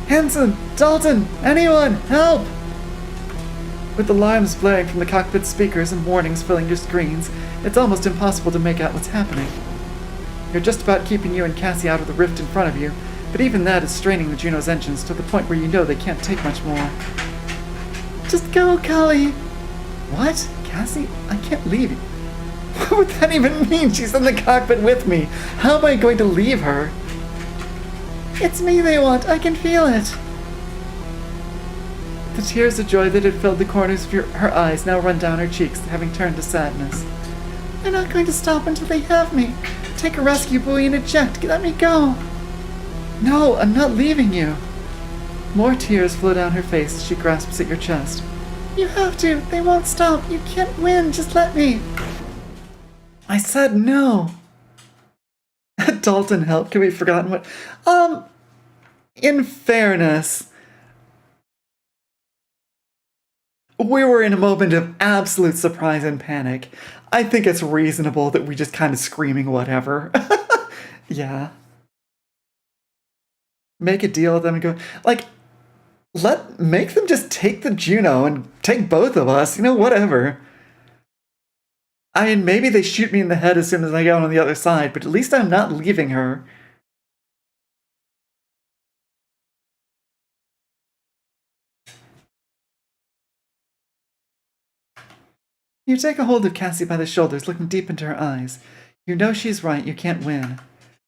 Hanson! Dalton! Anyone! Help! With alarms blaring from the cockpit speakers and warnings filling your screens, it's almost impossible to make out what's happening. You're just about keeping you and Cassie out of the rift in front of you, but even that is straining the Juno's engines to the point where you know they can't take much more. Just go, Kali! What? Cassie? I can't leave you. What would that even mean? She's in the cockpit with me. How am I going to leave her? It's me they want. I can feel it. The tears of joy that had filled the corners of her eyes now run down her cheeks, having turned to sadness. They're not going to stop until they have me. Take a rescue buoy and eject. Let me go. No, I'm not leaving you. More tears flow down her face as she grasps at your chest. You have to. They won't stop. You can't win. Just let me. I said no. Dalton, help. Can we have forgotten what... In fairness, we were in a moment of absolute surprise and panic. I think it's reasonable that we just kind of screaming whatever. Yeah. make a deal with them and go, like, make them just take the Juno and take both of us, whatever. I mean, maybe they shoot me in the head as soon as I get on the other side, but at least I'm not leaving her. You take a hold of Cassie by the shoulders, looking deep into her eyes. You know she's right, you can't win.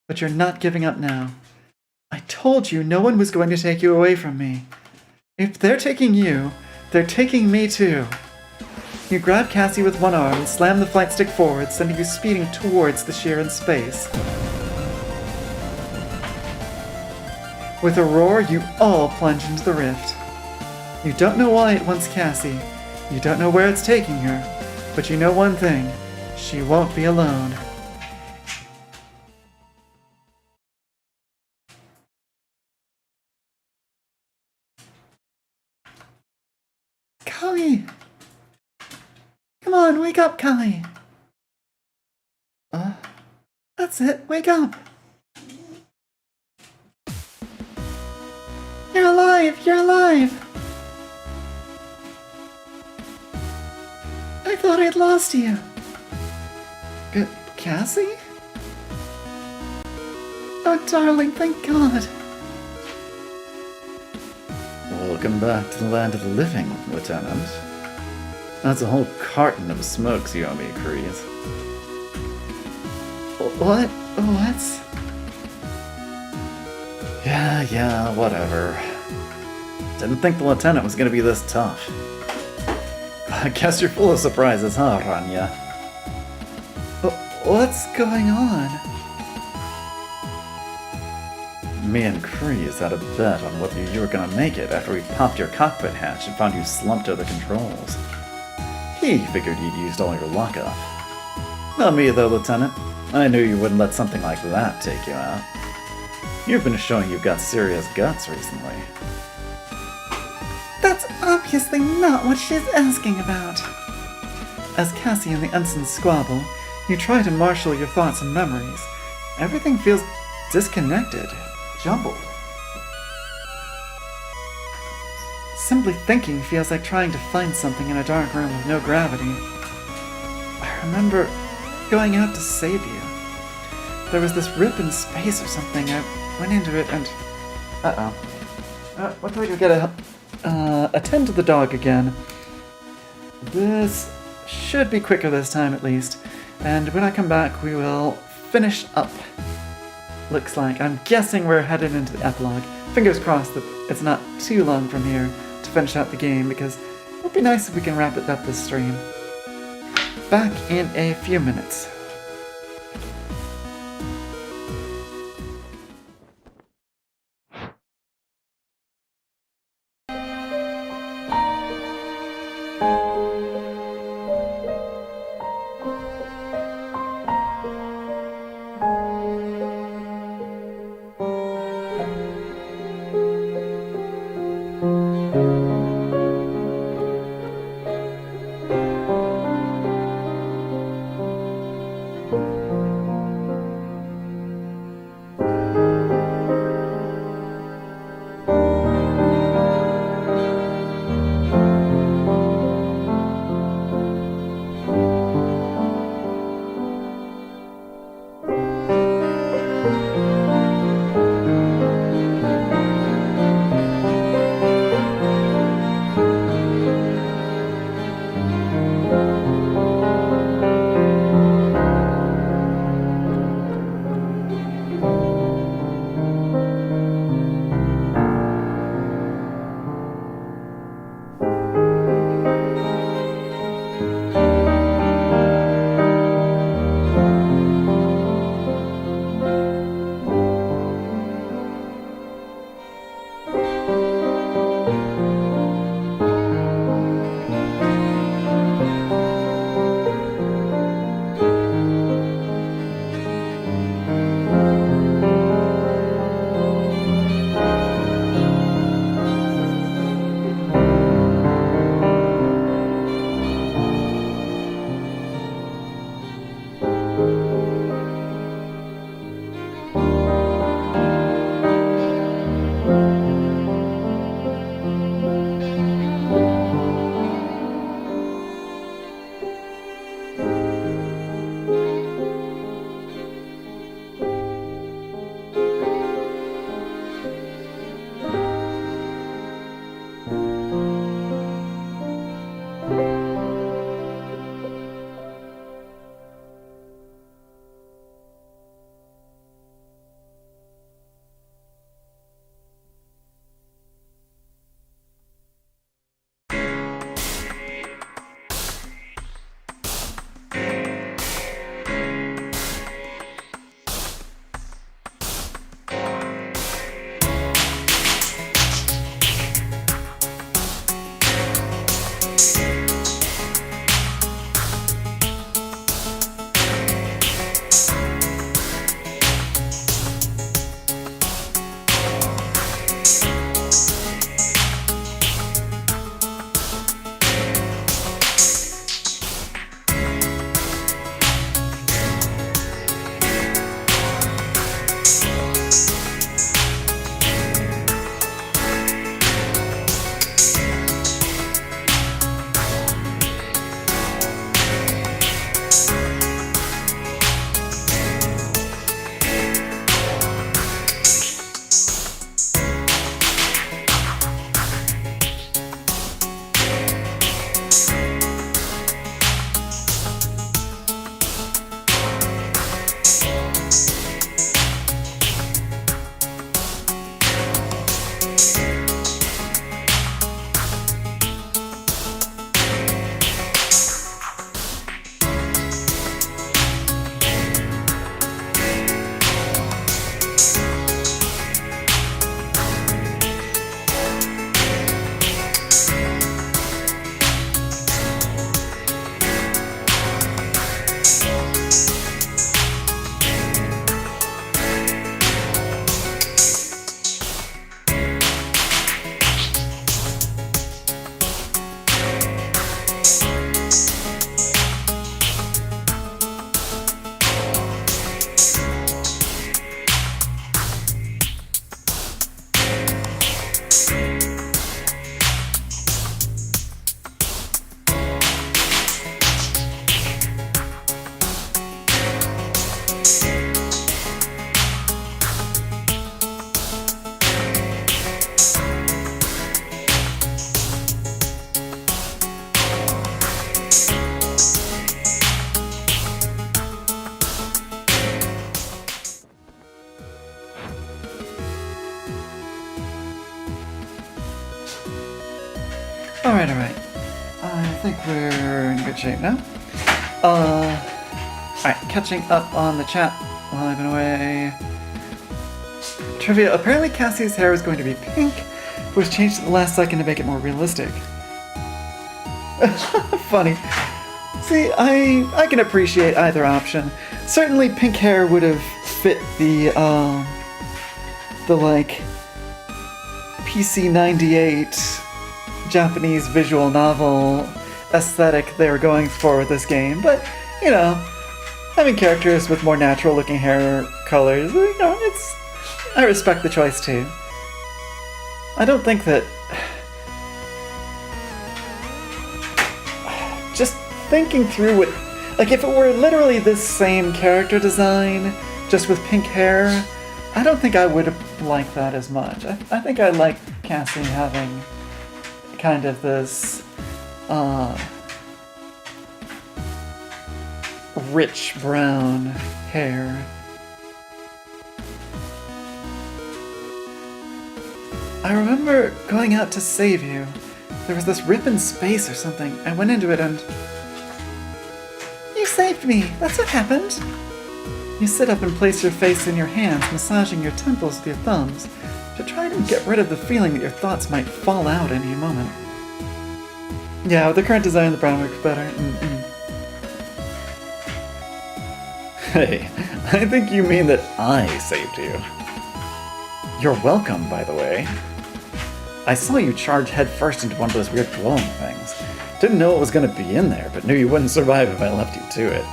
But you're not giving up now. I told you no one was going to take you away from me. If they're taking you, they're taking me too. You grab Cassie with one arm and slam the flight stick forward, sending you speeding towards the sheer in space. With a roar, you all plunge into the rift. You don't know why it wants Cassie. You don't know where it's taking her. But you know one thing. She won't be alone. Kali! Come on, wake up, Kali! That's it, wake up! You're alive! You're alive! I thought I'd lost you. Cassie? Oh, darling, thank God. Welcome back to the land of the living, Lieutenant. That's a whole carton of smokes you owe me, Kreese. What? What? Yeah, whatever. Didn't think the Lieutenant was gonna be this tough. I guess you're full of surprises, huh, Ranya? What's going on? Me and Kreese had a bet on whether you were gonna make it after we popped your cockpit hatch and found you slumped to the controls. He figured you'd used all your luck up. Not me though, Lieutenant. I knew you wouldn't let something like that take you out. You've been showing you've got serious guts recently. That's obviously not what she's asking about. As Cassie and the ensign squabble, you try to marshal your thoughts and memories. Everything feels disconnected, jumbled. Simply thinking feels like trying to find something in a dark room with no gravity. I remember going out to save you. There was this rip in space or something. I went into it and... what do I go get attend to the dog again. This should be quicker this time at least. And when I come back, we will finish up. Looks like. I'm guessing we're headed into the epilogue. Fingers crossed that it's not too long from here to finish out the game, because it would be nice if we can wrap it up this stream. Back in a few minutes. Alright. I think we're in good shape now. Alright, catching up on the chat while I've been away. Trivia, apparently Cassie's hair is going to be pink, but was changed at the last second to make it more realistic. Funny. See, I can appreciate either option. Certainly pink hair would have fit the like, PC 98 Japanese visual novel aesthetic they were going for with this game, but, you know, having characters with more natural looking hair colors, you know, I respect the choice too. I don't think that... Just thinking through what... Like, if it were literally this same character design, just with pink hair, I don't think I would have liked that as much. I think I like Cassie having kind of this rich brown hair. I remember going out to save you. There was this rip in space or something. I went into it and... You saved me! That's what happened! You sit up and place your face in your hands, massaging your temples with your thumbs, to try to get rid of the feeling that your thoughts might fall out any moment. Yeah, with the current design, the brown works better. Hey, I think you mean that I saved you. You're welcome, by the way. I saw you charge headfirst into one of those weird glowing things. Didn't know what was going to be in there, but knew you wouldn't survive if I left you to it.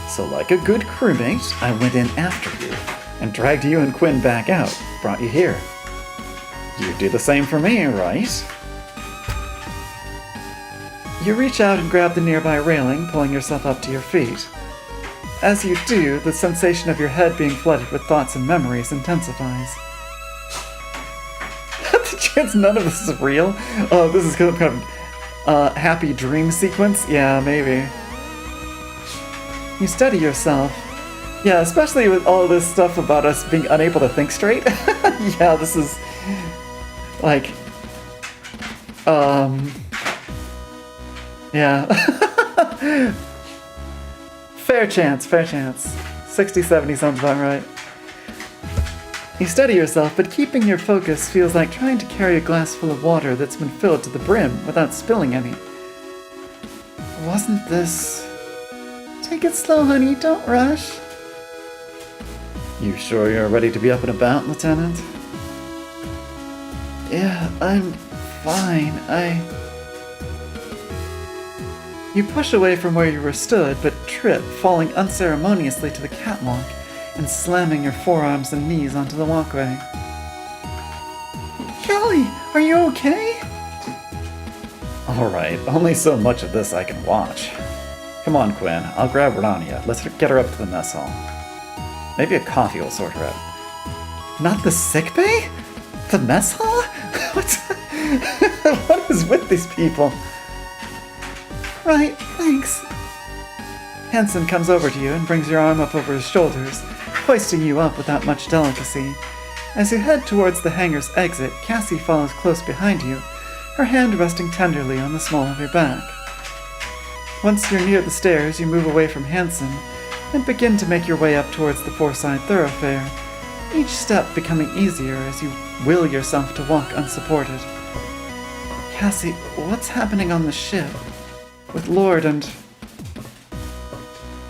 So like a good crewmate, I went in after you, and dragged you and Quinn back out, brought you here. You'd do the same for me, right? You reach out and grab the nearby railing, pulling yourself up to your feet. As you do, the sensation of your head being flooded with thoughts and memories intensifies. The chance none of this is real? Oh, this is kind of happy dream sequence? Yeah, maybe. You steady yourself. Yeah, especially with all this stuff about us being unable to think straight. Yeah, this is... like... yeah. Fair chance. 60-70 sounds about right. You steady yourself, but keeping your focus feels like trying to carry a glass full of water that's been filled to the brim without spilling any. Wasn't this... Take it slow, honey, don't rush. You sure you're ready to be up and about, Lieutenant? Yeah, I'm fine. You push away from where you were stood, but trip, falling unceremoniously to the catwalk and slamming your forearms and knees onto the walkway. Callie, are you okay? Alright, only so much of this I can watch. Come on, Quinn, I'll grab Ranya. Let's get her up to the mess hall. Maybe a coffee will sort her out. Not the sick bay? The mess hall? What is with these people? Right, thanks. Hansen comes over to you and brings your arm up over his shoulders, hoisting you up without much delicacy. As you head towards the hangar's exit, Cassie follows close behind you, her hand resting tenderly on the small of your back. Once you're near the stairs, you move away from Hansen and begin to make your way up towards the four-side thoroughfare, each step becoming easier as you will yourself to walk unsupported. Cassie, what's happening on the ship? With Lord and...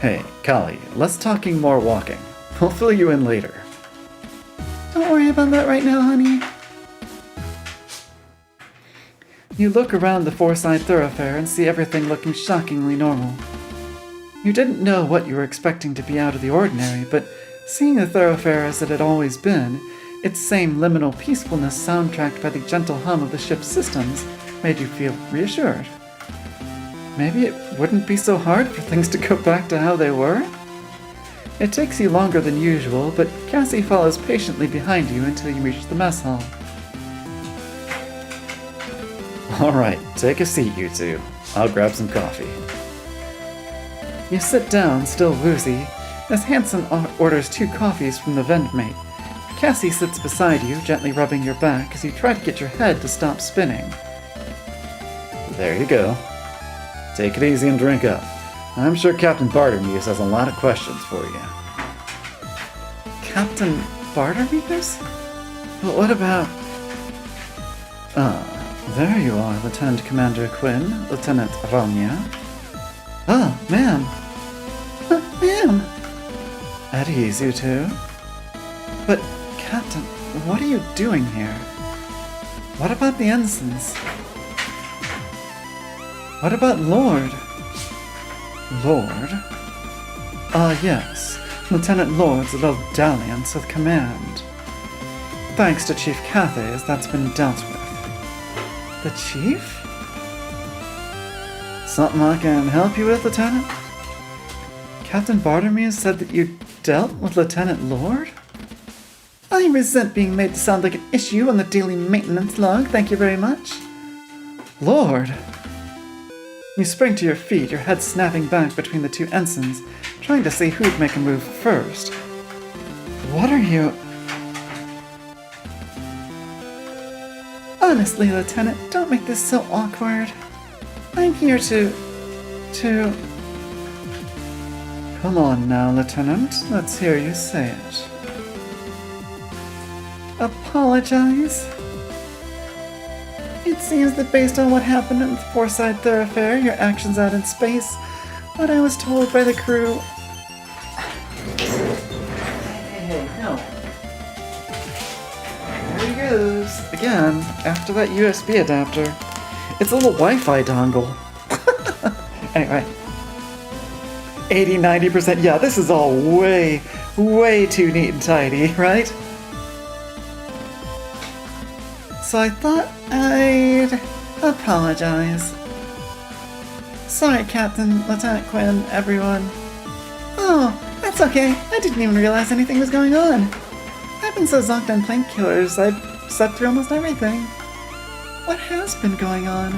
Hey, Callie, less talking, more walking. I'll fill you in later. Don't worry about that right now, honey. You look around the four-side thoroughfare and see everything looking shockingly normal. You didn't know what you were expecting to be out of the ordinary, but seeing the thoroughfare as it had always been, its same liminal peacefulness soundtracked by the gentle hum of the ship's systems, made you feel reassured. Maybe it wouldn't be so hard for things to go back to how they were? It takes you longer than usual, but Cassie follows patiently behind you until you reach the mess hall. Alright, take a seat, you two. I'll grab some coffee. You sit down, still woozy, as Hansen orders 2 coffees from the vendmate. Cassie sits beside you, gently rubbing your back as you try to get your head to stop spinning. There you go. Take it easy and drink up. I'm sure Captain Bartermuse has a lot of questions for you. Captain Bartermuse? But what about... there you are, Lieutenant Commander Quinn, Lieutenant Ranya. Ah, ma'am. Ma'am! At ease, you two. But, Captain, what are you doing here? What about the ensigns? What about Lord? Lord? Yes. Lieutenant Lord's a little dalliance with command. Thanks to Chief Cathays, that's been dealt with. The Chief? Something I can help you with, Lieutenant? Captain Bartermuse said that you dealt with Lieutenant Lord? I resent being made to sound like an issue on the daily maintenance log, thank you very much. Lord? You spring to your feet, your head snapping back between the 2 ensigns, trying to see who'd make a move first. What are you... Honestly, Lieutenant, don't make this so awkward. I'm here to... Come on now, Lieutenant. Let's hear you say it. Apologize? It seems that based on what happened in the Four-Side Thoroughfare, your actions out in space, what I was told by the crew... Hey, no. There he goes. Again, after that USB adapter. It's a little Wi-Fi dongle. Anyway. 80-90%. Yeah, this is all way too neat and tidy, right? So I thought I'd apologize. Sorry, Captain, Lieutenant Quinn, everyone. Oh, that's okay. I didn't even realize anything was going on. I've been so zonked on painkillers, I've slept through almost everything. What has been going on?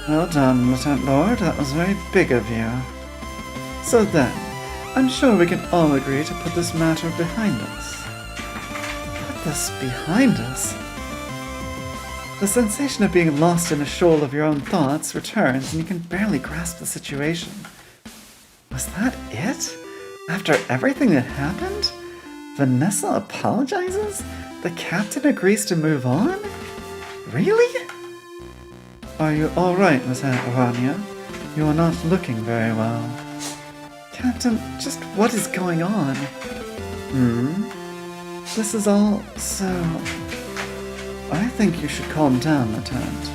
Well done, Lieutenant Lord. That was very big of you. So then, I'm sure we can all agree to put this matter behind us. Put this behind us? The sensation of being lost in a shoal of your own thoughts returns, and you can barely grasp the situation. Was that it? After everything that happened? Vanessa apologizes? The captain agrees to move on? Really? Are you alright, Miss Ranya? You are not looking very well. Captain, just what is going on? This is all so... I think you should calm down, Lieutenant.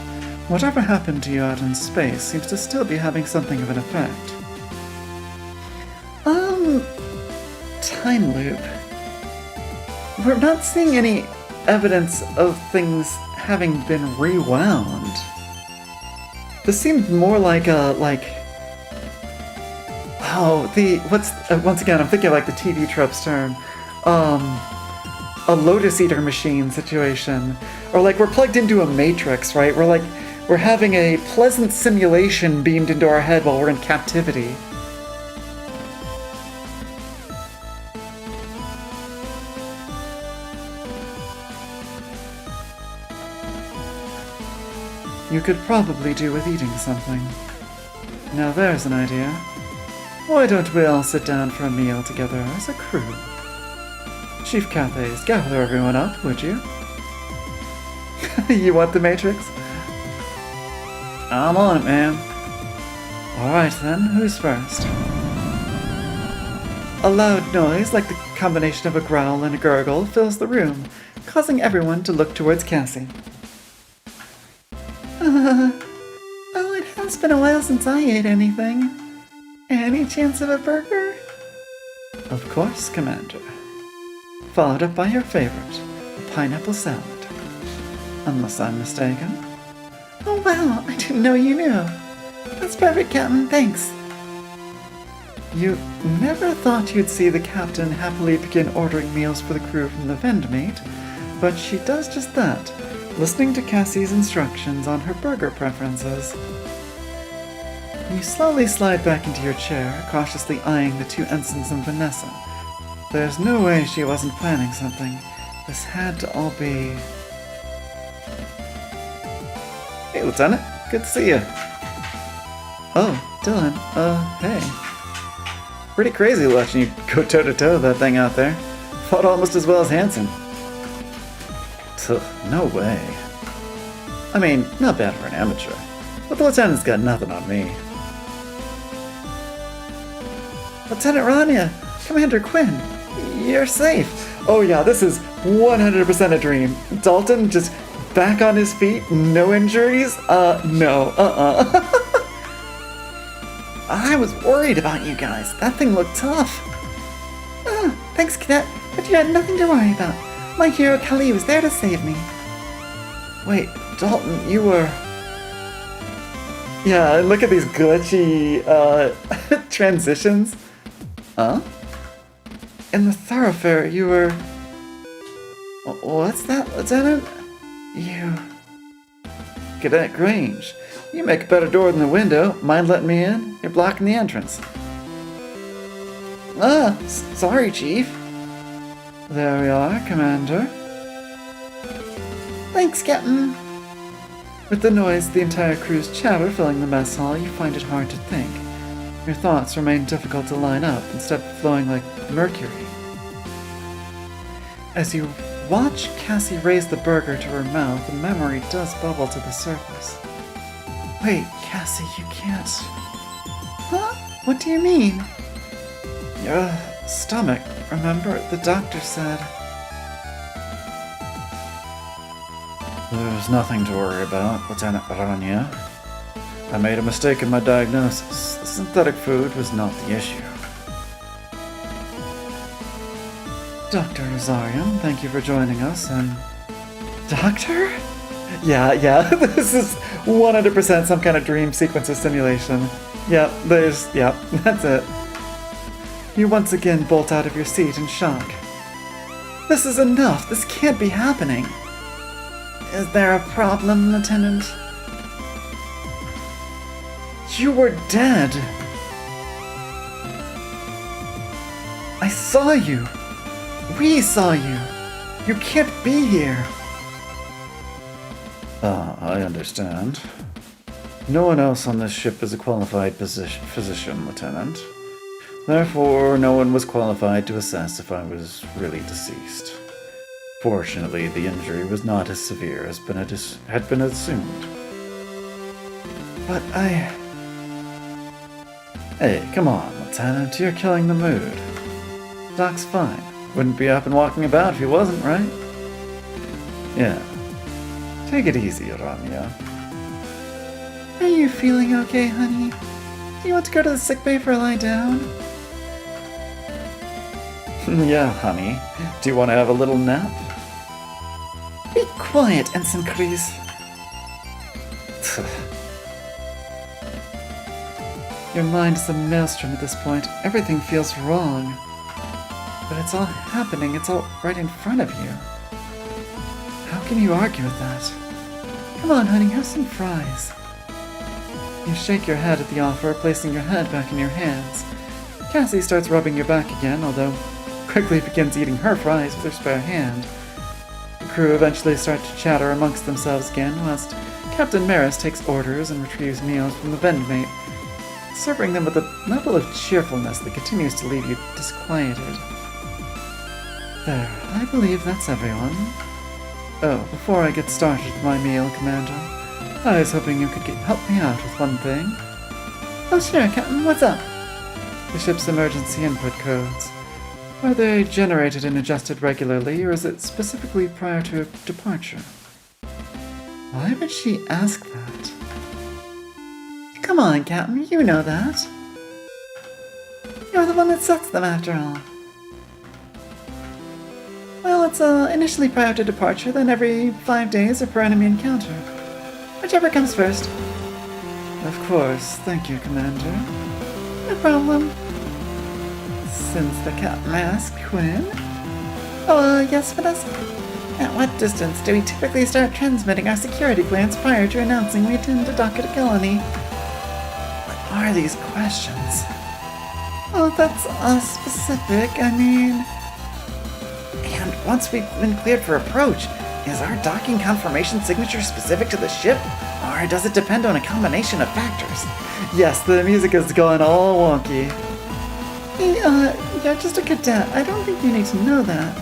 Whatever happened to you out in space seems to still be having something of an effect. Time loop. We're not seeing any evidence of things having been rewound. This seemed more like once again, I'm thinking of like the TV tropes term, a Lotus Eater machine situation. Or like we're plugged into a matrix, right? We're having a pleasant simulation beamed into our head while we're in captivity. You could probably do with eating something. Now there's an idea. Why don't we all sit down for a meal together as a crew? Chief Cathays, gather everyone up, would you? You want the Matrix? I'm on it, man. Alright then, who's first? A loud noise, like the combination of a growl and a gurgle, fills the room, causing everyone to look towards Cassie. Oh, it has been a while since I ate anything. Any chance of a burger? Of course, Commander. Followed up by your favorite, a pineapple salad. Unless I'm mistaken. Oh wow, I didn't know you knew. That's perfect, Captain, thanks. You never thought you'd see the Captain happily begin ordering meals for the crew from the vendmate, but she does just that, listening to Cassie's instructions on her burger preferences. You slowly slide back into your chair, cautiously eyeing the two ensigns and Vanessa. There's no way she wasn't planning something. This had to all be... Hey, Lieutenant. Good to see you. Oh, Dylan, hey. Pretty crazy watching you go toe-to-toe with that thing out there. Fought almost as well as Hanson. No way. I mean, not bad for an amateur, but the Lieutenant's got nothing on me. Lieutenant Ranya! Commander Quinn! You're safe! Oh yeah, this is 100% a dream. Dalton just back on his feet, no injuries? No, I was worried about you guys. That thing looked tough. Thanks, Cadet, but you had nothing to worry about. My hero Kali was there to save me. Wait, Dalton, you were... Yeah, look at these glitchy, transitions. Huh? In the thoroughfare, you were... What's that, Lieutenant? You... Cadet Grange, you make a better door than the window. Mind letting me in? You're blocking the entrance. Sorry, Chief. There we are, Commander. Thanks, Captain. With the noise of the entire crew's chatter filling the mess hall, you find it hard to think. Your thoughts remain difficult to line up, instead of flowing like mercury. As you watch Cassie raise the burger to her mouth, a memory does bubble to the surface. Wait, Cassie, you can't... Huh? What do you mean? Your stomach. Remember, the doctor said... There's nothing to worry about, Lieutenant Ranya. I made a mistake in my diagnosis. The synthetic food was not the issue. Dr. Azarian, thank you for joining us, and... Doctor? Yeah, this is 100% some kind of dream sequence or simulation. Yep, that's it. You once again bolt out of your seat in shock. This is enough, this can't be happening. Is there a problem, Lieutenant? You were dead. I saw you. We saw you. You can't be here. I understand. No one else on this ship is a qualified physician, Lieutenant. Therefore, no one was qualified to assess if I was really deceased. Fortunately, the injury was not as severe as had been assumed. But Hey, come on, Lieutenant, you're killing the mood. Doc's fine. Wouldn't be up and walking about if he wasn't, right? Yeah. Take it easy, Ranya. Are you feeling okay, honey? Do you want to go to the sickbay for a lie down? Yeah, honey. Do you want to have a little nap? Be quiet, Ensign Kreese. Your mind is a maelstrom at this point. Everything feels wrong. But it's all happening. It's all right in front of you. How can you argue with that? Come on, honey, have some fries. You shake your head at the offer, placing your head back in your hands. Cassie starts rubbing your back again, although quickly begins eating her fries with her spare hand. The crew eventually start to chatter amongst themselves again, whilst Captain Maris takes orders and retrieves meals from the vendmate, serving them with a level of cheerfulness that continues to leave you disquieted. There, I believe that's everyone. Oh, before I get started with my meal, Commander, I was hoping you could help me out with one thing. Oh sure, Captain, what's up? The ship's emergency input codes. Are they generated and adjusted regularly, or is it specifically prior to departure? Why would she ask that? Come on, Captain, you know that. You're the one that sets them, after all. Well, it's initially prior to departure, then every 5 days or per enemy encounter. Whichever comes first. Of course, thank you, Commander. No problem. Since the captain asked, Quinn? Oh, yes, Vanessa? At what distance do we typically start transmitting our security clearance prior to announcing we intend to dock at a colony? What are these questions? Oh, that's specific, I mean... And once we've been cleared for approach, is our docking confirmation signature specific to the ship? Or does it depend on a combination of factors? Yes, the music is going all wonky. Hey, you're just a cadet. I don't think you need to know that.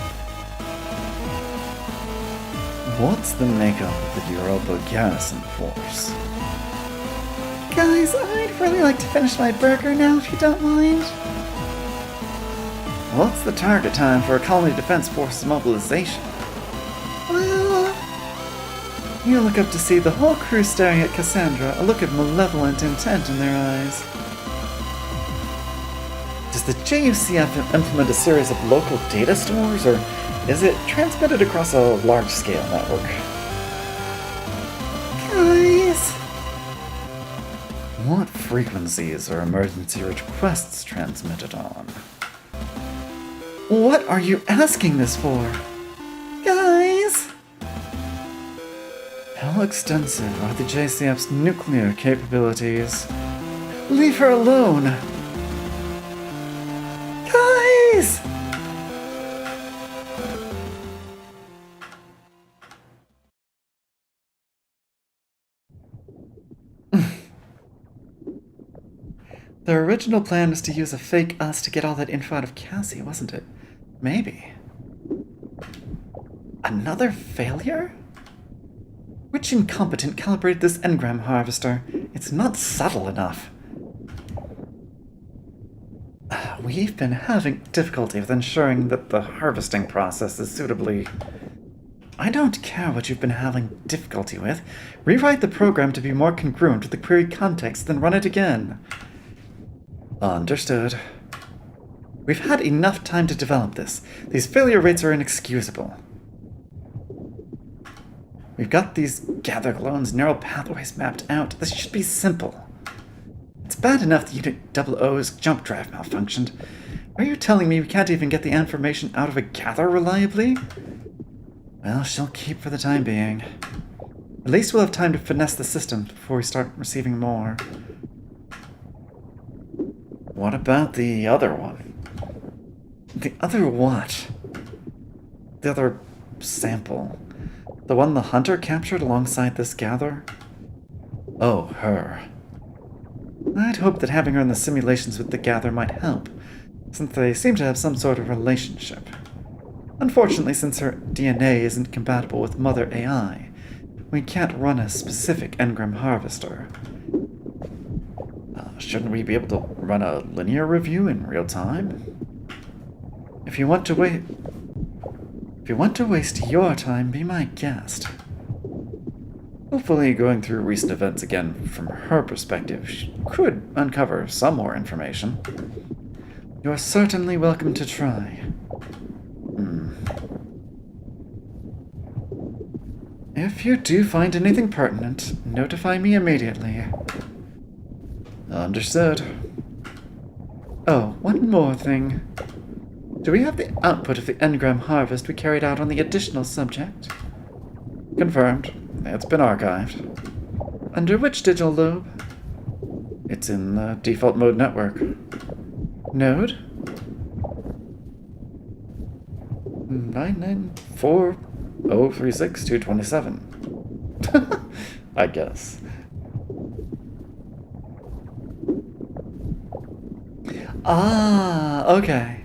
What's the makeup of the Europa garrison force? Guys, I'd really like to finish my burger now, if you don't mind. What's the target time for a Colony Defense Force mobilization? Well... You look up to see the whole crew staring at Cassandra, a look of malevolent intent in their eyes. Does the JUCF implement a series of local data stores, or is it transmitted across a large-scale network? Guys! What frequencies are emergency requests transmitted on? What are you asking this for? Guys! How extensive are the JCF's nuclear capabilities? Leave her alone! Guys! Their original plan was to use a fake us to get all that info out of Cassie, wasn't it? Maybe. Another failure? Which incompetent calibrated this engram harvester? It's not subtle enough. We've been having difficulty with ensuring that the harvesting process is suitably... I don't care what you've been having difficulty with. Rewrite the program to be more congruent with the query context, then run it again. Understood. We've had enough time to develop this. These failure rates are inexcusable. We've got these gather clones' neural pathways mapped out. This should be simple. It's bad enough that Unit 00's jump drive malfunctioned. Are you telling me we can't even get the information out of a gather reliably? Well, she'll keep for the time being. At least we'll have time to finesse the system before we start receiving more. What about the other one? The other what? The other sample. The one the hunter captured alongside this gather? Oh, her. I'd hoped that having her in the simulations with the gather might help, since they seem to have some sort of relationship. Unfortunately, since her DNA isn't compatible with Mother AI, we can't run a specific engram harvester. Shouldn't we be able to run a linear review in real time? If you want to waste your time, be my guest. Hopefully, going through recent events again from her perspective could uncover some more information. You're certainly welcome to try. If you do find anything pertinent, notify me immediately. Understood. Oh, one more thing. Do we have the output of the engram harvest we carried out on the additional subject? Confirmed. It's been archived. Under which digital lobe? It's in the default mode network. Node? 994036227. I guess. Ah, okay.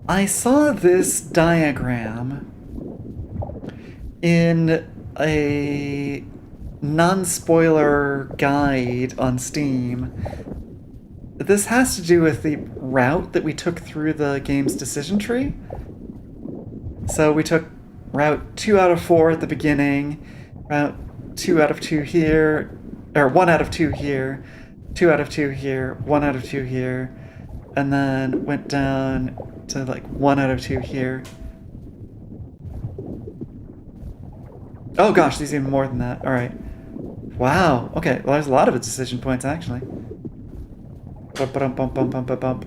I saw this diagram in a non-spoiler guide on Steam. This has to do with the route that we took through the game's decision tree. So we took route 2 out of 4 at the beginning, route 2 out of 2 here, or 1 out of 2 here, 2 out of 2 here, 1 out of 2 here, and then went down to like 1 out of 2 here. Oh gosh, there's even more than that. Alright. Wow. Okay, well there's a lot of decision points actually. Bump, bump, bump, bump, bump, bump.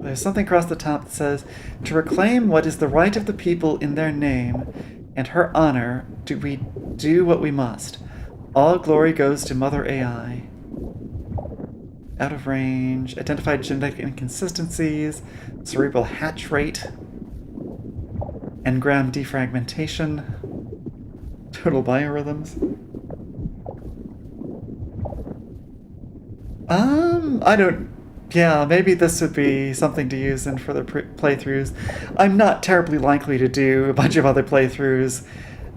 There's something across the top that says, to reclaim what is the right of the people in their name and her honor, do we do what we must. All glory goes to Mother AI. Out of range, identified genetic inconsistencies, cerebral hatch rate, engram defragmentation, total biorhythms. I don't... Yeah, maybe this would be something to use in further playthroughs. I'm not terribly likely to do a bunch of other playthroughs.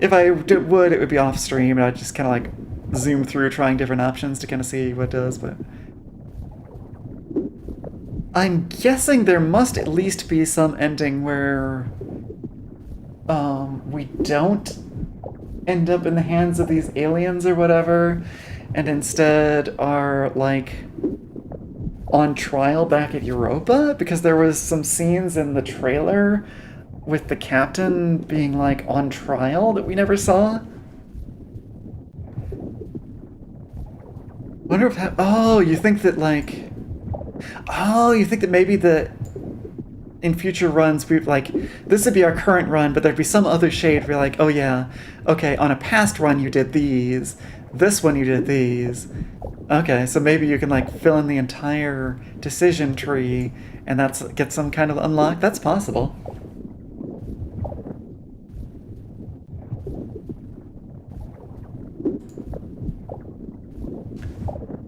If I would, it would be off stream, and I'd just kind of like zoom through trying different options to kind of see what it does, but... I'm guessing there must at least be some ending where we don't end up in the hands of these aliens or whatever, and instead are like on trial back at Europa, because there was some scenes in the trailer with the captain being like on trial that we never saw. Wonder if oh, you think that like, oh, you think that maybe in future runs we like, this would be our current run, but there'd be some other shade where you're like, oh yeah, okay, on a past run you did these, this one you did these. Okay, so maybe you can like fill in the entire decision tree and get some kind of unlock. That's possible.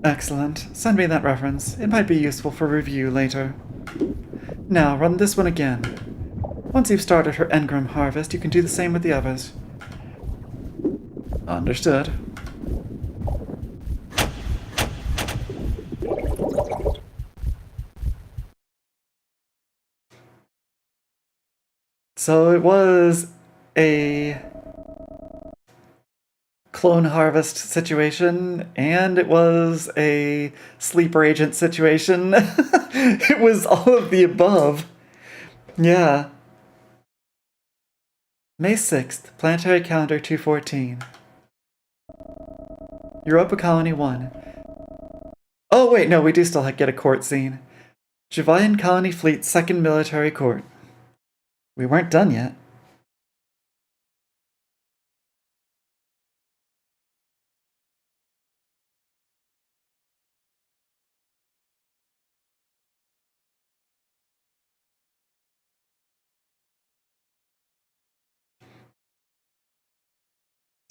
Excellent. Send me that reference. It might be useful for review later. Now, run this one again. Once you've started her engram harvest, you can do the same with the others. Understood. So it was a clone harvest situation, and it was a sleeper agent situation. It was all of the above. Yeah. May 6th, Planetary Calendar 214. Europa Colony 1. Oh wait, no, we do still get a court scene. Javian Colony Fleet 2nd Military Court. We weren't done yet.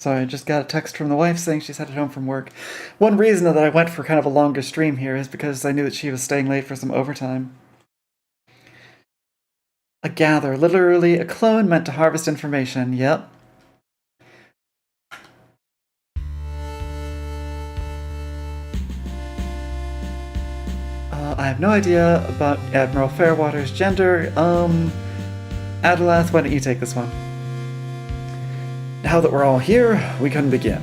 Sorry, I just got a text from the wife saying she's headed home from work. One reason that I went for kind of a longer stream here is because I knew that she was staying late for some overtime. A gather, literally a clone meant to harvest information, yep. I have no idea about Admiral Fairwater's gender. Adelath, why don't you take this one? Now that we're all here, we can begin.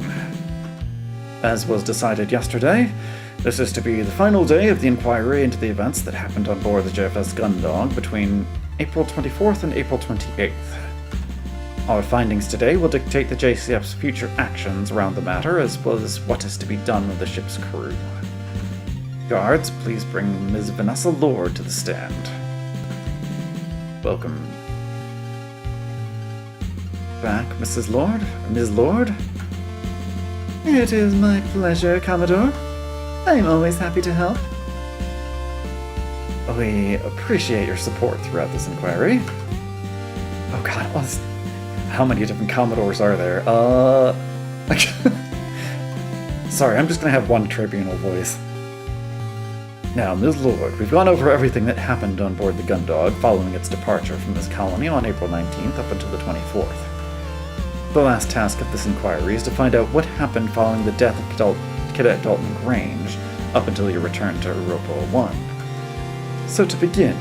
As was decided yesterday, this is to be the final day of the inquiry into the events that happened on board the JFS Gundog between April 24th and April 28th. Our findings today will dictate the JCF's future actions around the matter, as well as what is to be done with the ship's crew. Guards, please bring Ms. Vanessa Lord to the stand. Welcome back, Mrs. Lord? Ms. Lord? It is my pleasure, Commodore. I'm always happy to help. We appreciate your support throughout this inquiry. Oh god, how many different Commodores are there? Sorry, I'm just gonna have one tribunal voice. Now, Ms. Lord, we've gone over everything that happened on board the Gundog following its departure from this colony on April 19th up until the 24th. The last task of this inquiry is to find out what happened following the death of Cadet Dalton Grange up until your return to Europa 1. So to begin,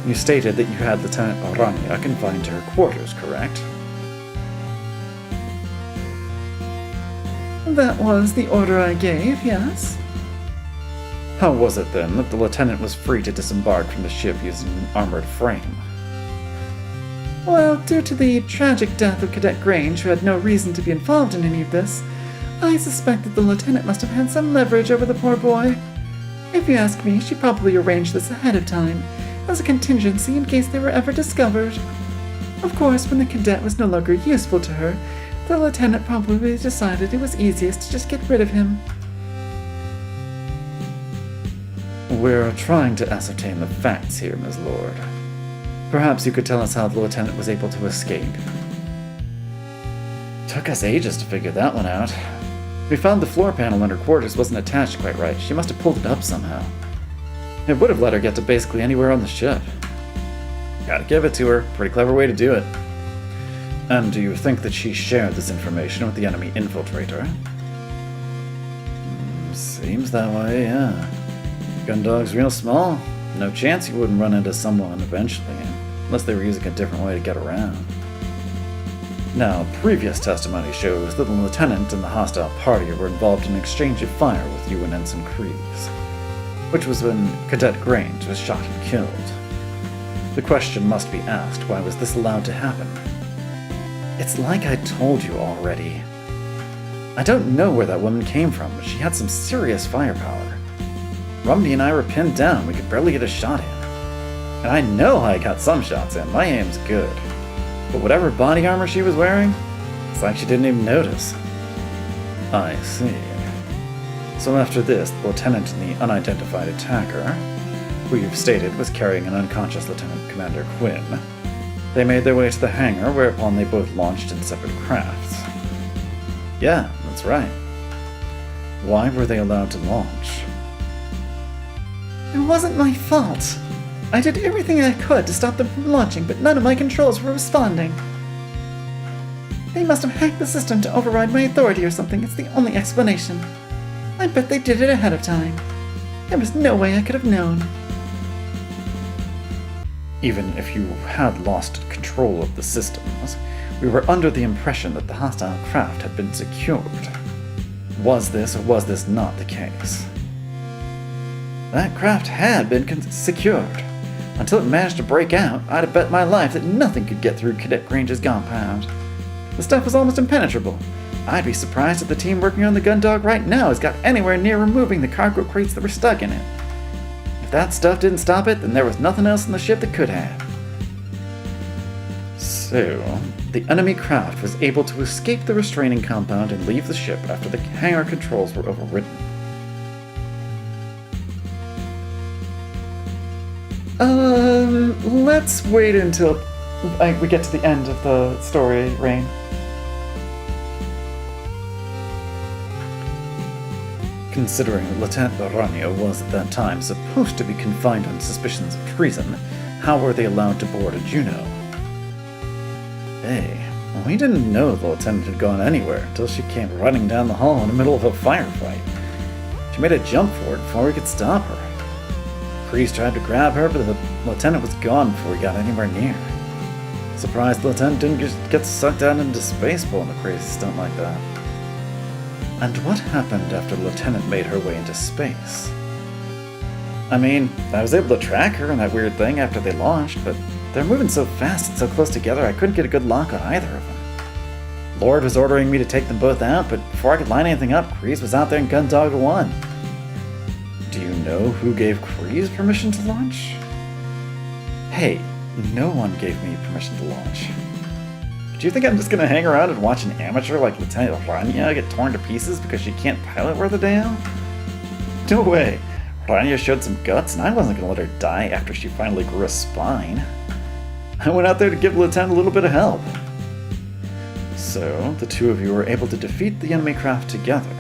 you stated that you had Lieutenant Ranya confined to her quarters, correct? That was the order I gave, yes. How was it then that the lieutenant was free to disembark from the ship using an armored frame? Well, due to the tragic death of Cadet Grange, who had no reason to be involved in any of this, I suspect that the lieutenant must have had some leverage over the poor boy. If you ask me, she probably arranged this ahead of time, as a contingency in case they were ever discovered. Of course, when the cadet was no longer useful to her, the lieutenant probably decided it was easiest to just get rid of him. We're trying to ascertain the facts here, Ms. Lord. Perhaps you could tell us how the lieutenant was able to escape. Took us ages to figure that one out. We found the floor panel in her quarters wasn't attached quite right. She must have pulled it up somehow. It would have let her get to basically anywhere on the ship. Gotta give it to her. Pretty clever way to do it. And do you think that she shared this information with the enemy infiltrator? Seems that way, yeah. Gundog's real small. No chance you wouldn't run into someone eventually, unless they were using a different way to get around. Now, previous testimony shows that the lieutenant and the hostile party were involved in an exchange of fire with you and Ensign Kreese, which was when Cadet Grange was shot and killed. The question must be asked, why was this allowed to happen? It's like I told you already. I don't know where that woman came from, but she had some serious firepower. Rumney and I were pinned down, we could barely get a shot in. And I know I got some shots in, my aim's good. But whatever body armor she was wearing, it's like she didn't even notice. I see. So after this, the lieutenant and the unidentified attacker, who you've stated was carrying an unconscious Lieutenant Commander Quinn, they made their way to the hangar, whereupon they both launched in separate crafts. Yeah, that's right. Why were they allowed to launch? It wasn't my fault. I did everything I could to stop them from launching, but none of my controls were responding. They must have hacked the system to override my authority or something. It's the only explanation. I bet they did it ahead of time. There was no way I could have known. Even if you had lost control of the systems, we were under the impression that the hostile craft had been secured. Was this or was this not the case? That craft had been secured. Until it managed to break out, I'd have bet my life that nothing could get through Cadet Grange's compound. The stuff was almost impenetrable. I'd be surprised if the team working on the Gundog right now has got anywhere near removing the cargo crates that were stuck in it. If that stuff didn't stop it, then there was nothing else on the ship that could have. So, the enemy craft was able to escape the restraining compound and leave the ship after the hangar controls were overridden. Let's wait until we get to the end of the story, Rain. Considering that Lieutenant Ranya was at that time supposed to be confined on suspicions of treason, how were they allowed to board a Juno? Hey, we didn't know the lieutenant had gone anywhere until she came running down the hall in the middle of a firefight. She made a jump for it before we could stop her. Kreese tried to grab her, but the lieutenant was gone before we got anywhere near. Surprised the lieutenant didn't just get sucked out into space pulling a crazy stunt like that. And what happened after the lieutenant made her way into space? I mean, I was able to track her and that weird thing after they launched, but they're moving so fast and so close together I couldn't get a good lock on either of them. Lord was ordering me to take them both out, but before I could line anything up, Kreese was out there and Gundog won. Do you know who gave Kreese permission to launch? Hey, no one gave me permission to launch. Do you think I'm just gonna hang around and watch an amateur like Lieutenant Ranya get torn to pieces because she can't pilot worth a damn? No way. Ranya showed some guts and I wasn't gonna let her die after she finally grew a spine. I went out there to give the lieutenant a little bit of help. So, the two of you were able to defeat the enemy craft together.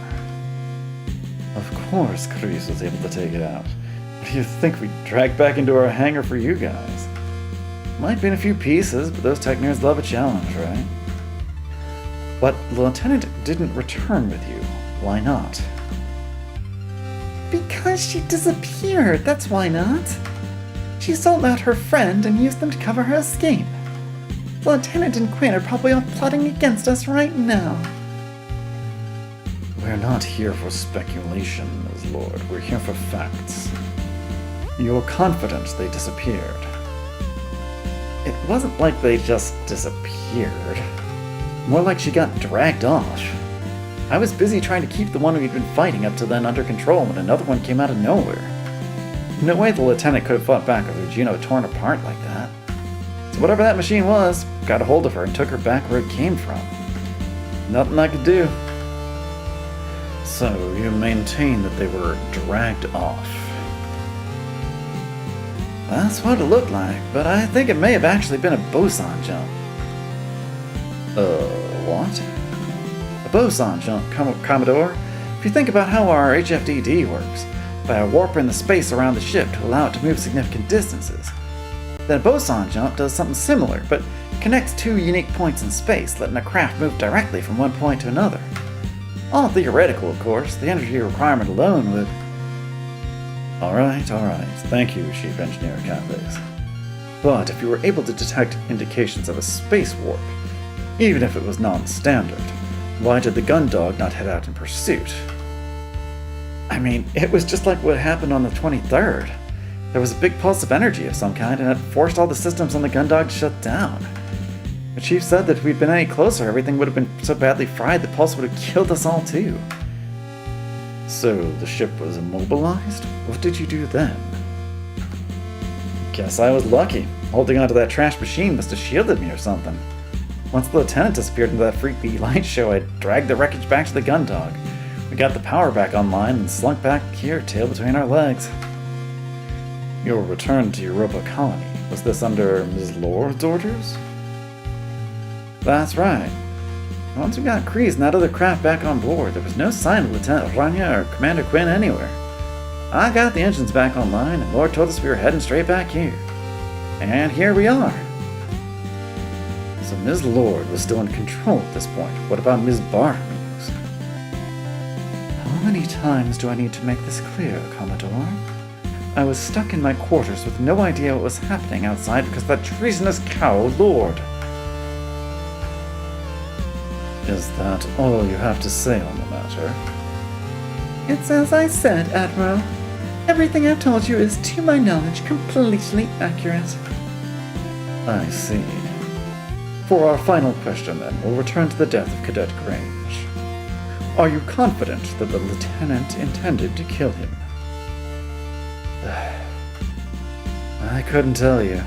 Of course Kreese was able to take it out. What do you think we dragged back into our hangar for you guys? Might be in a few pieces, but those tech nerds love a challenge, right? But the lieutenant didn't return with you. Why not? Because she disappeared, that's why not. She sold out her friend and used them to cover her escape. The lieutenant and Quinn are probably all plotting against us right now. We're not here for speculation, Ms. Lord. We're here for facts. You're confident they disappeared. It wasn't like they just disappeared. More like she got dragged off. I was busy trying to keep the one we'd been fighting up to then under control when another one came out of nowhere. No way the lieutenant could have fought back with her Juno torn apart like that. So whatever that machine was, got a hold of her and took her back where it came from. Nothing I could do. So you maintain that they were dragged off. That's what it looked like, but I think it may have actually been a boson jump. What? A boson jump, Commodore. If you think about how our HFDD works, by warping the space around the ship to allow it to move significant distances, then a boson jump does something similar, but connects two unique points in space, letting a craft move directly from one point to another. All theoretical, of course. The energy requirement alone would... Alright. Thank you, Chief Engineer Cathays. But if you were able to detect indications of a space warp, even if it was non-standard, why did the Gundog not head out in pursuit? I mean, it was just like what happened on the 23rd. There was a big pulse of energy of some kind, and it forced all the systems on the Gundog to shut down. The chief said that if we'd been any closer, everything would have been so badly fried the pulse would have killed us all too. So the ship was immobilized? What did you do then? Guess I was lucky. Holding onto that trash machine must have shielded me or something. Once the lieutenant disappeared into that freaky light show, I dragged the wreckage back to the Gundog. We got the power back online and slunk back here, tail between our legs. Your return to Europa Colony, was this under Ms. Lord's orders? That's right. Once we got Kreese and that other craft back on board, there was no sign of Lieutenant Ranya or Commander Quinn anywhere. I got the engines back online, and Lord told us we were heading straight back here. And here we are. So Ms. Lord was still in control at this point. What about Ms. Barmuse? How many times do I need to make this clear, Commodore? I was stuck in my quarters with no idea what was happening outside because of that treasonous cow, Lord. Is that all you have to say on the matter? It's as I said, Admiral. Everything I've told you is, to my knowledge, completely accurate. I see. For our final question, then, we'll return to the death of Cadet Grange. Are you confident that the lieutenant intended to kill him? I couldn't tell you.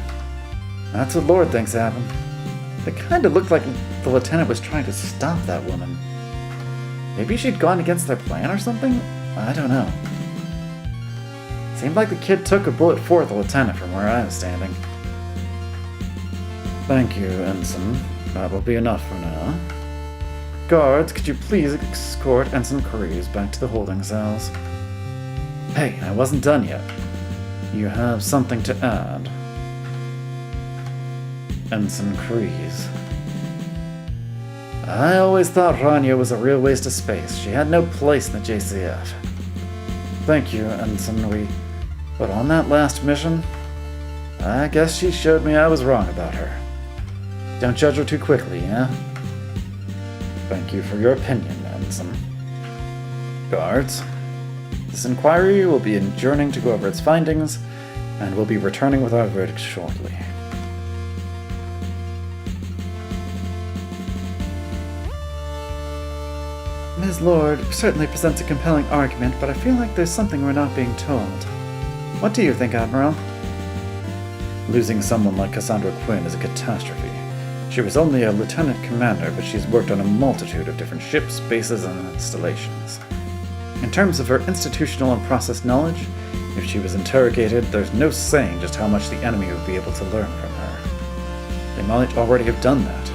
That's what Lord thinks happened. It kind of looked like the lieutenant was trying to stop that woman. Maybe she'd gone against their plan or something? I don't know. Seemed like the kid took a bullet for the lieutenant from where I was standing. Thank you, Ensign. That will be enough for now. Guards, could you please escort Ensign Kreese back to the holding cells? Hey, I wasn't done yet. You have something to add? Ensign Kreese. I always thought Ranya was a real waste of space. She had no place in the JCF. Thank you, Ensign. But on that last mission, I guess she showed me I was wrong about her. Don't judge her too quickly, eh? Thank you for your opinion, Ensign. Guards, this inquiry will be adjourning to go over its findings, and we'll be returning with our verdict shortly. Ms. Lord certainly presents a compelling argument, but I feel like there's something we're not being told. What do you think, Admiral? Losing someone like Cassandra Quinn is a catastrophe. She was only a lieutenant commander, but she's worked on a multitude of different ships, bases, and installations. In terms of her institutional and process knowledge, if she was interrogated, there's no saying just how much the enemy would be able to learn from her. They might already have done that.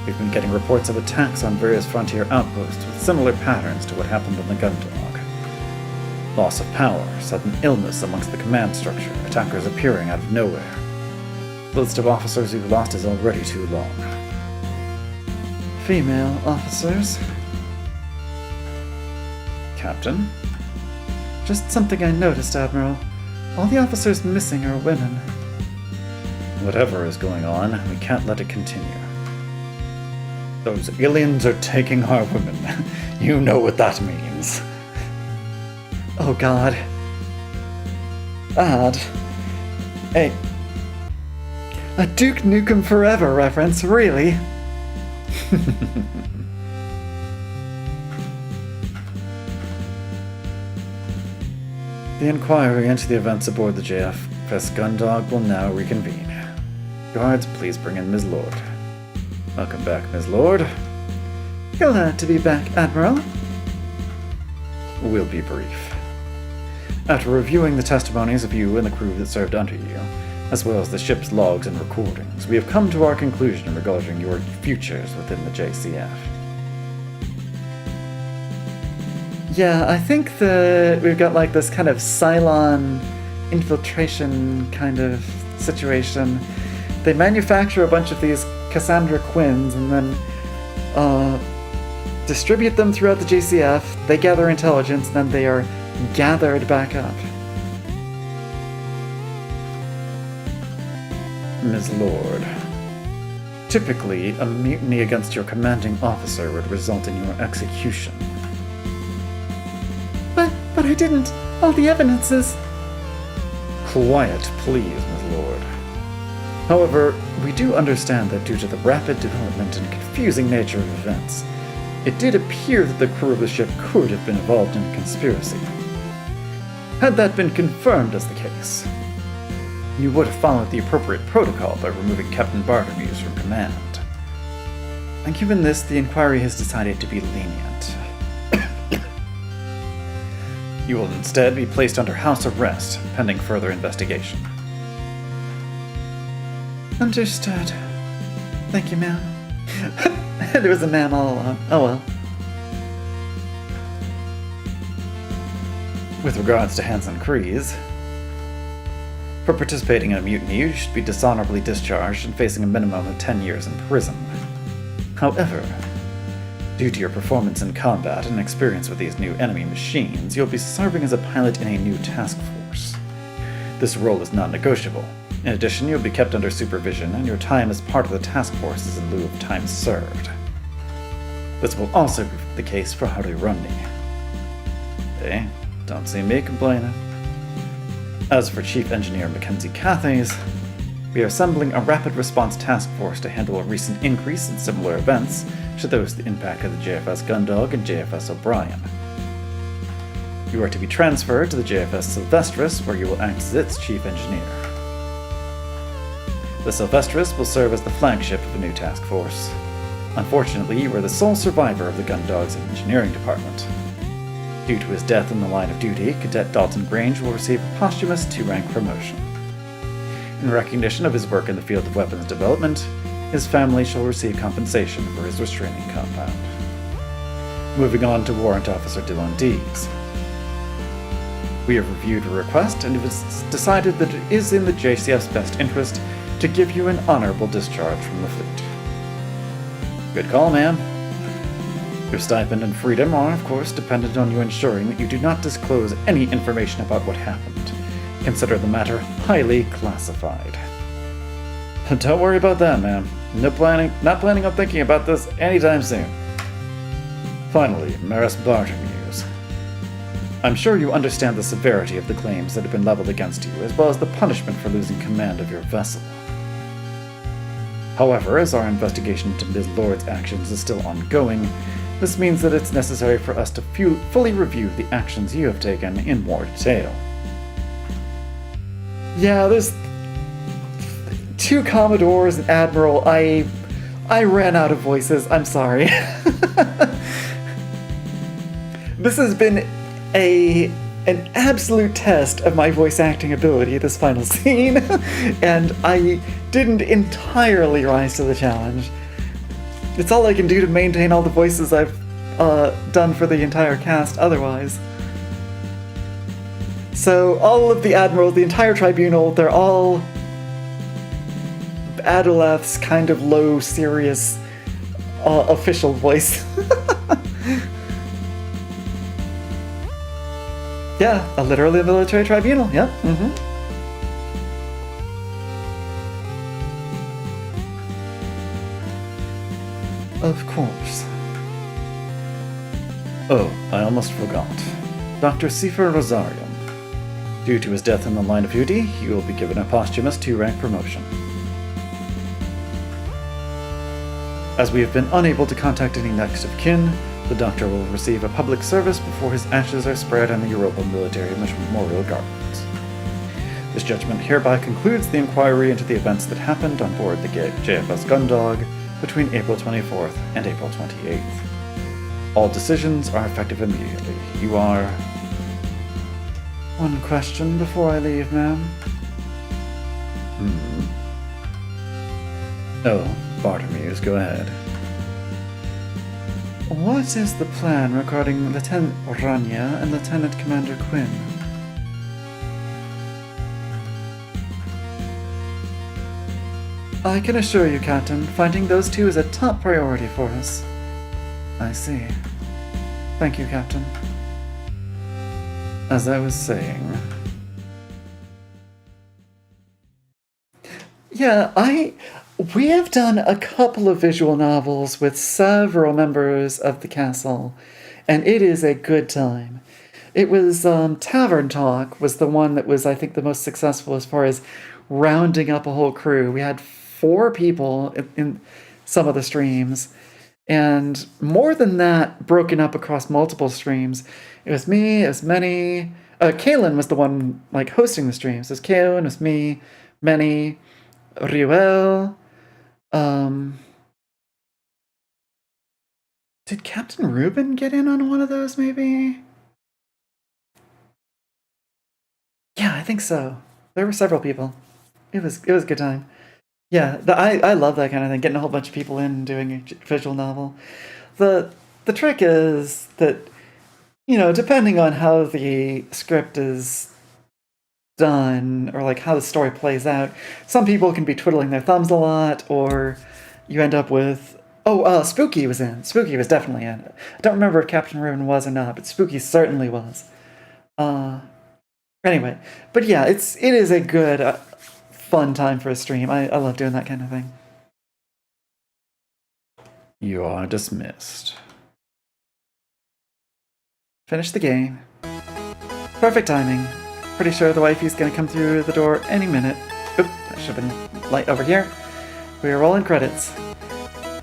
We've been getting reports of attacks on various frontier outposts with similar patterns to what happened on the Gundog. Loss of power, sudden illness amongst the command structure, attackers appearing out of nowhere. The list of officers we've lost is already too long. Female officers? Captain? Just something I noticed, Admiral. All the officers missing are women. Whatever is going on, we can't let it continue. Those aliens are taking our women. You know what that means. Oh God. Ad. A Duke Nukem Forever reference, really? The inquiry into the events aboard the JFS Gundog will now reconvene. Guards, please bring in Ms. Lord. Welcome back, Ms. Lord. Glad to be back, Admiral. We'll be brief. After reviewing the testimonies of you and the crew that served under you, as well as the ship's logs and recordings, we have come to our conclusion regarding your futures within the JCF. Yeah, I think we've got like this kind of Cylon infiltration kind of situation. They manufacture a bunch of these Cassandra Quinns and then distribute them throughout the JCF. They gather intelligence, and then they are gathered back up. Ms. Lord, typically, a mutiny against your commanding officer would result in your execution. But I didn't. All the evidence is... Quiet, please, Ms. Lord. However, we do understand that due to the rapid development and confusing nature of events, it did appear that the crew of the ship could have been involved in a conspiracy. Had that been confirmed as the case, you would have followed the appropriate protocol by removing Captain Bartermuse from command. And given this, the inquiry has decided to be lenient. You will instead be placed under house arrest, pending further investigation. Understood. Thank you, ma'am. There was a ma'am all along. Oh well. With regards to Hanson Kreese, for participating in a mutiny, you should be dishonorably discharged and facing a minimum of 10 years in prison. However, due to your performance in combat and experience with these new enemy machines, you'll be serving as a pilot in a new task force. This role is not negotiable. In addition, you'll be kept under supervision, and your time as part of the task force is in lieu of time served. This will also be the case for Howdy Rundy. Hey, don't see me complaining. As for Chief Engineer Mackenzie Cathays, we are assembling a rapid response task force to handle a recent increase in similar events to those that impacted the JFS Gundog and JFS O'Brien. You are to be transferred to the JFS Sylvestris, where you will act as its Chief Engineer. The Sylvestris will serve as the flagship of the new task force. Unfortunately, you are the sole survivor of the Gundog's engineering department. Due to his death in the line of duty, Cadet Dalton Grange will receive a posthumous 2-rank promotion. In recognition of his work in the field of weapons development, his family shall receive compensation for his restraining compound. Moving on to Warrant Officer Dylan Dees. We have reviewed a request, and it was decided that it is in the JCF's best interest to give you an honorable discharge from the fleet. Good call, ma'am. Your stipend and freedom are, of course, dependent on you ensuring that you do not disclose any information about what happened. Consider the matter highly classified. Don't worry about that, ma'am. Not planning on thinking about this anytime soon. Finally, Maris Bartolmews. I'm sure you understand the severity of the claims that have been leveled against you, as well as the punishment for losing command of your vessel. However, as our investigation into Ms. Lord's actions is still ongoing, this means that it's necessary for us to fully review the actions you have taken in more detail. Yeah, there's 2 Commodores, an Admiral. I ran out of voices. I'm sorry. This has been an absolute test of my voice acting ability, this final scene, and I didn't entirely rise to the challenge. It's all I can do to maintain all the voices I've done for the entire cast otherwise. So all of the admirals, the entire tribunal, they're all Adoleth's kind of low, serious, official voice. Yeah, literally a military tribunal, yep. Of course. Oh, I almost forgot. Dr. Sifer Rosarium. Due to his death in the line of duty, he will be given a posthumous 2-rank promotion. As we have been unable to contact any next of kin, the Doctor will receive a public service before his ashes are spread on the Europa Military Memorial Gardens. This judgment hereby concludes the inquiry into the events that happened on board the JFS Gundog between April 24th and April 28th. All decisions are effective immediately. You are... One question before I leave, ma'am. Oh, Bartolmews, go ahead. What is the plan regarding Lieutenant Ranya and Lieutenant Commander Quinn? I can assure you, Captain, finding those 2 is a top priority for us. I see. Thank you, Captain. As I was saying... Yeah, we have done a couple of visual novels with several members of the castle, and it is a good time. It was Tavern Talk was the one that was, I think, the most successful as far as rounding up a whole crew. We had 4 people in some of the streams, and more than that, broken up across multiple streams. It was me, it was Many. Kaylin was the one like hosting the streams. It was Kaylin, it was me, Many, Riel. Did Captain Reuben get in on one of those, maybe? Yeah, I think so. There were several people. It was a good time. Yeah, I love that kind of thing, getting a whole bunch of people in and doing a visual novel. The trick is that, you know, depending on how the script is done, or like how the story plays out, some people can be twiddling their thumbs a lot, or you end up with... Spooky was in. Spooky was definitely in. I don't remember if Captain Reuben was or not, but Spooky certainly was. Anyway, but yeah, it is a good, fun time for a stream. I love doing that kind of thing. You are dismissed. Finish the game. Perfect timing. Pretty sure the wifey's gonna come through the door any minute. Oop, that should have been light over here. We are rolling credits.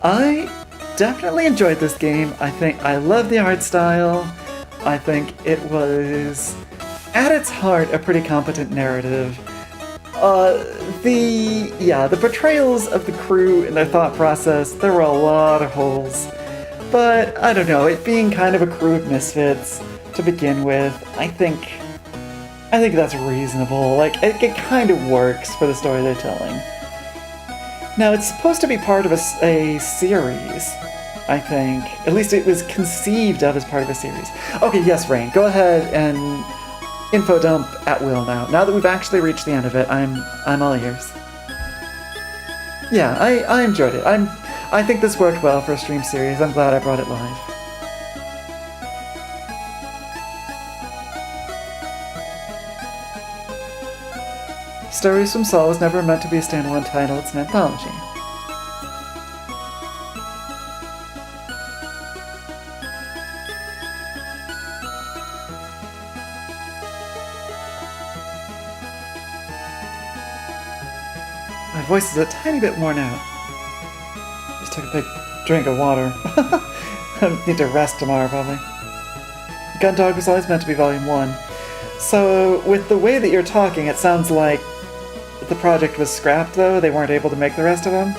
I definitely enjoyed this game. I think I love the art style. I think it was, at its heart, a pretty competent narrative. The portrayals of the crew and their thought process, there were a lot of holes. But, I don't know, it being kind of a crew of misfits to begin with, I think that's reasonable. Like, it kind of works for the story they're telling. Now, it's supposed to be part of a series, I think. At least it was conceived of as part of a series. Okay, yes, Rain, go ahead and info dump at will now. Now that we've actually reached the end of it, I'm all ears. Yeah, I enjoyed it. I think this worked well for a stream series. I'm glad I brought it live. Stories from Saul was never meant to be a standalone title, it's an anthology. voice is a tiny bit worn out. Just took a big drink of water. Need to rest tomorrow, probably. Gundog was always meant to be Volume 1. So, with the way that you're talking, it sounds like the project was scrapped, though. They weren't able to make the rest of them.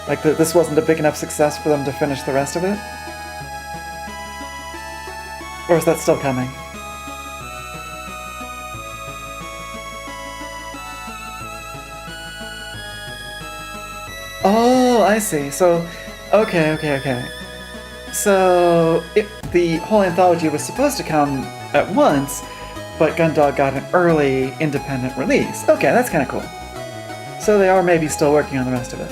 Like, this wasn't a big enough success for them to finish the rest of it. Or is that still coming? Oh, I see. So, okay. So, the whole anthology was supposed to come at once, but Gundog got an early independent release. Okay, that's kind of cool. So they are maybe still working on the rest of it.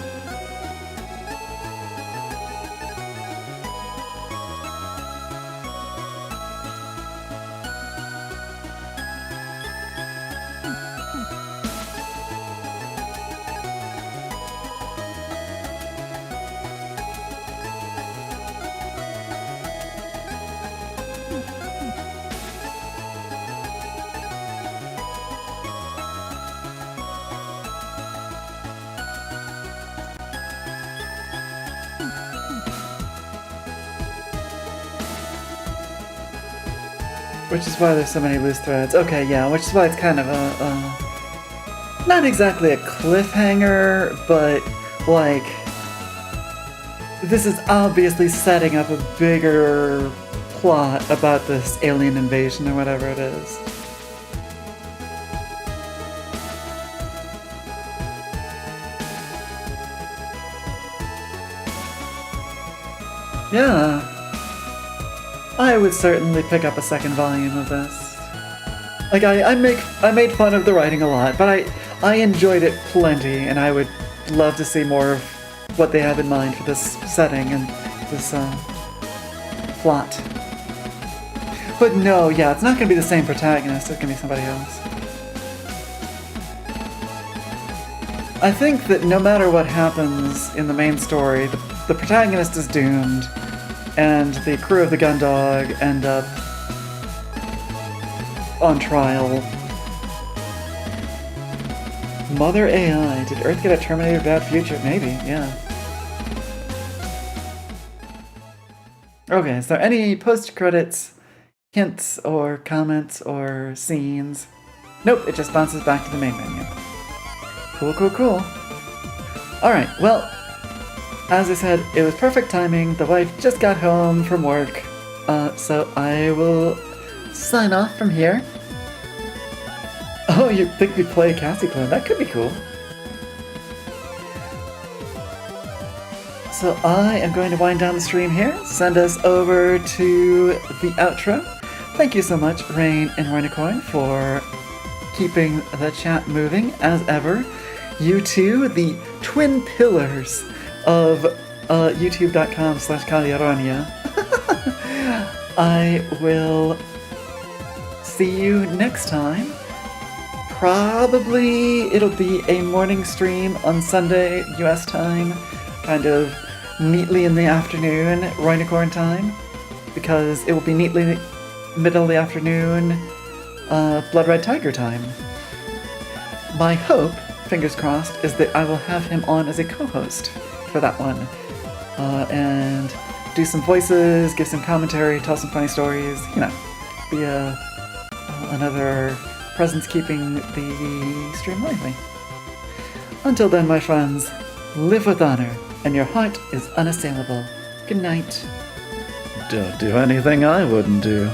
Which is why there's so many loose threads. Okay, yeah, which is why it's kind of a not exactly a cliffhanger, but, like, this is obviously setting up a bigger plot about this alien invasion or whatever it is. Yeah. I would certainly pick up a second volume of this. Like, I made fun of the writing a lot, but I enjoyed it plenty, and I would love to see more of what they have in mind for this setting and this plot. But no, yeah, it's not going to be the same protagonist, it's going to be somebody else. I think that no matter what happens in the main story, the protagonist is doomed, and the crew of the Gundog end up on trial. Mother AI, did Earth get a Terminator bad future? Maybe, yeah. Okay, is there any post-credits hints or comments or scenes? Nope, it just bounces back to the main menu. Cool. Alright, well, as I said, it was perfect timing. The wife just got home from work, so I will sign off from here. Oh, you think we play Cassie Clone? That could be cool. So I am going to wind down the stream here, send us over to the outro. Thank you so much, Rain and Rhinocoin, for keeping the chat moving, as ever. You two, the twin pillars of youtube.com/Ranya. I will see you next time. Probably it'll be a morning stream on Sunday, US time, kind of neatly in the afternoon, Rhinocorn time, because it will be neatly middle of the afternoon, Blood Red Tiger time. My hope, fingers crossed, is that I will have him on as a co-host for that one, and do some voices, give some commentary, tell some funny stories, you know, be another presence keeping the stream lively. Until then, my friends, live with honor, and your heart is unassailable. Good night. Don't do anything I wouldn't do.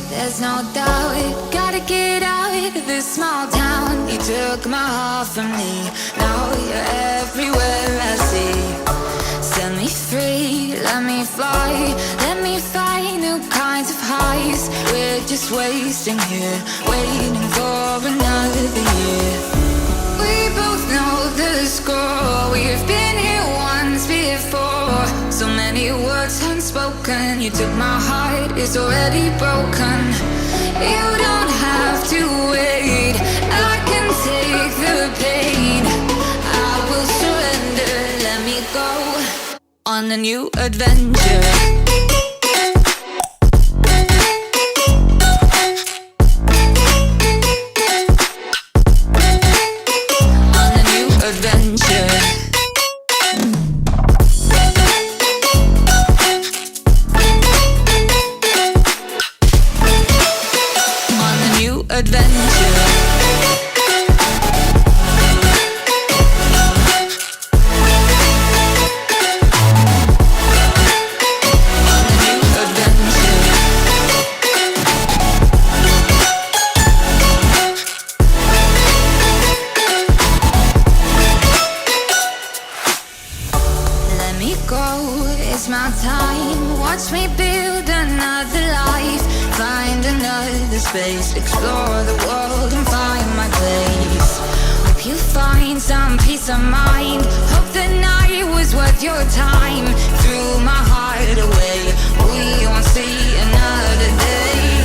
There's no doubt, gotta get out of this small town. You took my heart from me, now you're everywhere I see. Set me free, let me fly, let me find new kinds of highs. We're just wasting here, waiting for another year. We both know the score, we've been here once before. So many words unspoken, you took my heart, it's already broken. You don't have to wait, I can take the pain. I will surrender, let me go on a new adventure. the space, explore the world and find my place. Hope you find some peace of mind. Hope the night was worth your time. Threw my heart away, we won't see another day.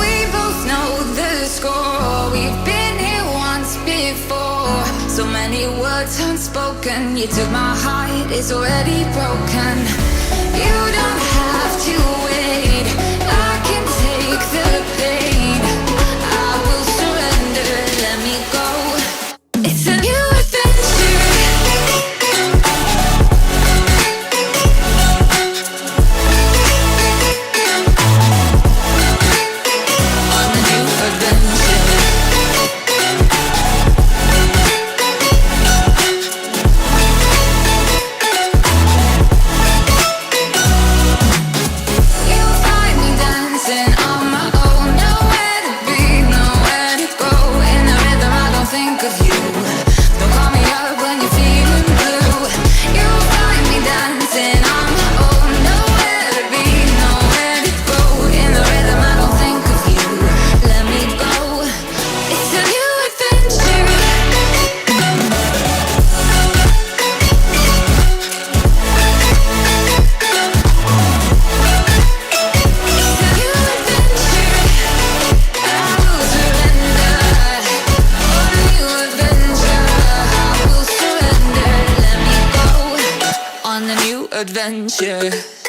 We both know the score, we've been here once before. So many words unspoken, you took my heart, it's already broken. You don't have to wait, I can take the pain. I will surrender, let me go. It's a new adventure. On a new adventure. You'll find me dancing on my own. Nowhere to be, nowhere to go. In the rhythm I don't think of you. Don't call me up when you're feeling blue. You'll find me dancing on my own. Nowhere to be, nowhere to go. In the rhythm I don't think of you. Let me go. It's a new adventure. On a new adventure.